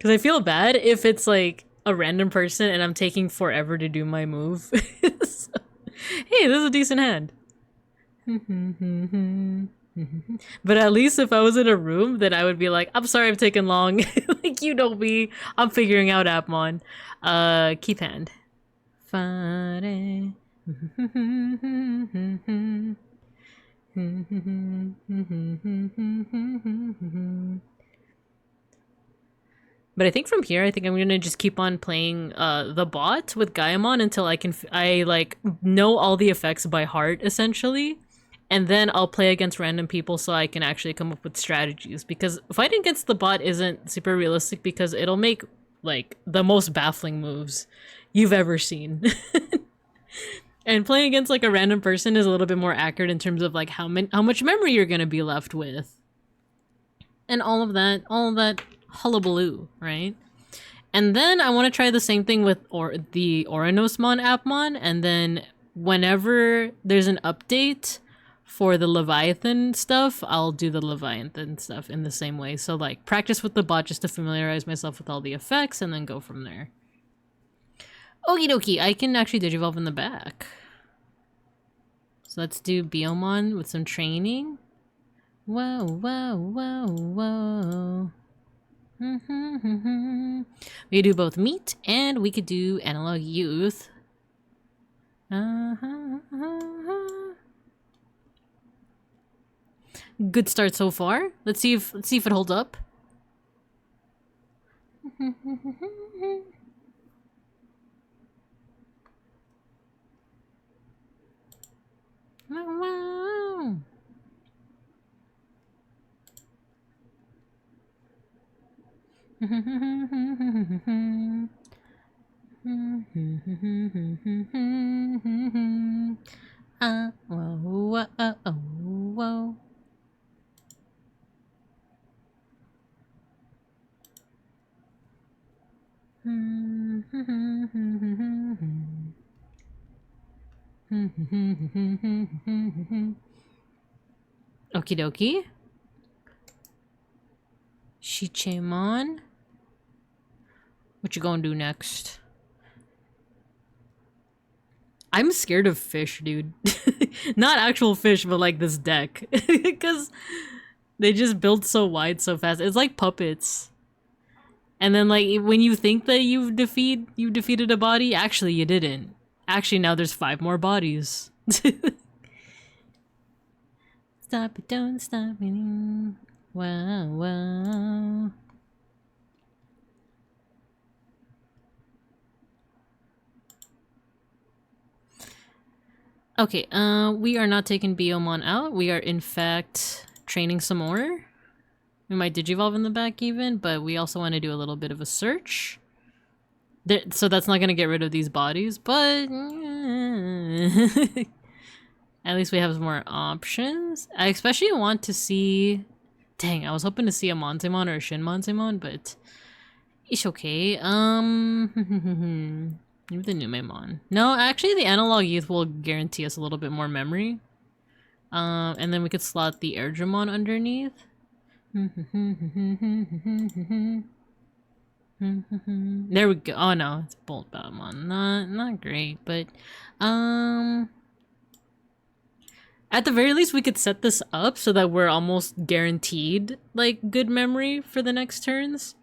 Cause I feel bad if it's like a random person and I'm taking forever to do my move. So, hey, this is a decent hand. But at least if I was in a room, then I would be like, I'm sorry I've taken long. Like, you know me. I'm figuring out appmon. Keep hand. Fare. But I think from here, I think I'm gonna just keep on playing the bot with Gaimon until I like know all the effects by heart, essentially. And then I'll play against random people so I can actually come up with strategies. Because fighting against the bot isn't super realistic because it'll make, like, the most baffling moves you've ever seen. And playing against, like, a random person is a little bit more accurate in terms of, like, how much memory you're gonna be left with. And all of that hullabaloo, right? And then I want to try the same thing with the Oranosmon appmon, and then whenever there's an update for the Leviathan stuff, I'll do the Leviathan stuff in the same way. So like practice with the bot just to familiarize myself with all the effects and then go from there. Okie dokie, I can actually digivolve in the back. So let's do Biomon with some training. Whoa, whoa, whoa, whoa. We could do both meat and we could do analog youth. Good start so far. Let's see if it holds up. Wow. Whoa, whoa. Okie dokie. Shichemon. What you gonna do next? I'm scared of fish, dude. Not actual fish, but like this deck. Because they just build so wide so fast. It's like puppets. And then like when you think that you've defeated a body, actually you didn't. Actually now there's 5 more bodies. Stop it, don't stop me. Wow, wow. Okay, we are not taking Biomon out. We are in fact training some more. We might digivolve in the back even, but we also want to do a little bit of a search. So that's not going to get rid of these bodies, but at least we have some more options. I especially want to see... Dang, I was hoping to see a Montemon or a Shinmontemon, but it's okay. Maybe the Numemon. No, actually the Analog Youth will guarantee us a little bit more memory. And then we could slot the Airdramon underneath. There we go. Oh no, it's Bolt Batmon. Not great, but at the very least we could set this up so that we're almost guaranteed like good memory for the next turns.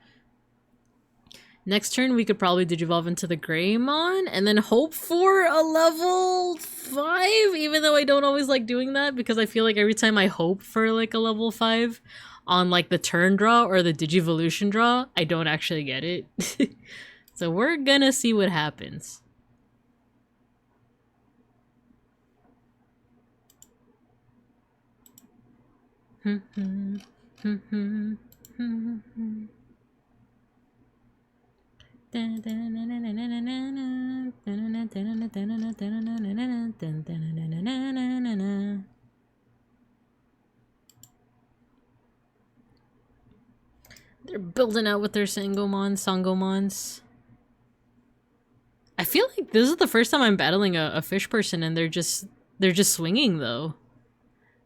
Next turn we could probably digivolve into the Greymon and then hope for a level 5, even though I don't always like doing that because I feel like every time I hope for like a level 5 on like the turn draw or the Digivolution draw, I don't actually get it. So we're gonna see what happens. They're building out with their Sangomons. I feel like this is the first time I'm battling a fish person and they're just swinging though.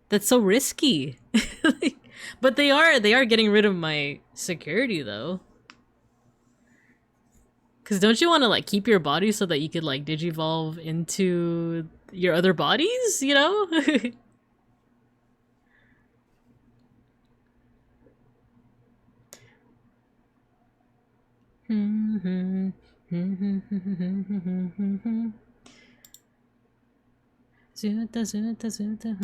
That's so risky. Like, but they are getting rid of my security though. Cause don't you want to like keep your body so that you could like digivolve into your other bodies, you know? Zuta, zuta, zuta.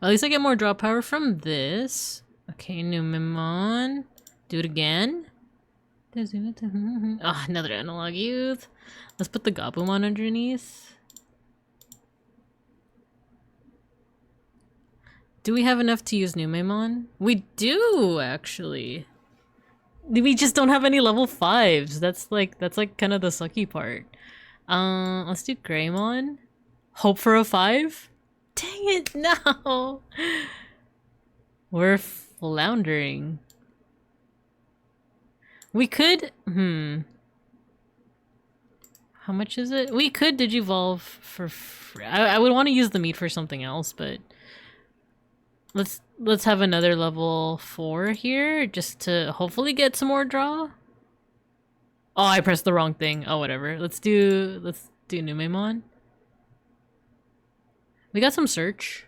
Well, at least I get more draw power from this. Okay, Numemon. Do it again. Oh, another Analog Youth. Let's put the Gabumon underneath. Do we have enough to use Numemon? We do, actually. We just don't have any level 5s. That's like kind of the sucky part. Let's do Greymon. Hope for a 5? Dang it, no! We're floundering. We could... How much is it? We could digivolve for free. I would want to use the meat for something else, but... Let's have another level 4 here, just to hopefully get some more draw. Oh, I pressed the wrong thing. Oh, whatever. Let's do Numemon. We got some search.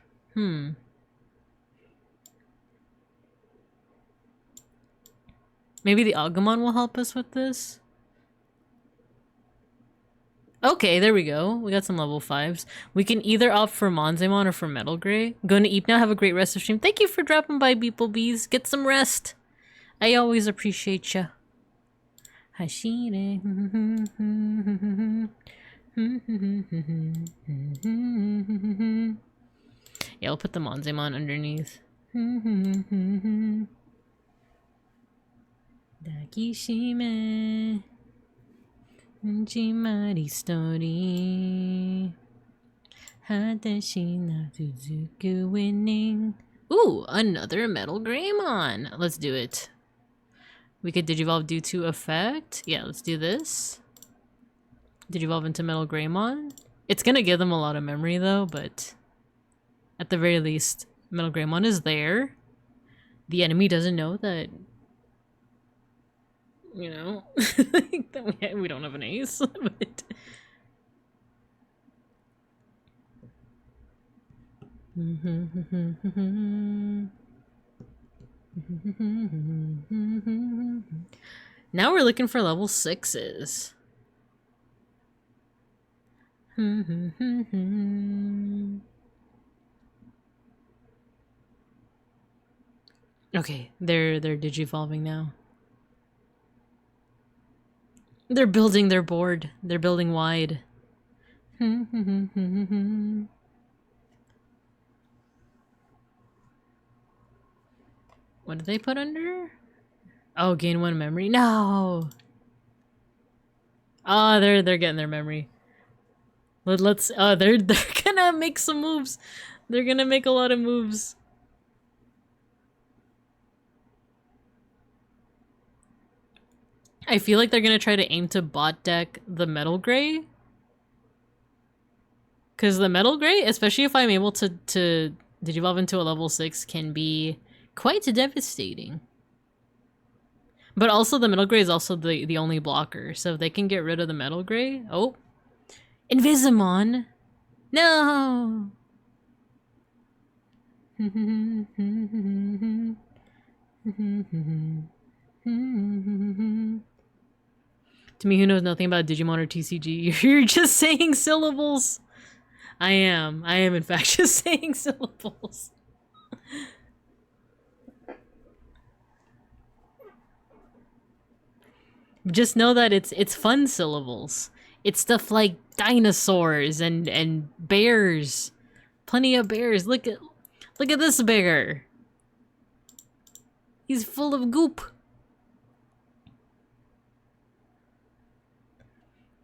Maybe the Agumon will help us with this. Okay, there we go. We got some level 5s. We can either opt for Monzemon or for Metal Gray. Going to eat now. Have a great rest of stream. Thank you for dropping by, beeplebees. Get some rest. I always appreciate ya. Hashire. Yeah, I'll put the Monzemon underneath. Dakishime. Jimari story. Hadashi na Suzuku winning. Ooh, another Metal Greymon. Let's do it. We could Digivolve due to effect. Yeah, let's do this. Digivolve into Metal Greymon. It's gonna give them a lot of memory though, but at the very least, Metal Greymon is there. The enemy doesn't know that, you know, that we don't have an ace, but... Now we're looking for level 6s. Okay, they're digivolving now. They're building their board. They're building wide. What did they put under? Oh, gain 1 memory. No. Oh, they're getting their memory. Let's they're gonna make some moves. They're gonna make a lot of moves. I feel like they're gonna try to aim to bot deck the Metal Gray. Cause the Metal Gray, especially if I'm able to digivolve into a level 6, can be quite devastating. But also the Metal Gray is also the only blocker, so if they can get rid of the Metal Gray... Oh! Invisimon! No! To me, who knows nothing about Digimon or TCG, you're just saying syllables! I am in fact just saying syllables. Just know that it's fun syllables. It's stuff like dinosaurs and bears. Plenty of bears. Look at this bear. He's full of goop.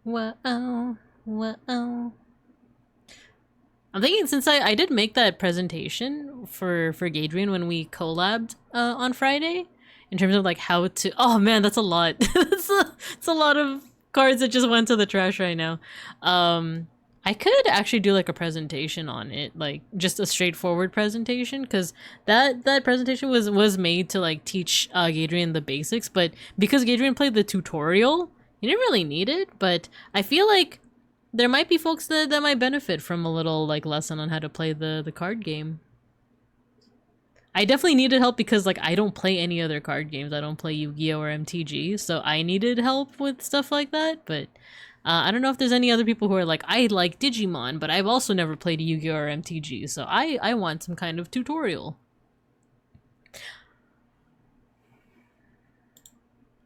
Whoa, whoa. I'm thinking, since I did make that presentation for Gadrian when we collabed on Friday, in terms of like how to... Oh man, that's a lot. It's a lot of cards that just went to the trash right now. I could actually do like a presentation on it, like just a straightforward presentation, because that presentation was made to like teach Gadrian the basics, but because Gadrian played the tutorial, he didn't really need it. But I feel like there might be folks that might benefit from a little like lesson on how to play the card game. I definitely needed help because like I don't play any other card games. I don't play Yu-Gi-Oh or MTG, so I needed help with stuff like that. But I don't know if there's any other people who are like, I like Digimon, but I've also never played Yu-Gi-Oh or MTG, so I want some kind of tutorial.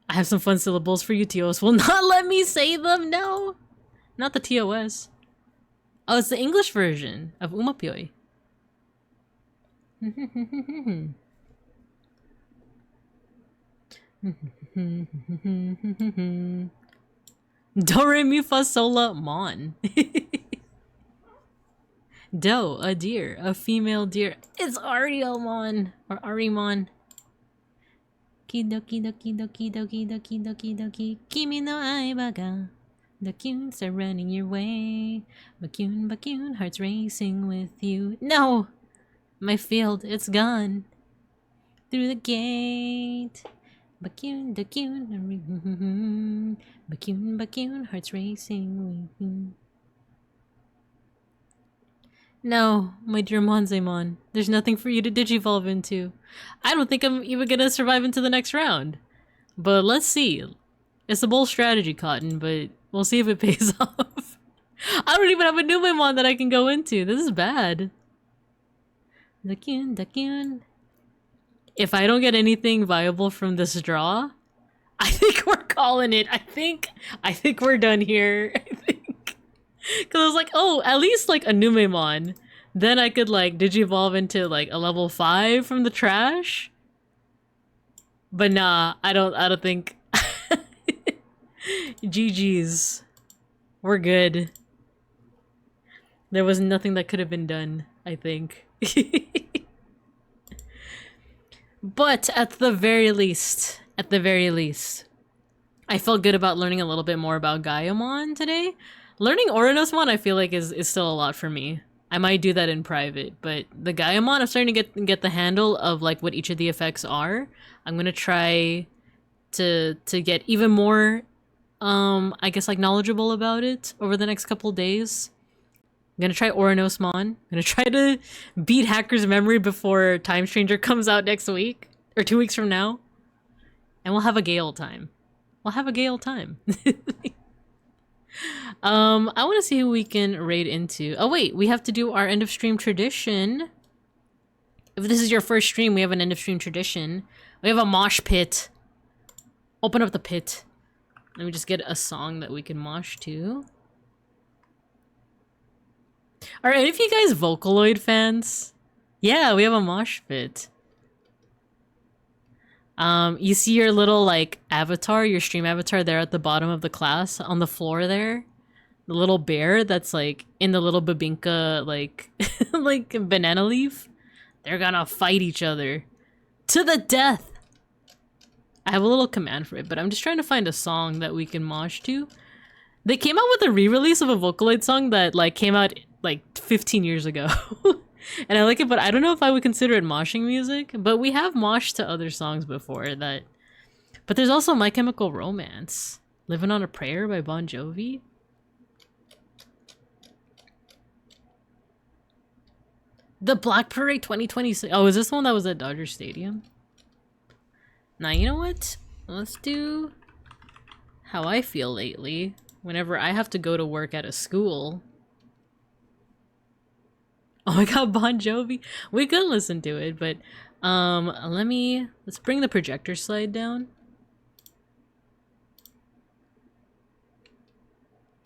I have some fun syllables for you, TOS. Will not let me say them, no! Not the TOS. Oh, it's the English version of Umapyoi. Do re mi fa sol la mon. Doe, a deer, a female deer. It's Arielmon or Arimon. Kidoki doki doki doki doki doki doki kimi no aiba ga. The cunes are running your way. Bakun, bakun, hearts racing with you. No! My field, it's gone. Through the gate. Bakun, bakun, bakun, bakun, hearts racing with you. No, my dear Monzemon, there's nothing for you to digivolve into. I don't think I'm even gonna survive into the next round. But let's see. It's a bold strategy, Cotton, but we'll see if it pays off. I don't even have a Numemon that I can go into. This is bad. Dakun, Dakun. If I don't get anything viable from this draw, I think we're calling it. I think we're done here. I think. Because I was like, oh, at least like a Numemon. Then I could like digivolve into like a level 5 from the trash. But nah, I don't think. GG's. We're good. There was nothing that could have been done, I think. But at the very least, I felt good about learning a little bit more about Gaiamon today. Learning Uranosmon I feel like is still a lot for me. I might do that in private, but the Gaiamon I'm starting to get the handle of like what each of the effects are. I'm gonna try to get even more I guess like knowledgeable about it over the next couple days. I'm gonna try Uranosmon. I'm gonna try to beat Hacker's Memory before Time Stranger comes out next week or 2 weeks from now, and we'll have a gay old time. I want to see who we can raid into. Oh wait, we have to do our end of stream tradition. If this is your first stream, we have an end of stream tradition. We have a mosh pit. Open up the pit. Let me just get a song that we can mosh to. Are any of you guys Vocaloid fans? Yeah, we have a mosh pit. You see your little like avatar, your stream avatar there at the bottom of the class on the floor there? The little bear that's like in the little Babinka like like banana leaf? They're gonna fight each other to the death. I have a little command for it, but I'm just trying to find a song that we can mosh to. They came out with a re-release of a Vocaloid song that like came out like 15 years ago. And I like it, but I don't know if I would consider it moshing music. But we have moshed to other songs before that. But there's also My Chemical Romance. Living on a Prayer by Bon Jovi. The Black Parade 2026. Oh, is this the one that was at Dodger Stadium? Now, you know what? Let's do how I feel lately. Whenever I have to go to work at a school. Oh my god, Bon Jovi. We could listen to it, but let's bring the projector slide down.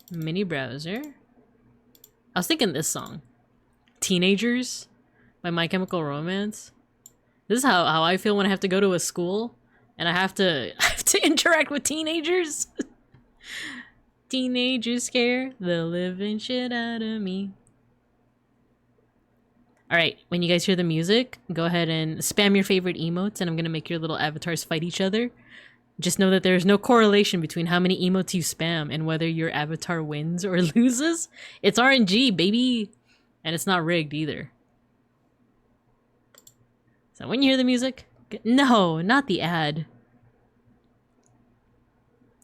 Mini browser. I was thinking this song. Teenagers by My Chemical Romance. This is how I feel when I have to go to a school and I have to interact with teenagers. Teenagers scare the living shit out of me. Alright, when you guys hear the music, go ahead and spam your favorite emotes and I'm gonna make your little avatars fight each other. Just know that there's no correlation between how many emotes you spam and whether your avatar wins or loses. It's RNG, baby! And it's not rigged either. So when you hear the music, no, not the ad.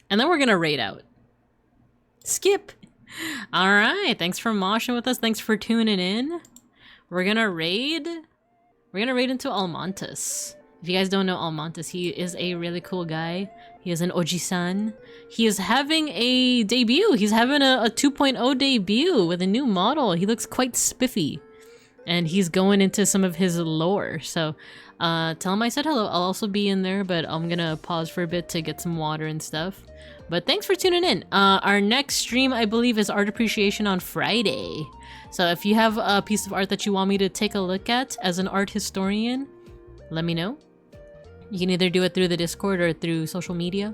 And then we're gonna raid out. Skip! Alright, thanks for moshing with us, thanks for tuning in. We're gonna raid into Almontes. If you guys don't know Almontes, he is a really cool guy. He is an Oji-san. He is having a debut. He's having a 2.0 debut with a new model. He looks quite spiffy. And he's going into some of his lore. So tell him I said hello. I'll also be in there, but I'm gonna pause for a bit to get some water and stuff. But thanks for tuning in. Our next stream, I believe, is Art Appreciation on Friday. So if you have a piece of art that you want me to take a look at as an art historian, let me know. You can either do it through the Discord or through social media.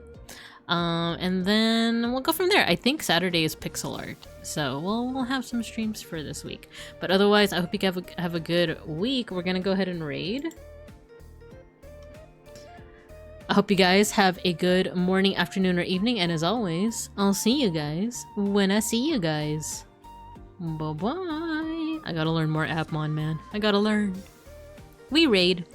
And then we'll go from there. I think Saturday is pixel art, so we'll have some streams for this week. But otherwise, I hope you guys have a good week. We're gonna go ahead and raid. I hope you guys have a good morning, afternoon, or evening, and as always, I'll see you guys when I see you guys. Bye-bye. I gotta learn more appmon, man. I gotta learn. We raid.